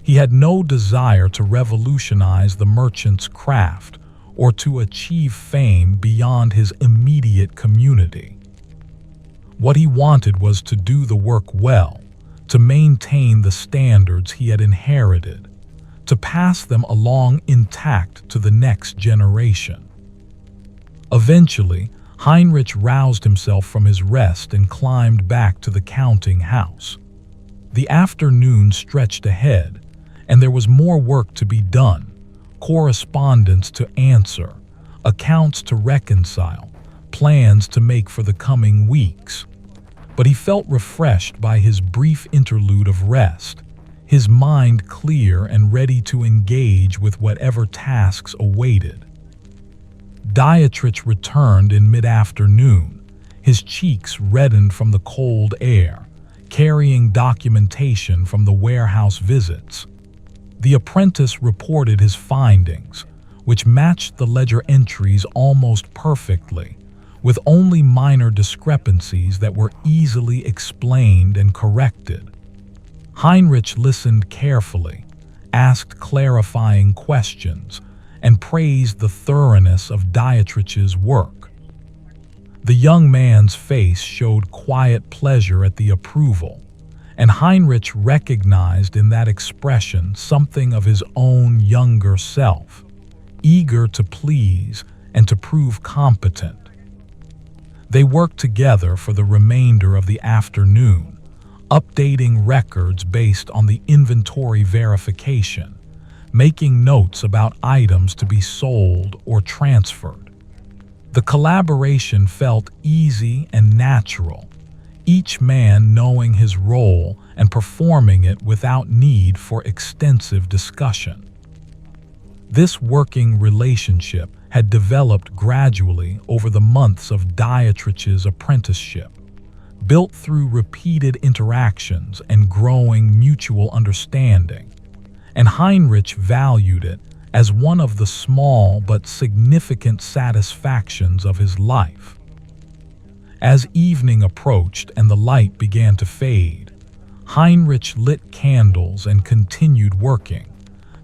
He had no desire to revolutionize the merchant's craft or to achieve fame beyond his immediate community. What he wanted was to do the work well, to maintain the standards he had inherited, to pass them along intact to the next generation. Eventually, Heinrich roused himself from his rest and climbed back to the counting house. The afternoon stretched ahead, and there was more work to be done, correspondence to answer, accounts to reconcile, plans to make for the coming weeks. But he felt refreshed by his brief interlude of rest, his mind clear and ready to engage with whatever tasks awaited. Dietrich returned in mid-afternoon, his cheeks reddened from the cold air, carrying documentation from the warehouse visits. The apprentice reported his findings, which matched the ledger entries almost perfectly, with only minor discrepancies that were easily explained and corrected. Heinrich listened carefully, asked clarifying questions, and praised the thoroughness of Dietrich's work. The young man's face showed quiet pleasure at the approval, and Heinrich recognized in that expression something of his own younger self, eager to please and to prove competent. They worked together for the remainder of the afternoon, updating records based on the inventory verification, making notes about items to be sold or transferred. The collaboration felt easy and natural, each man knowing his role and performing it without need for extensive discussion. This working relationship had developed gradually over the months of Dietrich's apprenticeship, built through repeated interactions and growing mutual understanding, and Heinrich valued it as one of the small but significant satisfactions of his life. As evening approached and the light began to fade, Heinrich lit candles and continued working,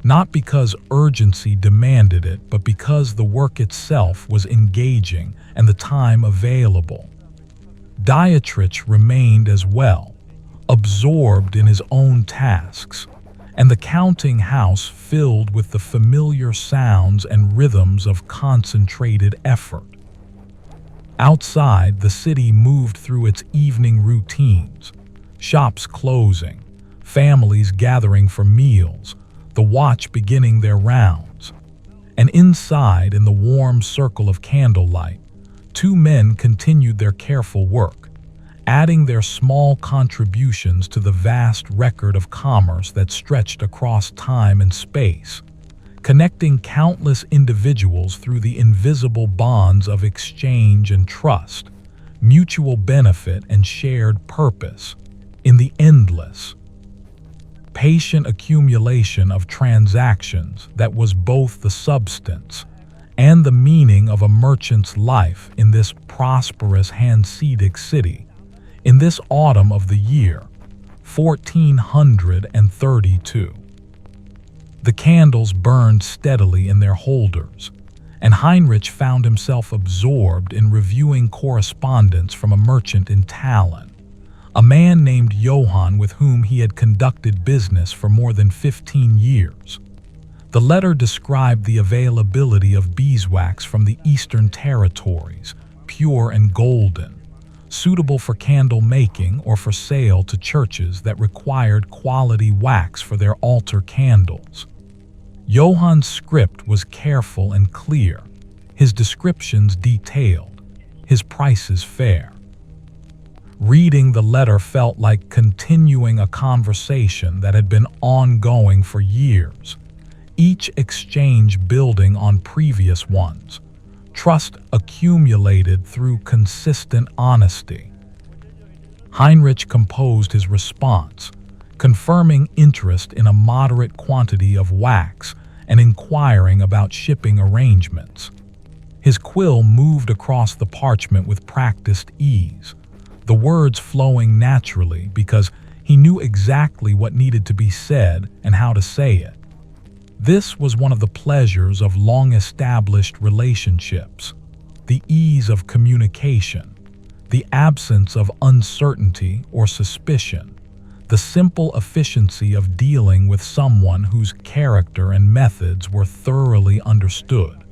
not because urgency demanded it, but because the work itself was engaging and the time available. Dietrich remained as well, absorbed in his own tasks, and the counting house filled with the familiar sounds and rhythms of concentrated effort. Outside, the city moved through its evening routines, shops closing, families gathering for meals, the watch beginning their rounds. And inside, in the warm circle of candlelight, two men continued their careful work, adding their small contributions to the vast record of commerce that stretched across time and space, connecting countless individuals through the invisible bonds of exchange and trust, mutual benefit and shared purpose, in the endless, patient accumulation of transactions that was both the substance and the meaning of a merchant's life in this prosperous Hanseatic city, in this autumn of the year 1432. The candles burned steadily in their holders, and Heinrich found himself absorbed in reviewing correspondence from a merchant in Tallinn, a man named Johann with whom he had conducted business for more than 15 years. The letter described the availability of beeswax from the Eastern Territories, pure and golden, suitable for candle making or for sale to churches that required quality wax for their altar candles. Johann's script was careful and clear, his descriptions detailed, his prices fair. Reading the letter felt like continuing a conversation that had been ongoing for years, each exchange building on previous ones, trust accumulated through consistent honesty. Heinrich composed his response, confirming interest in a moderate quantity of wax and inquiring about shipping arrangements. His quill moved across the parchment with practiced ease, the words flowing naturally because he knew exactly what needed to be said and how to say it. This was one of the pleasures of long-established relationships, the ease of communication, the absence of uncertainty or suspicion, the simple efficiency of dealing with someone whose character and methods were thoroughly understood.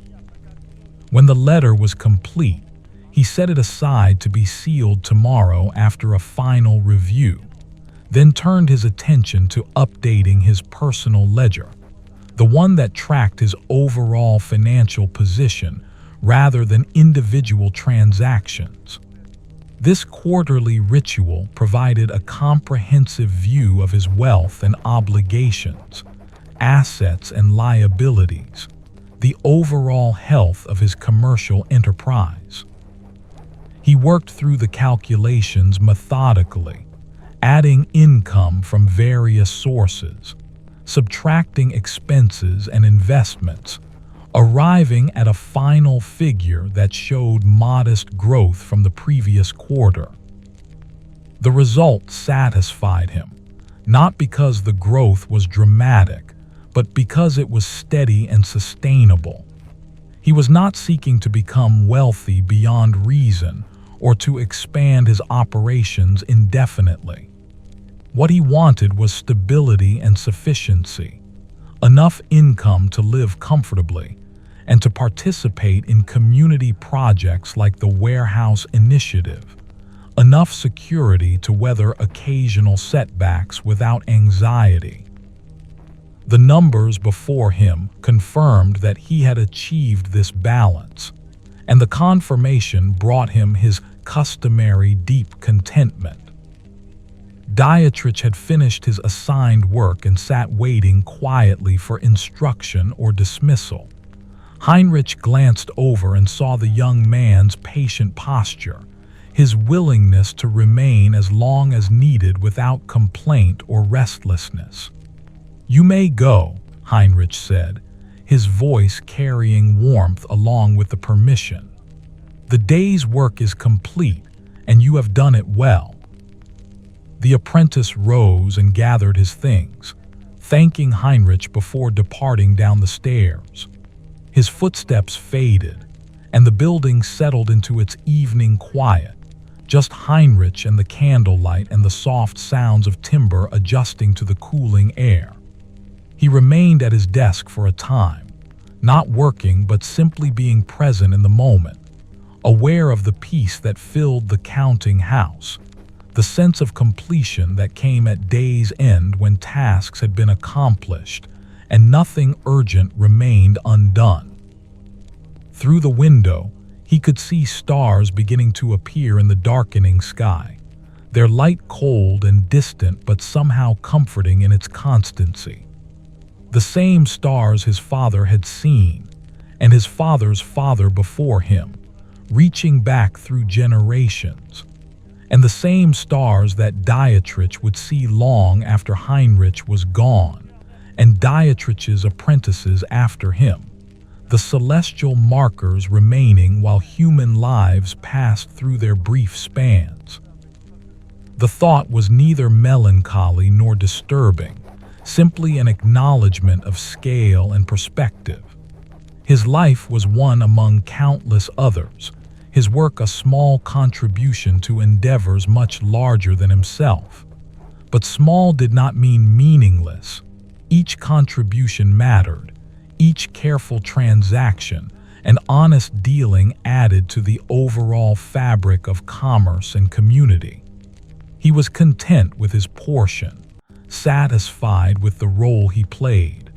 When the letter was complete, he set it aside to be sealed tomorrow after a final review, then turned his attention to updating his personal ledger, the one that tracked his overall financial position rather than individual transactions. This quarterly ritual provided a comprehensive view of his wealth and obligations, assets and liabilities, the overall health of his commercial enterprise. He worked through the calculations methodically, adding income from various sources, subtracting expenses and investments, arriving at a final figure that showed modest growth from the previous quarter. The result satisfied him, not because the growth was dramatic, but because it was steady and sustainable. He was not seeking to become wealthy beyond reason or to expand his operations indefinitely. What he wanted was stability and sufficiency, enough income to live comfortably, and to participate in community projects like the Warehouse Initiative, enough security to weather occasional setbacks without anxiety. The numbers before him confirmed that he had achieved this balance, and the confirmation brought him his customary deep contentment. Dietrich had finished his assigned work and sat waiting quietly for instruction or dismissal. Heinrich glanced over and saw the young man's patient posture, his willingness to remain as long as needed without complaint or restlessness. "You may go," Heinrich said, his voice carrying warmth along with the permission. "The day's work is complete, and you have done it well." The apprentice rose and gathered his things, thanking Heinrich before departing down the stairs. His footsteps faded, and the building settled into its evening quiet, just Heinrich and the candlelight and the soft sounds of timber adjusting to the cooling air. He remained at his desk for a time, not working but simply being present in the moment, aware of the peace that filled the counting house, the sense of completion that came at day's end when tasks had been accomplished and nothing urgent remained undone. Through the window, he could see stars beginning to appear in the darkening sky, their light cold and distant but somehow comforting in its constancy. The same stars his father had seen, and his father's father before him, reaching back through generations, and the same stars that Dietrich would see long after Heinrich was gone, and Dietrich's apprentices after him, the celestial markers remaining while human lives passed through their brief spans. The thought was neither melancholy nor disturbing, simply an acknowledgement of scale and perspective. His life was one among countless others, his work a small contribution to endeavors much larger than himself. But small did not mean meaningless. Each contribution mattered, each careful transaction and honest dealing added to the overall fabric of commerce and community. He was content with his portion, satisfied with the role he played.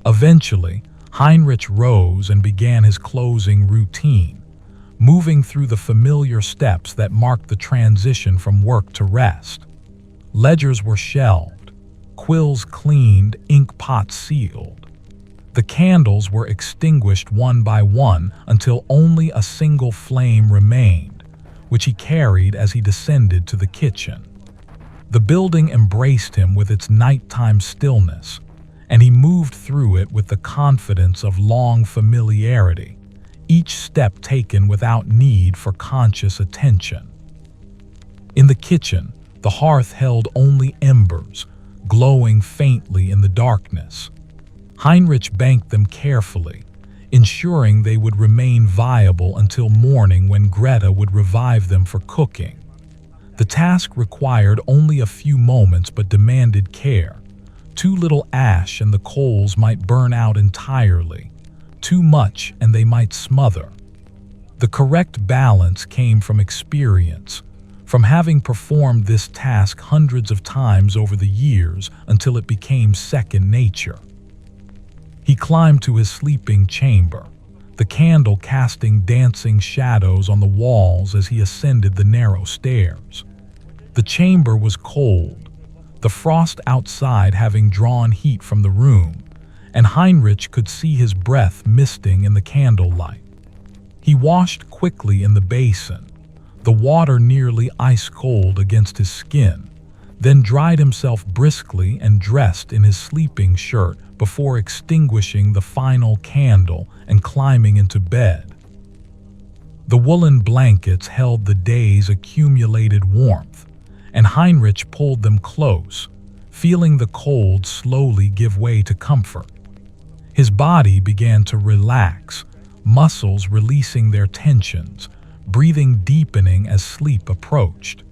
Eventually, Heinrich rose and began his closing routine, moving through the familiar steps that marked the transition from work to rest. Ledgers were shelved, quills cleaned, ink pots sealed. The candles were extinguished one by one until only a single flame remained, which he carried as he descended to the kitchen. The building embraced him with its nighttime stillness, and he moved through it with the confidence of long familiarity, each step taken without need for conscious attention. In the kitchen, the hearth held only embers, glowing faintly in the darkness. Heinrich banked them carefully, ensuring they would remain viable until morning when Greta would revive them for cooking. The task required only a few moments but demanded care. Too little ash and the coals might burn out entirely. Too much and they might smother. The correct balance came from experience, from having performed this task hundreds of times over the years until it became second nature. He climbed to his sleeping chamber, the candle casting dancing shadows on the walls as he ascended the narrow stairs. The chamber was cold, the frost outside having drawn heat from the room, and Heinrich could see his breath misting in the candlelight. He washed quickly in the basin, the water nearly ice-cold against his skin, then dried himself briskly and dressed in his sleeping shirt before extinguishing the final candle and climbing into bed. The woolen blankets held the day's accumulated warmth, and Heinrich pulled them close, feeling the cold slowly give way to comfort. His body began to relax, muscles releasing their tensions, breathing deepening as sleep approached.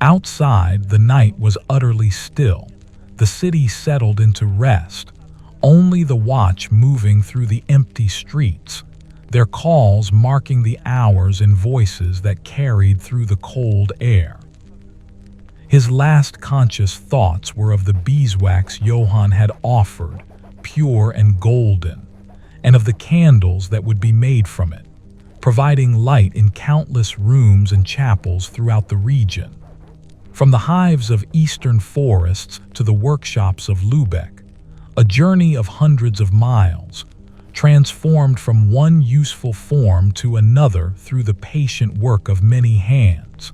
Outside, the night was utterly still. The city settled into rest, only the watch moving through the empty streets, their calls marking the hours in voices that carried through the cold air. His last conscious thoughts were of the beeswax Johann had offered, pure and golden, and of the candles that would be made from it, providing light in countless rooms and chapels throughout the region. From the hives of eastern forests to the workshops of Lübeck, a journey of hundreds of miles, transformed from one useful form to another through the patient work of many hands.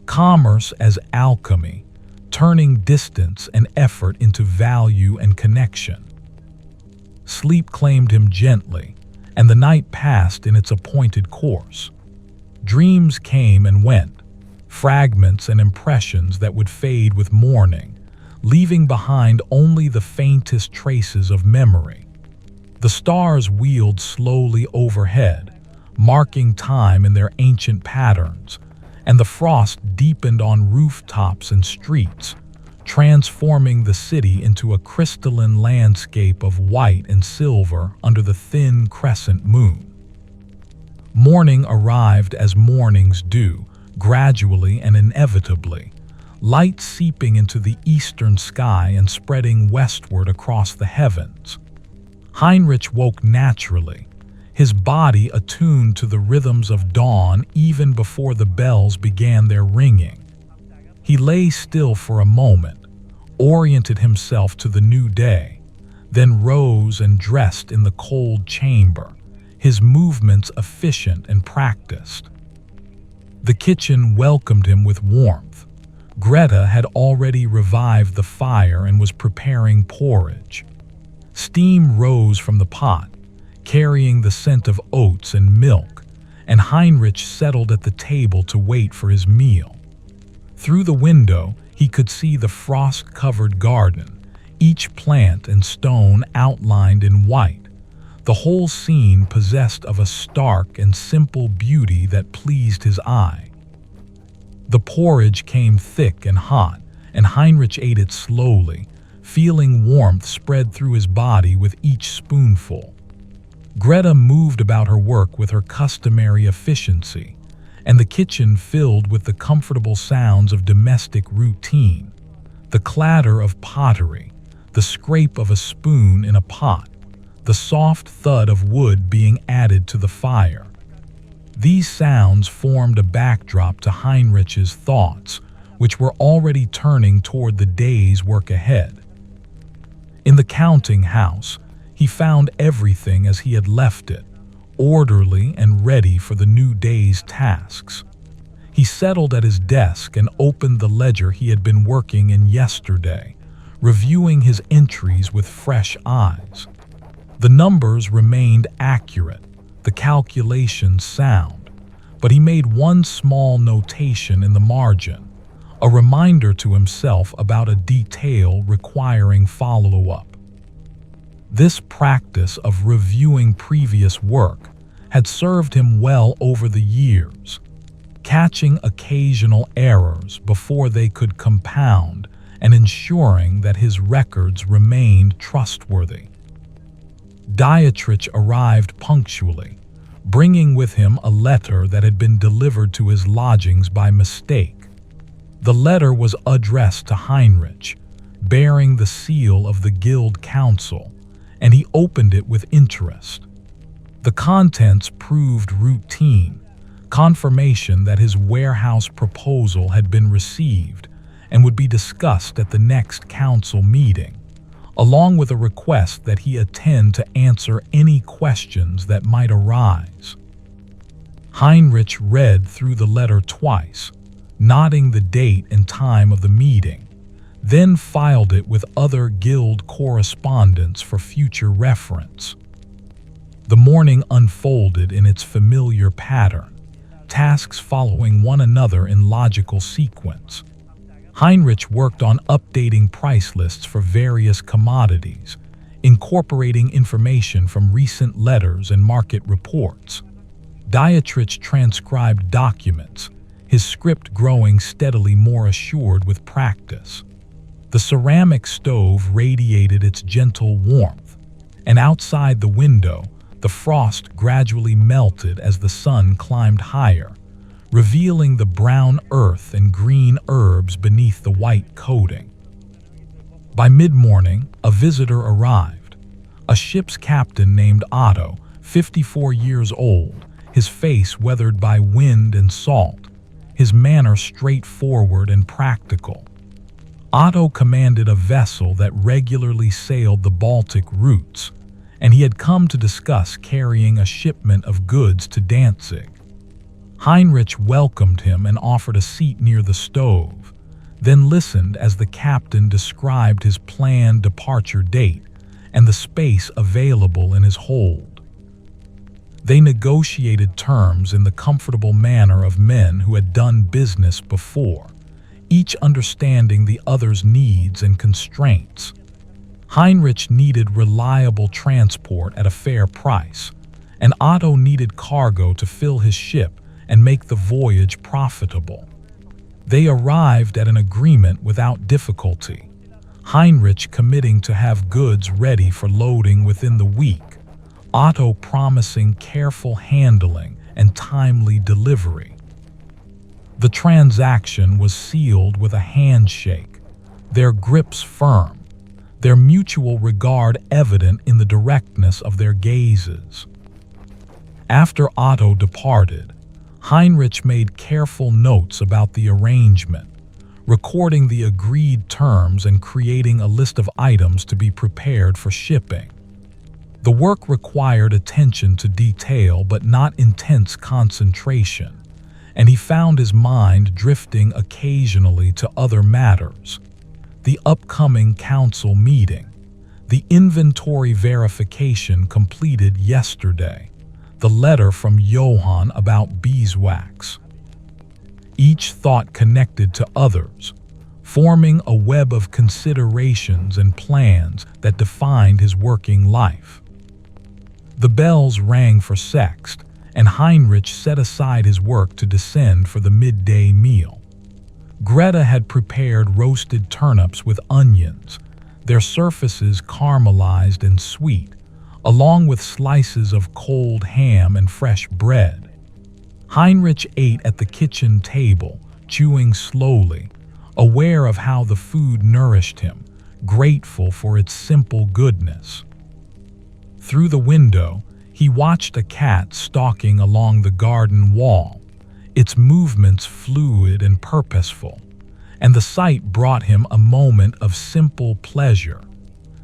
Commerce as alchemy, turning distance and effort into value and connection. Sleep claimed him gently, and the night passed in its appointed course. Dreams came and went, fragments and impressions that would fade with morning, leaving behind only the faintest traces of memory. The stars wheeled slowly overhead, marking time in their ancient patterns, and the frost deepened on rooftops and streets, transforming the city into a crystalline landscape of white and silver under the thin crescent moon. Morning arrived as mornings do, gradually and inevitably, light seeping into the eastern sky and spreading westward across the heavens. Heinrich woke naturally, his body attuned to the rhythms of dawn even before the bells began their ringing. He lay still for a moment, oriented himself to the new day, then rose and dressed in the cold chamber, his movements efficient and practiced. The kitchen welcomed him with warmth. Greta had already revived the fire and was preparing porridge. Steam rose from the pot, carrying the scent of oats and milk, and Heinrich settled at the table to wait for his meal. Through the window, he could see the frost-covered garden, each plant and stone outlined in white. The whole scene possessed of a stark and simple beauty that pleased his eye. The porridge came thick and hot, and Heinrich ate it slowly, feeling warmth spread through his body with each spoonful. Greta moved about her work with her customary efficiency, and the kitchen filled with the comfortable sounds of domestic routine, the clatter of pottery, the scrape of a spoon in a pot, the soft thud of wood being added to the fire. These sounds formed a backdrop to Heinrich's thoughts, which were already turning toward the day's work ahead. In the counting house, he found everything as he had left it, orderly and ready for the new day's tasks. He settled at his desk and opened the ledger he had been working in yesterday, reviewing his entries with fresh eyes. The numbers remained accurate, the calculations sound, but he made one small notation in the margin, a reminder to himself about a detail requiring follow-up. This practice of reviewing previous work had served him well over the years, catching occasional errors before they could compound and ensuring that his records remained trustworthy. Dietrich arrived punctually, bringing with him a letter that had been delivered to his lodgings by mistake. The letter was addressed to Heinrich, bearing the seal of the Guild Council, and he opened it with interest. The contents proved routine, confirmation that his warehouse proposal had been received and would be discussed at the next council meeting, along with a request that he attend to answer any questions that might arise. Heinrich read through the letter twice, noting the date and time of the meeting, then filed it with other guild correspondence for future reference. The morning unfolded in its familiar pattern, tasks following one another in logical sequence. Heinrich worked on updating price lists for various commodities, incorporating information from recent letters and market reports. Dietrich transcribed documents, his script growing steadily more assured with practice. The ceramic stove radiated its gentle warmth, and outside the window, the frost gradually melted as the sun climbed higher, revealing the brown earth and green herbs beneath the white coating. By mid-morning, a visitor arrived, a ship's captain named Otto, 54 years old, his face weathered by wind and salt, his manner straightforward and practical. Otto commanded a vessel that regularly sailed the Baltic routes, and he had come to discuss carrying a shipment of goods to Danzig. Heinrich welcomed him and offered a seat near the stove, then listened as the captain described his planned departure date and the space available in his hold. They negotiated terms in the comfortable manner of men who had done business before, each understanding the other's needs and constraints. Heinrich needed reliable transport at a fair price, and Otto needed cargo to fill his ship and make the voyage profitable. They arrived at an agreement without difficulty, Heinrich committing to have goods ready for loading within the week, Otto promising careful handling and timely delivery. The transaction was sealed with a handshake, their grips firm, their mutual regard evident in the directness of their gazes. After Otto departed, Heinrich made careful notes about the arrangement, recording the agreed terms and creating a list of items to be prepared for shipping. The work required attention to detail but not intense concentration, and he found his mind drifting occasionally to other matters. The upcoming council meeting, the inventory verification completed yesterday, the letter from Johann about beeswax. Each thought connected to others, forming a web of considerations and plans that defined his working life. The bells rang for sext, and Heinrich set aside his work to descend for the midday meal. Greta had prepared roasted turnips with onions, their surfaces caramelized and sweet, along with slices of cold ham and fresh bread. Heinrich ate at the kitchen table, chewing slowly, aware of how the food nourished him, grateful for its simple goodness. Through the window, he watched a cat stalking along the garden wall, its movements fluid and purposeful, and the sight brought him a moment of simple pleasure,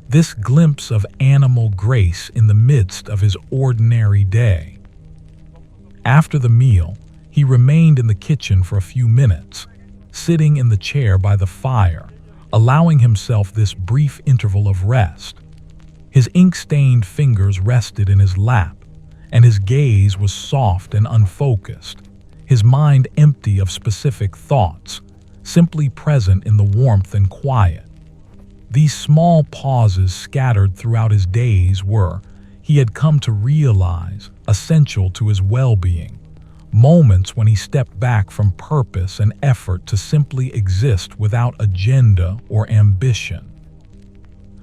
this glimpse of animal grace in the midst of his ordinary day. After the meal, he remained in the kitchen for a few minutes, sitting in the chair by the fire, allowing himself this brief interval of rest. His ink-stained fingers rested in his lap, and his gaze was soft and unfocused, his mind empty of specific thoughts, simply present in the warmth and quiet. These small pauses scattered throughout his days were, he had come to realize, essential to his well-being, moments when he stepped back from purpose and effort to simply exist without agenda or ambition.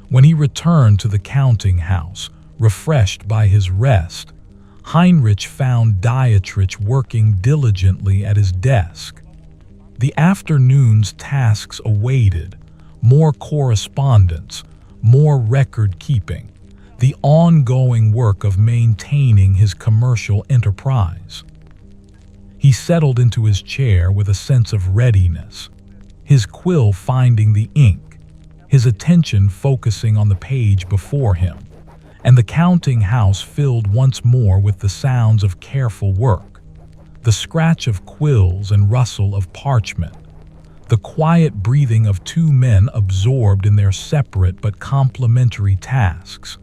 When he returned to the counting house, refreshed by his rest, Heinrich found Dietrich working diligently at his desk. The afternoon's tasks awaited, more correspondence, more record-keeping, the ongoing work of maintaining his commercial enterprise. He settled into his chair with a sense of readiness, his quill finding the ink, his attention focusing on the page before him, and the counting house filled once more with the sounds of careful work, the scratch of quills and rustle of parchment, the quiet breathing of two men absorbed in their separate but complementary tasks,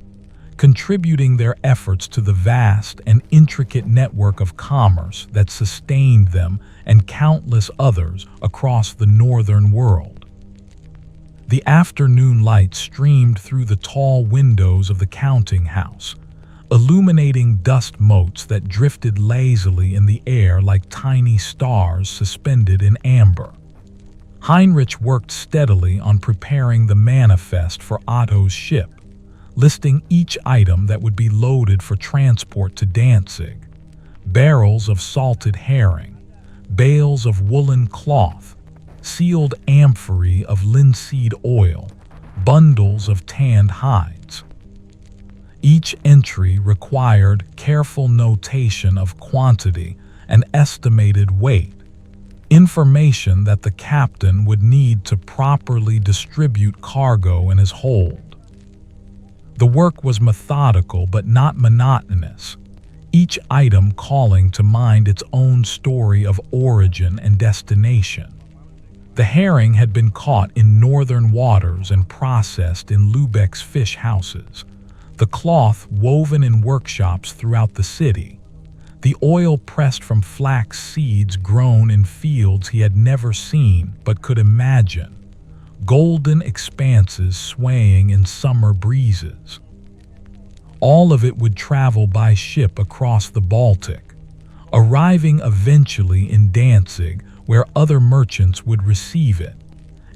contributing their efforts to the vast and intricate network of commerce that sustained them and countless others across the northern world. The afternoon light streamed through the tall windows of the counting house, illuminating dust motes that drifted lazily in the air like tiny stars suspended in amber. Heinrich worked steadily on preparing the manifest for Otto's ship, listing each item that would be loaded for transport to Danzig: barrels of salted herring, bales of woolen cloth, sealed amphorae of linseed oil, bundles of tanned hides. Each entry required careful notation of quantity and estimated weight, information that the captain would need to properly distribute cargo in his hold. The work was methodical but not monotonous, each item calling to mind its own story of origin and destination. The herring had been caught in northern waters and processed in Lübeck's fish houses, the cloth woven in workshops throughout the city, the oil pressed from flax seeds grown in fields he had never seen but could imagine, golden expanses swaying in summer breezes. All of it would travel by ship across the Baltic, arriving eventually in Danzig, where other merchants would receive it,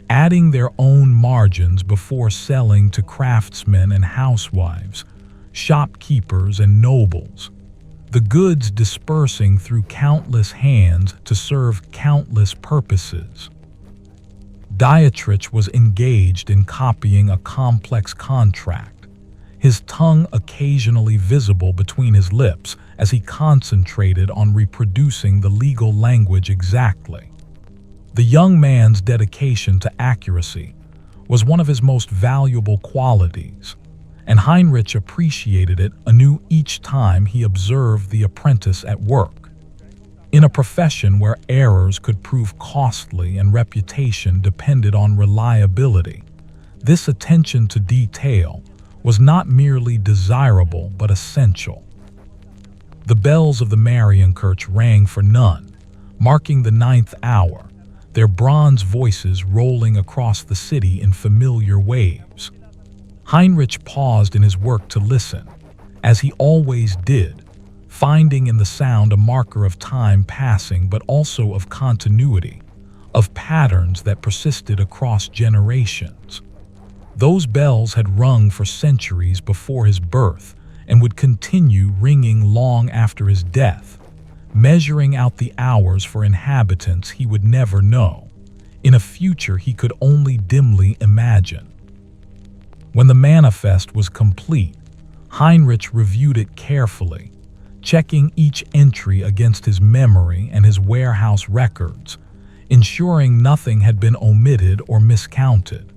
adding their own margins before selling to craftsmen and housewives, shopkeepers and nobles, the goods dispersing through countless hands to serve countless purposes. Dietrich was engaged in copying a complex contract, his tongue occasionally visible between his lips as he concentrated on reproducing the legal language exactly. The young man's dedication to accuracy was one of his most valuable qualities, and Heinrich appreciated it anew each time he observed the apprentice at work. In a profession where errors could prove costly and reputation depended on reliability, this attention to detail was not merely desirable but essential. The bells of the Marienkirche rang for none, marking the 9th hour, their bronze voices rolling across the city in familiar waves. Heinrich paused in his work to listen, as he always did, finding in the sound a marker of time passing but also of continuity, of patterns that persisted across generations. Those bells had rung for centuries before his birth and would continue ringing long after his death, measuring out the hours for inhabitants he would never know, in a future he could only dimly imagine. When the manifest was complete, Heinrich reviewed it carefully, checking each entry against his memory and his warehouse records, ensuring nothing had been omitted or miscounted.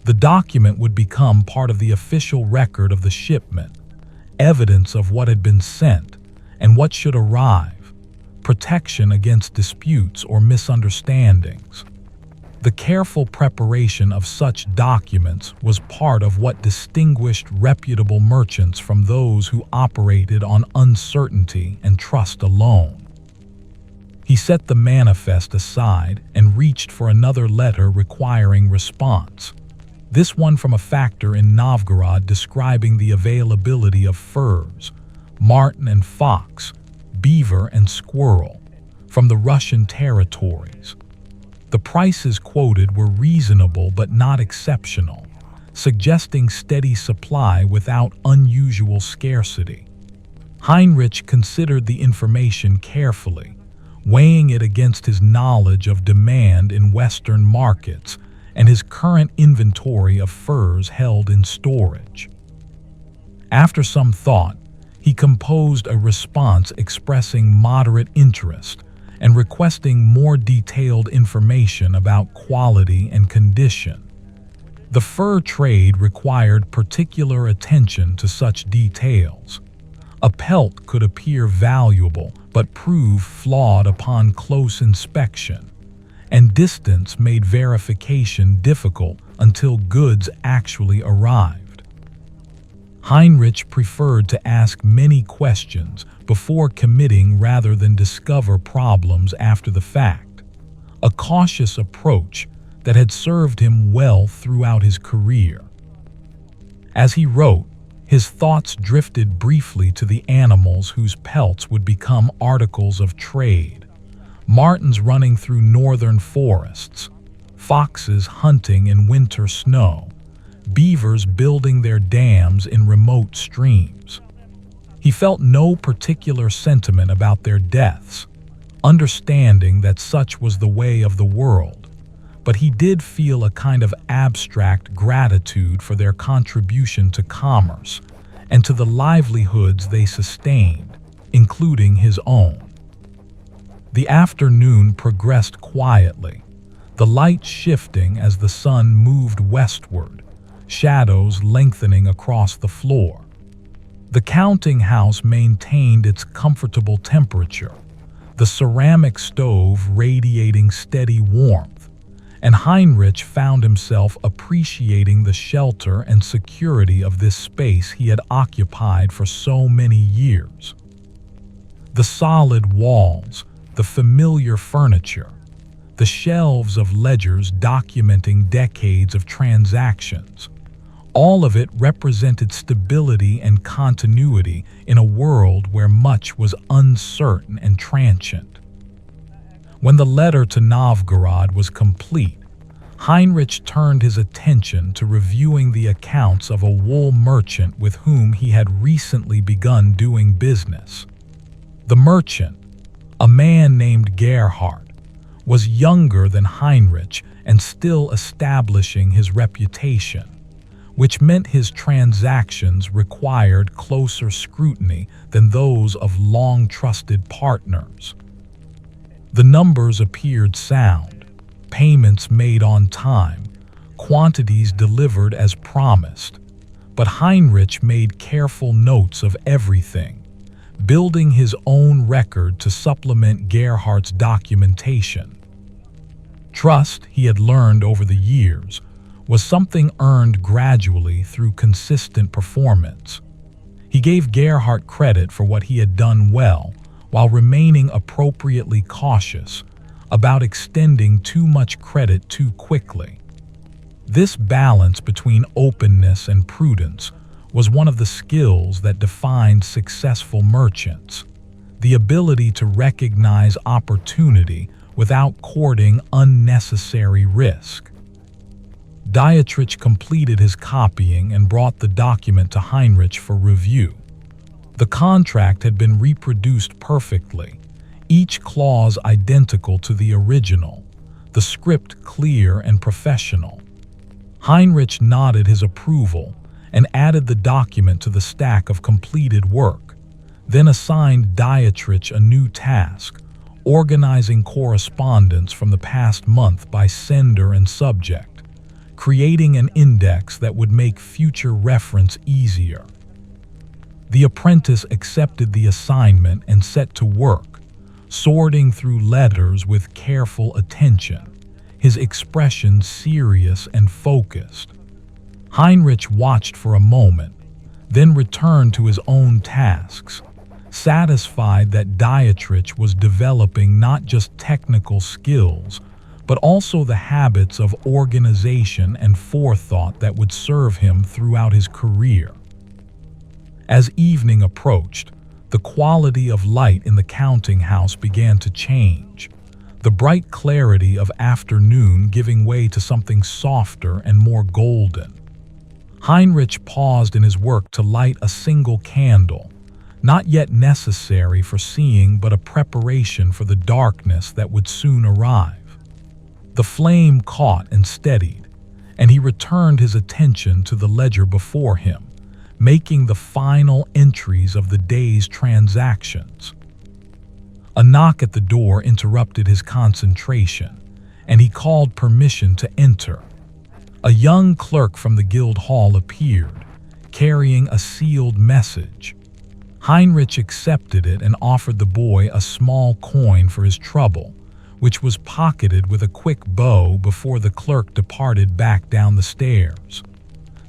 The document would become part of the official record of the shipment, evidence of what had been sent and what should arrive, protection against disputes or misunderstandings. The careful preparation of such documents was part of what distinguished reputable merchants from those who operated on uncertainty and trust alone. He set the manifest aside and reached for another letter requiring response, this one from a factor in Novgorod describing the availability of furs, marten and fox, beaver and squirrel, from the Russian territories. The prices quoted were reasonable but not exceptional, suggesting steady supply without unusual scarcity. Heinrich considered the information carefully, weighing it against his knowledge of demand in Western markets and his current inventory of furs held in storage. After some thought, he composed a response expressing moderate interest and requesting more detailed information about quality and condition. The fur trade required particular attention to such details. A pelt could appear valuable but prove flawed upon close inspection, and distance made verification difficult until goods actually arrived. Heinrich preferred to ask many questions before committing rather than discover problems after the fact, a cautious approach that had served him well throughout his career. As he wrote, his thoughts drifted briefly to the animals whose pelts would become articles of trade: martens running through northern forests, foxes hunting in winter snow, beavers building their dams in remote streams. He felt no particular sentiment about their deaths, understanding that such was the way of the world, but he did feel a kind of abstract gratitude for their contribution to commerce and to the livelihoods they sustained, including his own. The afternoon progressed quietly, the light shifting as the sun moved westward, shadows lengthening across the floor. The counting house maintained its comfortable temperature, the ceramic stove radiating steady warmth, and Heinrich found himself appreciating the shelter and security of this space he had occupied for so many years. The solid walls, the familiar furniture, the shelves of ledgers documenting decades of transactions, all of it represented stability and continuity in a world where much was uncertain and transient. When the letter to Novgorod was complete, Heinrich turned his attention to reviewing the accounts of a wool merchant with whom he had recently begun doing business. The merchant, a man named Gerhard, was younger than Heinrich and still establishing his reputation, which meant his transactions required closer scrutiny than those of long-trusted partners. The numbers appeared sound, payments made on time, quantities delivered as promised, but Heinrich made careful notes of everything, building his own record to supplement Gerhardt's documentation. Trust, he had learned over the years, was something earned gradually through consistent performance. He gave Gerhardt credit for what he had done well, while remaining appropriately cautious about extending too much credit too quickly. This balance between openness and prudence was one of the skills that defined successful merchants, the ability to recognize opportunity without courting unnecessary risk. Dietrich completed his copying and brought the document to Heinrich for review. The contract had been reproduced perfectly, each clause identical to the original, the script clear and professional. Heinrich nodded his approval and added the document to the stack of completed work, then assigned Dietrich a new task, organizing correspondence from the past month by sender and subject, creating an index that would make future reference easier. The apprentice accepted the assignment and set to work, sorting through letters with careful attention, his expression serious and focused. Heinrich watched for a moment, then returned to his own tasks, satisfied that Dietrich was developing not just technical skills, but also the habits of organization and forethought that would serve him throughout his career. As evening approached, the quality of light in the counting house began to change, the bright clarity of afternoon giving way to something softer and more golden. Heinrich paused in his work to light a single candle, not yet necessary for seeing but a preparation for the darkness that would soon arrive. The flame caught and steadied, and he returned his attention to the ledger before him, making the final entries of the day's transactions. A knock at the door interrupted his concentration, and he called permission to enter. A young clerk from the guild hall appeared, carrying a sealed message. Heinrich accepted it and offered the boy a small coin for his trouble, which was pocketed with a quick bow before the clerk departed back down the stairs.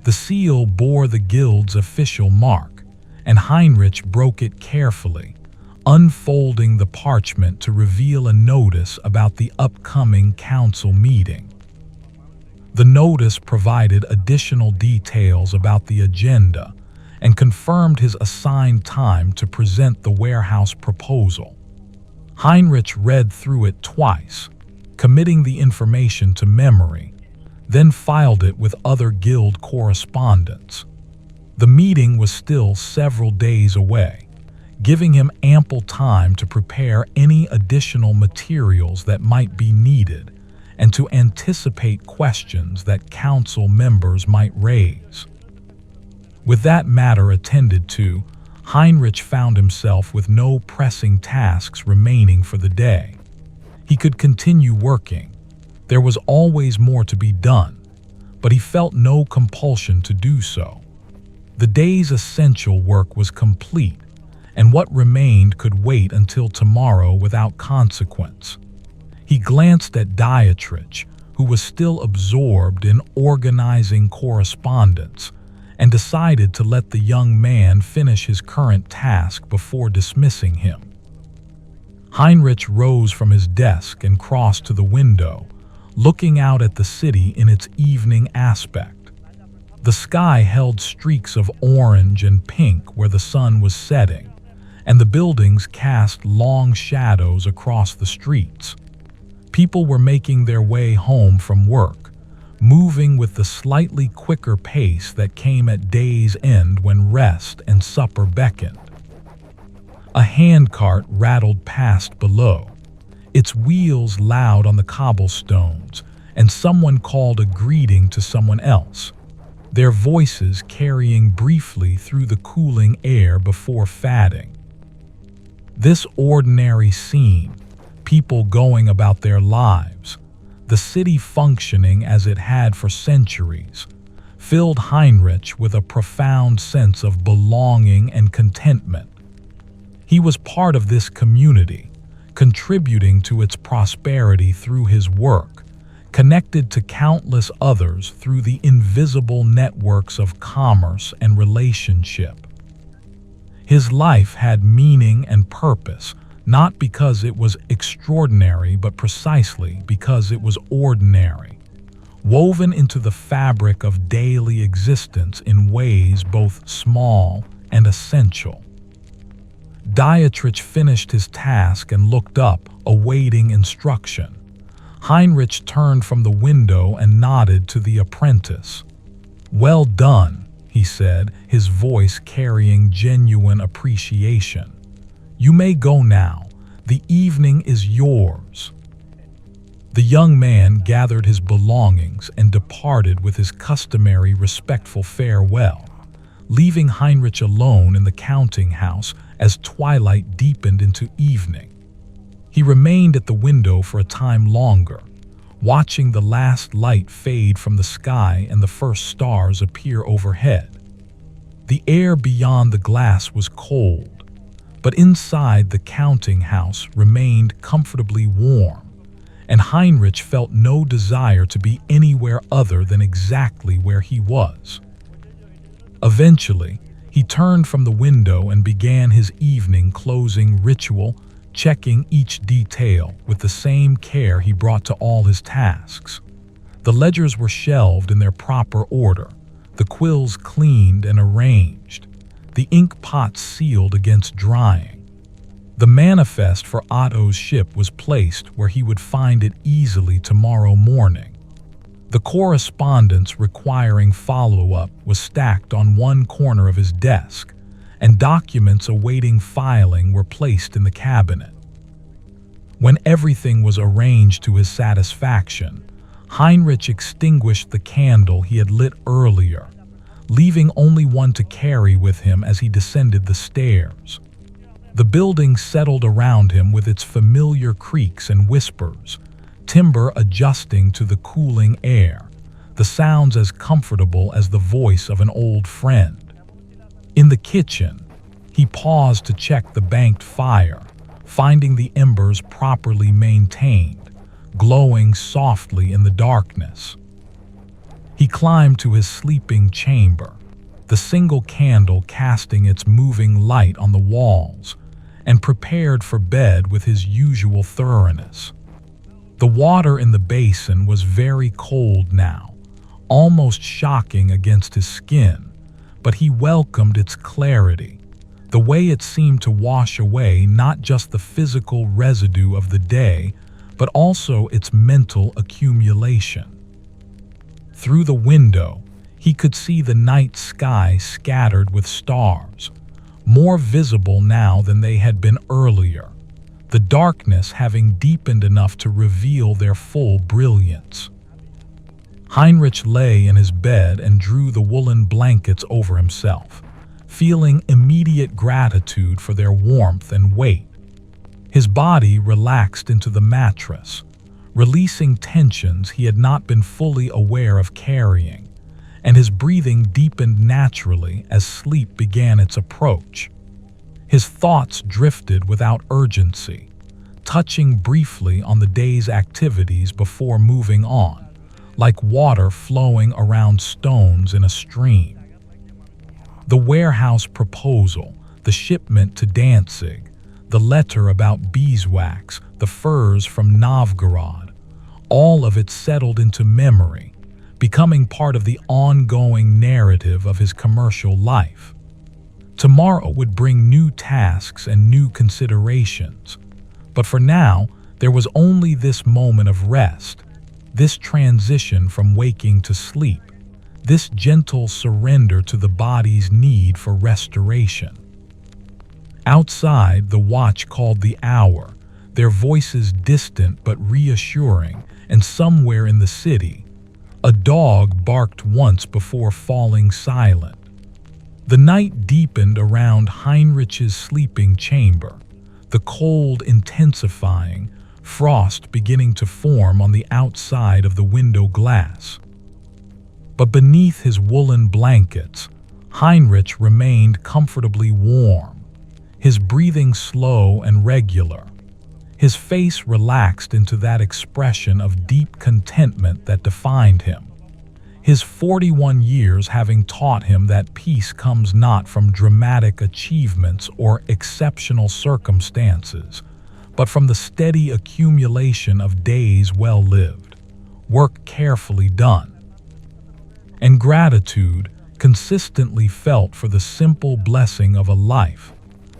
The seal bore the guild's official mark, and Heinrich broke it carefully, unfolding the parchment to reveal a notice about the upcoming council meeting. The notice provided additional details about the agenda and confirmed his assigned time to present the warehouse proposal. Heinrich read through it twice, committing the information to memory, then filed it with other guild correspondents. The meeting was still several days away, giving him ample time to prepare any additional materials that might be needed and to anticipate questions that council members might raise. With that matter attended to, Heinrich found himself with no pressing tasks remaining for the day. He could continue working. There was always more to be done, but he felt no compulsion to do so. The day's essential work was complete, and what remained could wait until tomorrow without consequence. He glanced at Dietrich, who who was still absorbed in organizing correspondence, and decided to let the young man finish his current task before dismissing him. Heinrich rose from his desk and crossed to the window, looking out at the city in its evening aspect. The sky held streaks of orange and pink where the sun was setting, and the buildings cast long shadows across the streets. People were making their way home from work, moving with the slightly quicker pace that came at day's end when rest and supper beckoned. A handcart rattled past below, its wheels loud on the cobblestones, and someone called a greeting to someone else, their voices carrying briefly through the cooling air before fading. This ordinary scene, people going about their lives, the city functioning as it had for centuries, filled Heinrich with a profound sense of belonging and contentment. He was part of this community, contributing to its prosperity through his work, connected to countless others through the invisible networks of commerce and relationship. His life had meaning and purpose, not because it was extraordinary, but precisely because it was ordinary, woven into the fabric of daily existence in ways both small and essential. Dietrich finished his task and looked up, awaiting instruction. Heinrich turned from the window and nodded to the apprentice. "Well done," he said, his voice carrying genuine appreciation. "You may go now. The evening is yours." The young man gathered his belongings and departed with his customary respectful farewell, leaving Heinrich alone in the counting house as twilight deepened into evening. He remained at the window for a time longer, watching the last light fade from the sky and the first stars appear overhead. The air beyond the glass was cold, but inside the counting house remained comfortably warm, and Heinrich felt no desire to be anywhere other than exactly where he was. Eventually, he turned from the window and began his evening closing ritual, checking each detail with the same care he brought to all his tasks. The ledgers were shelved in their proper order, the quills cleaned and arranged, the ink pots sealed against drying. The manifest for Otto's ship was placed where he would find it easily tomorrow morning. The correspondence requiring follow-up was stacked on one corner of his desk, and documents awaiting filing were placed in the cabinet. When everything was arranged to his satisfaction, Heinrich extinguished the candle he had lit earlier, leaving only one to carry with him as he descended the stairs. The building settled around him with its familiar creaks and whispers, timber adjusting to the cooling air, the sounds as comfortable as the voice of an old friend. In the kitchen, he paused to check the banked fire, finding the embers properly maintained, glowing softly in the darkness. He climbed to his sleeping chamber, the single candle casting its moving light on the walls, and prepared for bed with his usual thoroughness. The water in the basin was very cold now, almost shocking against his skin, but he welcomed its clarity, the way it seemed to wash away not just the physical residue of the day, but also its mental accumulation. Through the window, he could see the night sky scattered with stars, more visible now than they had been earlier, the darkness having deepened enough to reveal their full brilliance. Heinrich lay in his bed and drew the woolen blankets over himself, feeling immediate gratitude for their warmth and weight. His body relaxed into the mattress, releasing tensions he had not been fully aware of carrying, and his breathing deepened naturally as sleep began its approach. His thoughts drifted without urgency, touching briefly on the day's activities before moving on, like water flowing around stones in a stream. The warehouse proposal, the shipment to Danzig, the letter about beeswax, the furs from Novgorod, all of it settled into memory, becoming part of the ongoing narrative of his commercial life. Tomorrow would bring new tasks and new considerations, but for now, there was only this moment of rest, this transition from waking to sleep, this gentle surrender to the body's need for restoration. Outside, the watch called the hour, their voices distant but reassuring, and somewhere in the city, a dog barked once before falling silent. The night deepened around Heinrich's sleeping chamber, the cold intensifying, frost beginning to form on the outside of the window glass. But beneath his woolen blankets, Heinrich remained comfortably warm, his breathing slow and regular, his face relaxed into that expression of deep contentment that defined him. His 41 years having taught him that peace comes not from dramatic achievements or exceptional circumstances, but from the steady accumulation of days well lived, work carefully done, and gratitude consistently felt for the simple blessing of a life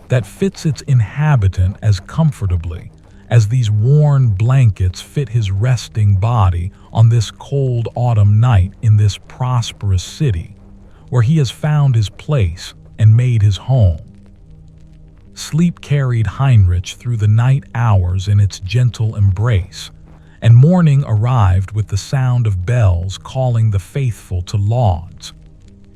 that fits its inhabitant as comfortably as these worn blankets fit his resting body on this cold autumn night in this prosperous city, where he has found his place and made his home. Sleep carried Heinrich through the night hours in its gentle embrace, and morning arrived with the sound of bells calling the faithful to lauds.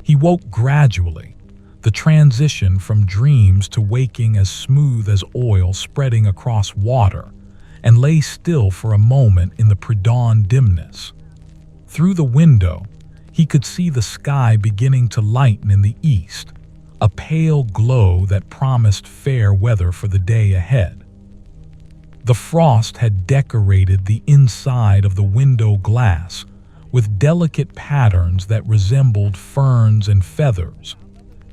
He woke gradually, the transition from dreams to waking as smooth as oil spreading across water, and lay still for a moment in the pre-dawn dimness. Through the window, he could see the sky beginning to lighten in the east, a pale glow that promised fair weather for the day ahead. The frost had decorated the inside of the window glass with delicate patterns that resembled ferns and feathers,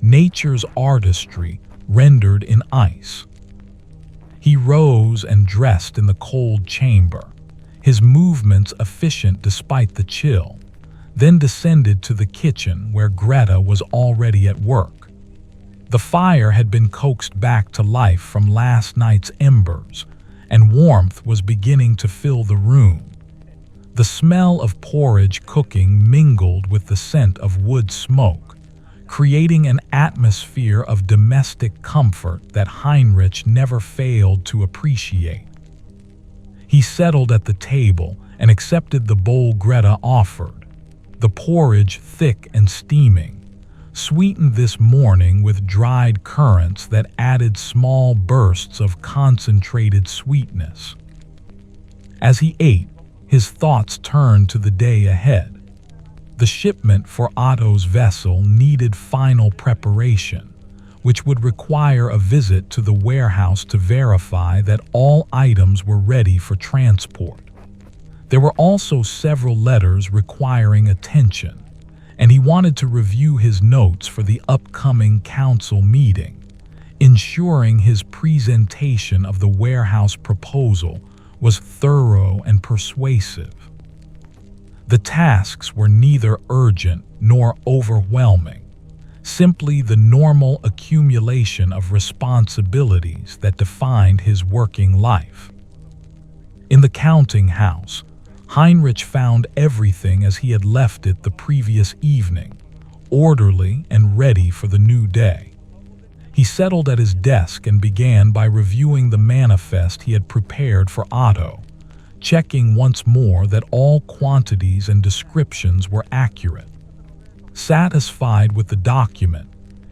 nature's artistry rendered in ice. He rose and dressed in the cold chamber, his movements efficient despite the chill, then descended to the kitchen where Greta was already at work. The fire had been coaxed back to life from last night's embers, and warmth was beginning to fill the room. The smell of porridge cooking mingled with the scent of wood smoke, creating an atmosphere of domestic comfort that Heinrich never failed to appreciate. He settled at the table and accepted the bowl Greta offered, the porridge thick and steaming, sweetened this morning with dried currants that added small bursts of concentrated sweetness. As he ate, his thoughts turned to the day ahead. The shipment for Otto's vessel needed final preparation, which would require a visit to the warehouse to verify that all items were ready for transport. There were also several letters requiring attention, and he wanted to review his notes for the upcoming council meeting, ensuring his presentation of the warehouse proposal was thorough and persuasive. The tasks were neither urgent nor overwhelming, simply the normal accumulation of responsibilities that defined his working life. In the counting house, Heinrich found everything as he had left it the previous evening, orderly and ready for the new day. He settled at his desk and began by reviewing the manifest he had prepared for Otto, checking once more that all quantities and descriptions were accurate. Satisfied with the document,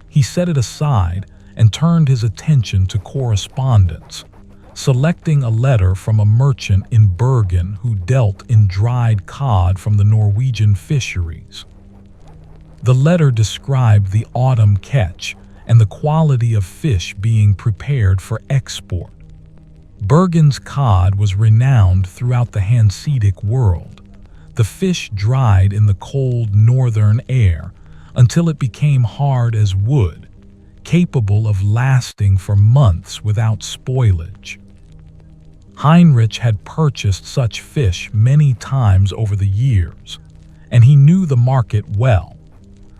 he set it aside and turned his attention to correspondence, selecting a letter from a merchant in Bergen who dealt in dried cod from the Norwegian fisheries. The letter described the autumn catch and the quality of fish being prepared for export. Bergen's cod was renowned throughout the Hanseatic world, The fish dried in the cold northern air until it became hard as wood, capable of lasting for months without spoilage. Heinrich had purchased such fish many times over the years, and he knew the market well.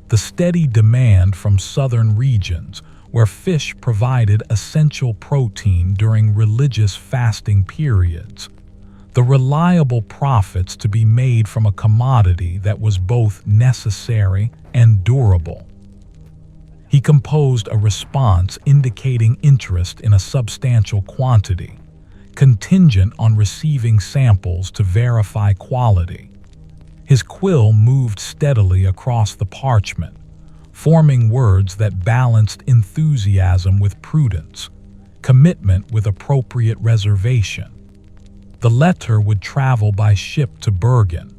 The steady demand from southern regions where fish provided essential protein during religious fasting periods, the reliable profits to be made from a commodity that was both necessary and durable. He composed a response indicating interest in a substantial quantity, contingent on receiving samples to verify quality. His quill moved steadily across the parchment, forming words that balanced enthusiasm with prudence, commitment with appropriate reservation. The letter would travel by ship to Bergen,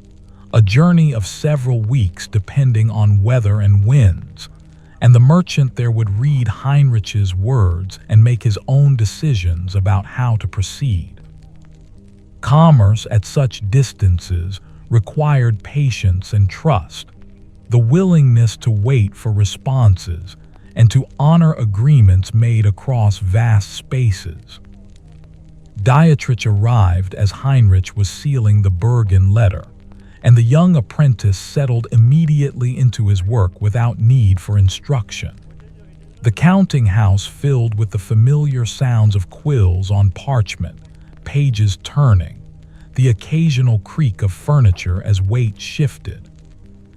a journey of several weeks depending on weather and winds, and the merchant there would read Heinrich's words and make his own decisions about how to proceed. Commerce at such distances required patience and trust, the willingness to wait for responses and to honor agreements made across vast spaces. Dietrich arrived as Heinrich was sealing the Bergen letter, and the young apprentice settled immediately into his work without need for instruction. The counting house filled with the familiar sounds of quills on parchment, pages turning, the occasional creak of furniture as weight shifted.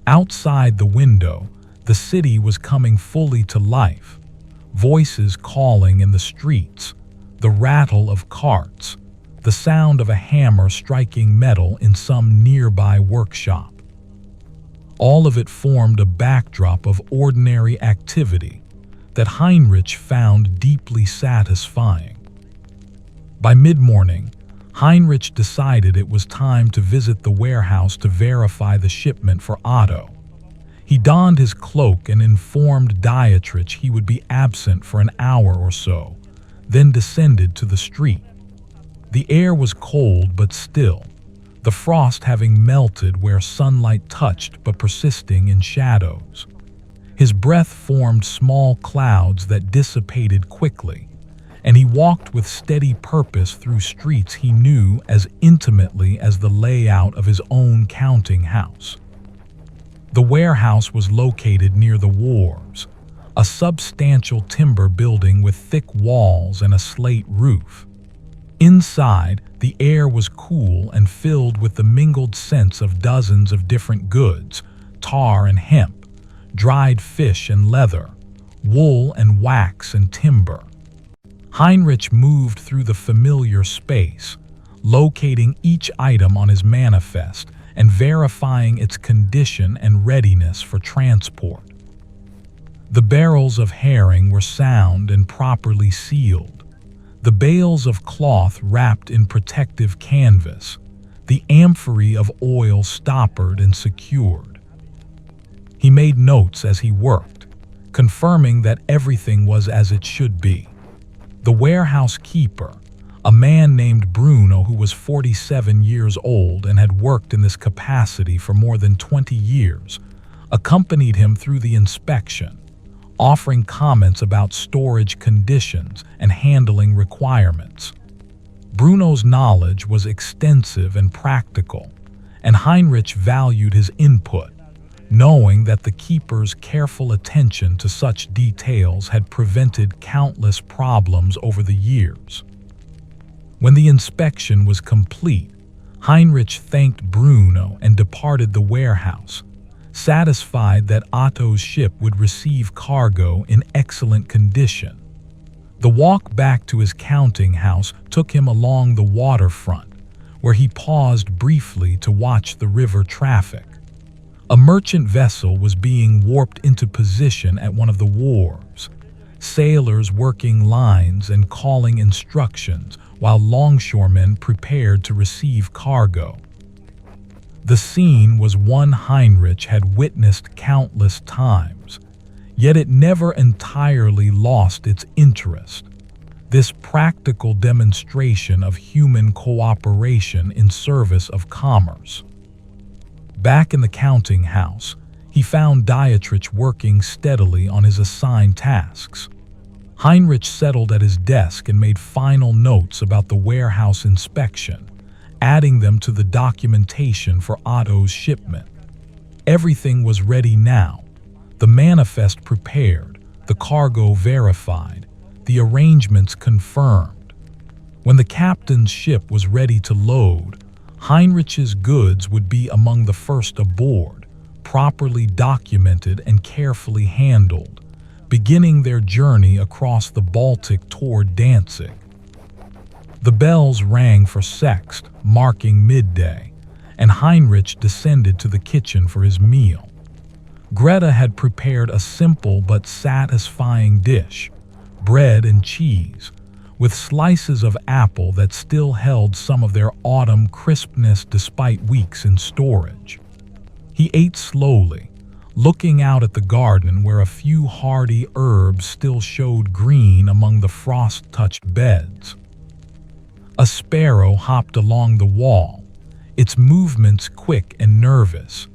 Outside the window, the city was coming fully to life, voices calling in the streets, the rattle of carts, the sound of a hammer striking metal in some nearby workshop. All of it formed a backdrop of ordinary activity that Heinrich found deeply satisfying. By mid-morning, Heinrich decided it was time to visit the warehouse to verify the shipment for Otto. He donned his cloak and informed Dietrich he would be absent for an hour or so, then descended to the street. The air was cold but still, the frost having melted where sunlight touched but persisting in shadows. His breath formed small clouds that dissipated quickly, and he walked with steady purpose through streets he knew as intimately as the layout of his own counting house. The warehouse was located near the wharves, a substantial timber building with thick walls and a slate roof. Inside, the air was cool and filled with the mingled scents of dozens of different goods: tar and hemp, dried fish and leather, wool and wax and timber. Heinrich moved through the familiar space, locating each item on his manifest and verifying its condition and readiness for transport. The barrels of herring were sound and properly sealed, the bales of cloth wrapped in protective canvas, the amphorae of oil stoppered and secured. He made notes as he worked, confirming that everything was as it should be. The warehouse keeper, a man named Bruno who was 47 years old and had worked in this capacity for more than 20 years, accompanied him through the inspection, offering comments about storage conditions and handling requirements. Bruno's knowledge was extensive and practical, and Heinrich valued his input, knowing that the keeper's careful attention to such details had prevented countless problems over the years. When the inspection was complete, Heinrich thanked Bruno and departed the warehouse, satisfied that Otto's ship would receive cargo in excellent condition. The walk back to his counting house took him along the waterfront, where he paused briefly to watch the river traffic. A merchant vessel was being warped into position at one of the wharves, sailors working lines and calling instructions while longshoremen prepared to receive cargo. The scene was one Heinrich had witnessed countless times, yet it never entirely lost its interest. This practical demonstration of human cooperation in service of commerce. Back in the counting house, he found Dietrich working steadily on his assigned tasks. Heinrich settled at his desk and made final notes about the warehouse inspection, adding them to the documentation for Otto's shipment. Everything was ready now. The manifest prepared, the cargo verified, the arrangements confirmed. When the captain's ship was ready to load, Heinrich's goods would be among the first aboard, properly documented and carefully handled, beginning their journey across the Baltic toward Danzig. The bells rang for sext, marking midday, and Heinrich descended to the kitchen for his meal. Greta had prepared a simple but satisfying dish, bread and cheese, with slices of apple that still held some of their autumn crispness despite weeks in storage. He ate slowly, looking out at the garden where a few hardy herbs still showed green among the frost-touched beds. A sparrow hopped along the wall, its movements quick and nervous,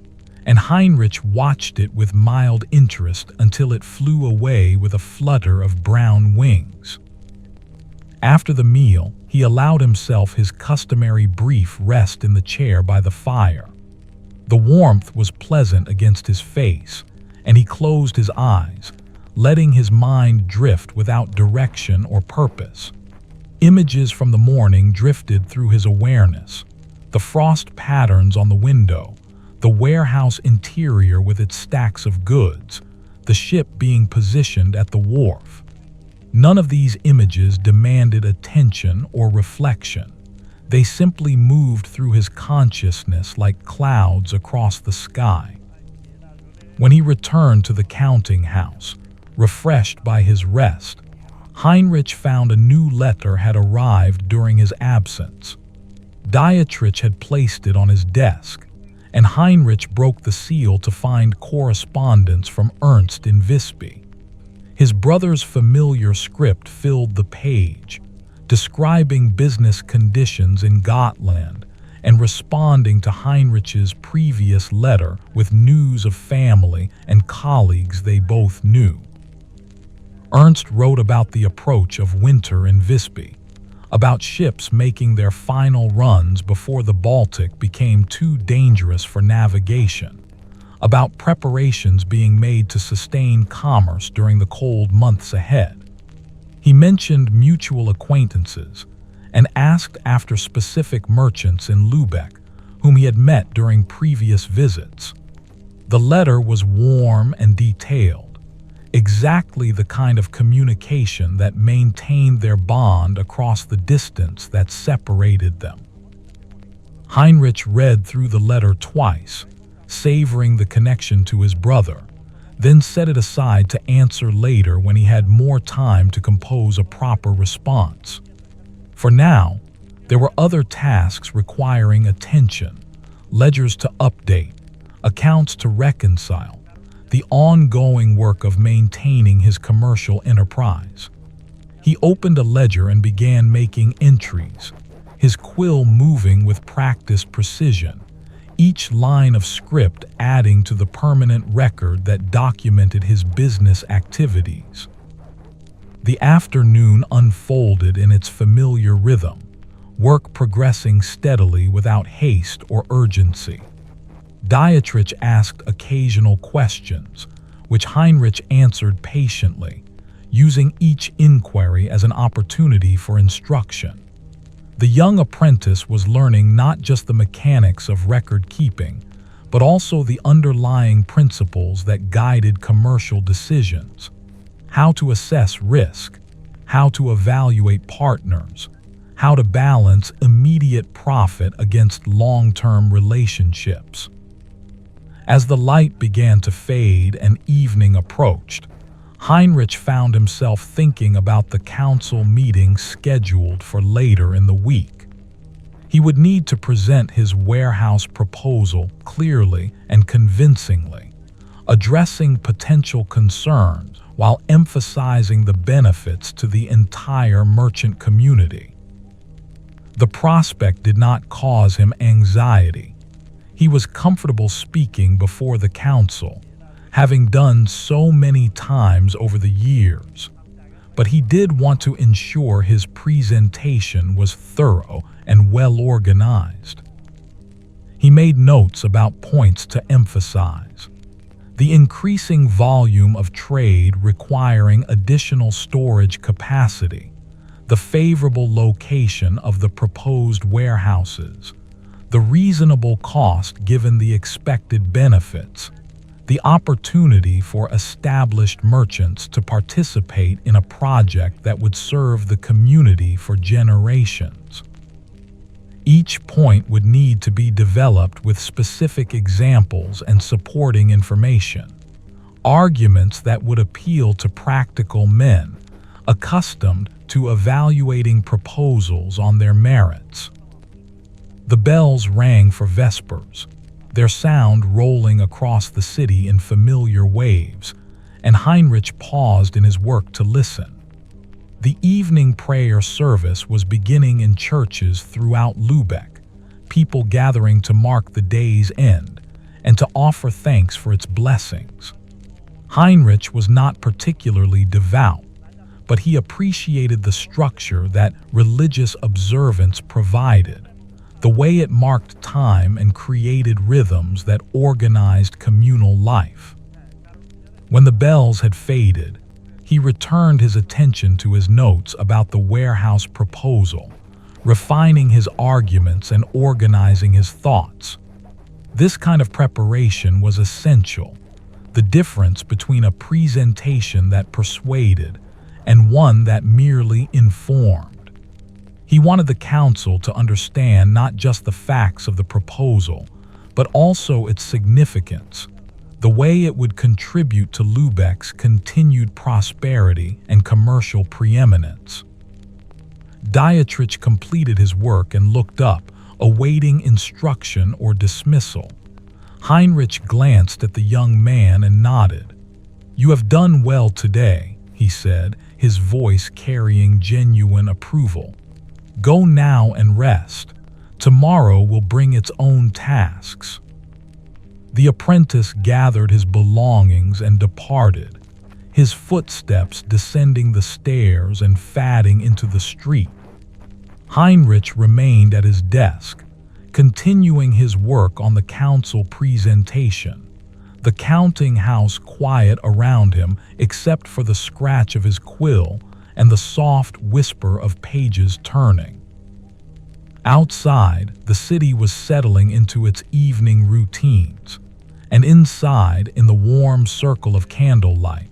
and Heinrich watched it with mild interest until it flew away with a flutter of brown wings. After the meal, he allowed himself his customary brief rest in the chair by the fire. The warmth was pleasant against his face, and he closed his eyes, letting his mind drift without direction or purpose. Images from the morning drifted through his awareness: the frost patterns on the window, the warehouse interior with its stacks of goods, the ship being positioned at the wharf. None of these images demanded attention or reflection. They simply moved through his consciousness like clouds across the sky. When he returned to the counting house, refreshed by his rest, Heinrich found a new letter had arrived during his absence. Dietrich had placed it on his desk, and Heinrich broke the seal to find correspondence from Ernst in Visby. His brother's familiar script filled the page, describing business conditions in Gotland and responding to Heinrich's previous letter with news of family and colleagues they both knew. Ernst wrote about the approach of winter in Visby, about ships making their final runs before the Baltic became too dangerous for navigation, about preparations being made to sustain commerce during the cold months ahead. He mentioned mutual acquaintances and asked after specific merchants in Lübeck whom he had met during previous visits. The letter was warm and detailed, exactly the kind of communication that maintained their bond across the distance that separated them. Heinrich read through the letter twice, savoring the connection to his brother, then set it aside to answer later when he had more time to compose a proper response. For now, there were other tasks requiring attention: ledgers to update, accounts to reconcile, the ongoing work of maintaining his commercial enterprise. He opened a ledger and began making entries, his quill moving with practiced precision, each line of script adding to the permanent record that documented his business activities. The afternoon unfolded in its familiar rhythm, work progressing steadily without haste or urgency. Dietrich asked occasional questions, which Heinrich answered patiently, using each inquiry as an opportunity for instruction. The young apprentice was learning not just the mechanics of record keeping, but also the underlying principles that guided commercial decisions: how to assess risk, how to evaluate partners, how to balance immediate profit against long-term relationships. As the light began to fade and evening approached, Heinrich found himself thinking about the council meeting scheduled for later in the week. He would need to present his warehouse proposal clearly and convincingly, addressing potential concerns while emphasizing the benefits to the entire merchant community. The prospect did not cause him anxiety. He was comfortable speaking before the council, having done so many times over the years. But he did want to ensure his presentation was thorough and well organized. He made notes about points to emphasize: the increasing volume of trade requiring additional storage capacity, the favorable location of the proposed warehouses, the reasonable cost given the expected benefits, the opportunity for established merchants to participate in a project that would serve the community for generations. Each point would need to be developed with specific examples and supporting information, arguments that would appeal to practical men accustomed to evaluating proposals on their merits. The bells rang for vespers, their sound rolling across the city in familiar waves, and Heinrich paused in his work to listen. The evening prayer service was beginning in churches throughout Lübeck, people gathering to mark the day's end and to offer thanks for its blessings. Heinrich was not particularly devout, but he appreciated the structure that religious observance provided, the way it marked time and created rhythms that organized communal life. When the bells had faded, he returned his attention to his notes about the warehouse proposal, refining his arguments and organizing his thoughts. This kind of preparation was essential, the difference between a presentation that persuaded and one that merely informed. He wanted the council to understand not just the facts of the proposal, but also its significance, the way it would contribute to Lübeck's continued prosperity and commercial preeminence. Dietrich completed his work and looked up, awaiting instruction or dismissal. Heinrich glanced at the young man and nodded. "You have done well today," he said, his voice carrying genuine approval. "Go now and rest. Tomorrow will bring its own tasks." The apprentice gathered his belongings and departed, his footsteps descending the stairs and fading into the street. Heinrich remained at his desk, continuing his work on the council presentation, the counting house quiet around him except for the scratch of his quill and the soft whisper of pages turning. Outside, the city was settling into its evening routines, and inside, in the warm circle of candlelight,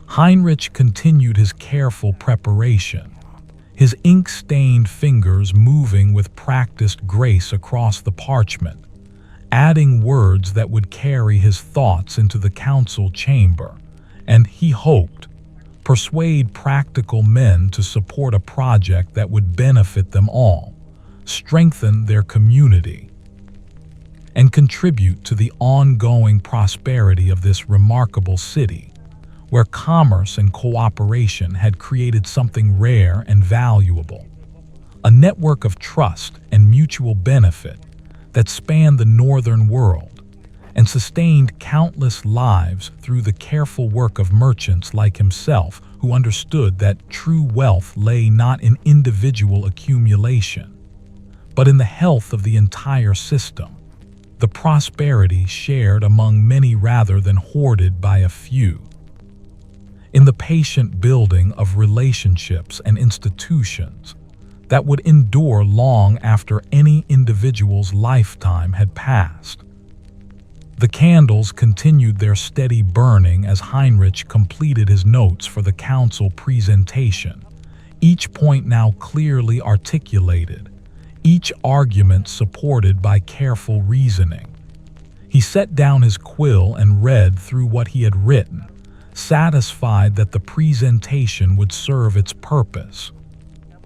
Heinrich continued his careful preparation, his ink-stained fingers moving with practiced grace across the parchment, adding words that would carry his thoughts into the council chamber, and, he hoped, persuade practical men to support a project that would benefit them all, strengthen their community, and contribute to the ongoing prosperity of this remarkable city, where commerce and cooperation had created something rare and valuable, a network of trust and mutual benefit that spanned the northern world and sustained countless lives through the careful work of merchants like himself who understood that true wealth lay not in individual accumulation, but in the health of the entire system, the prosperity shared among many rather than hoarded by a few. In the patient building of relationships and institutions that would endure long after any individual's lifetime had passed. The candles continued their steady burning as Heinrich completed his notes for the council presentation, each point now clearly articulated, each argument supported by careful reasoning. He set down his quill and read through what he had written, satisfied that the presentation would serve its purpose.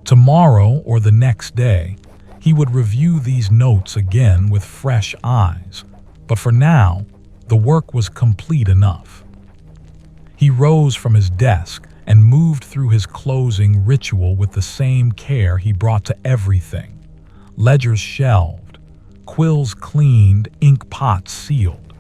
Tomorrow or the next day, he would review these notes again with fresh eyes, but for now, the work was complete enough. He rose from his desk and moved through his closing ritual with the same care he brought to everything. Ledgers shelved, quills cleaned, ink pots sealed.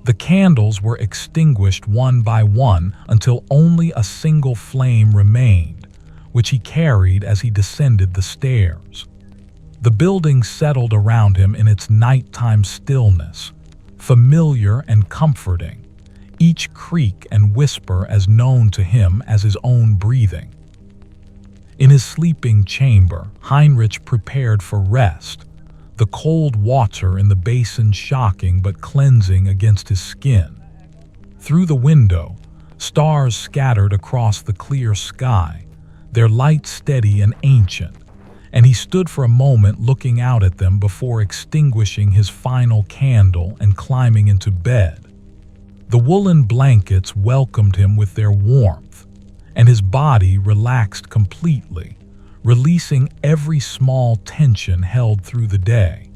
The candles were extinguished one by one until only a single flame remained, which he carried as he descended the stairs. The building settled around him in its nighttime stillness, familiar and comforting, each creak and whisper as known to him as his own breathing. In his sleeping chamber, Heinrich prepared for rest, the cold water in the basin shocking but cleansing against his skin. Through the window, stars scattered across the clear sky, their light steady and ancient, and he stood for a moment looking out at them before extinguishing his final candle and climbing into bed. The woolen blankets welcomed him with their warmth, and his body relaxed completely, releasing every small tension held through the day.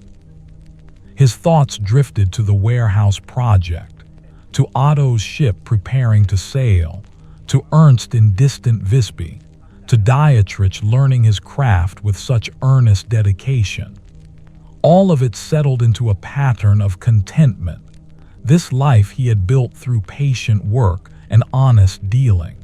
His thoughts drifted to the warehouse project, to Otto's ship preparing to sail, to Ernst in distant Visby, to Dietrich learning his craft with such earnest dedication. All of it settled into a pattern of contentment, this life he had built through patient work and honest dealing.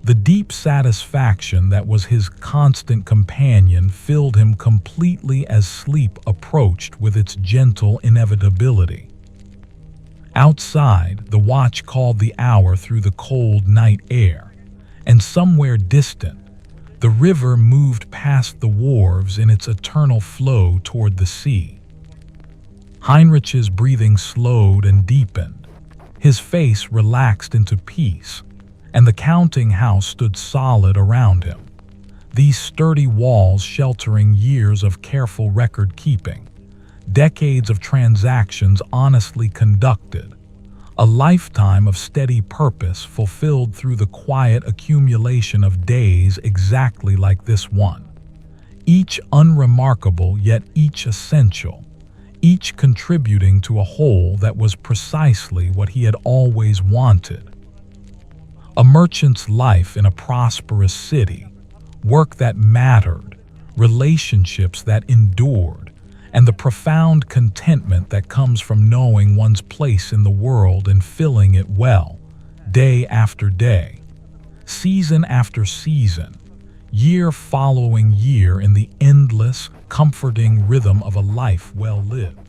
The deep satisfaction that was his constant companion filled him completely as sleep approached with its gentle inevitability. Outside, the watch called the hour through the cold night air, and somewhere distant, the river moved past the wharves in its eternal flow toward the sea. Heinrich's breathing slowed and deepened. His face relaxed into peace, and the counting house stood solid around him, these sturdy walls sheltering years of careful record-keeping, decades of transactions honestly conducted, a lifetime of steady purpose fulfilled through the quiet accumulation of days exactly like this one, each unremarkable yet each essential, each contributing to a whole that was precisely what he had always wanted. A merchant's life in a prosperous city, work that mattered, relationships that endured, and the profound contentment that comes from knowing one's place in the world and filling it well, day after day, season after season, year following year in the endless, comforting rhythm of a life well lived.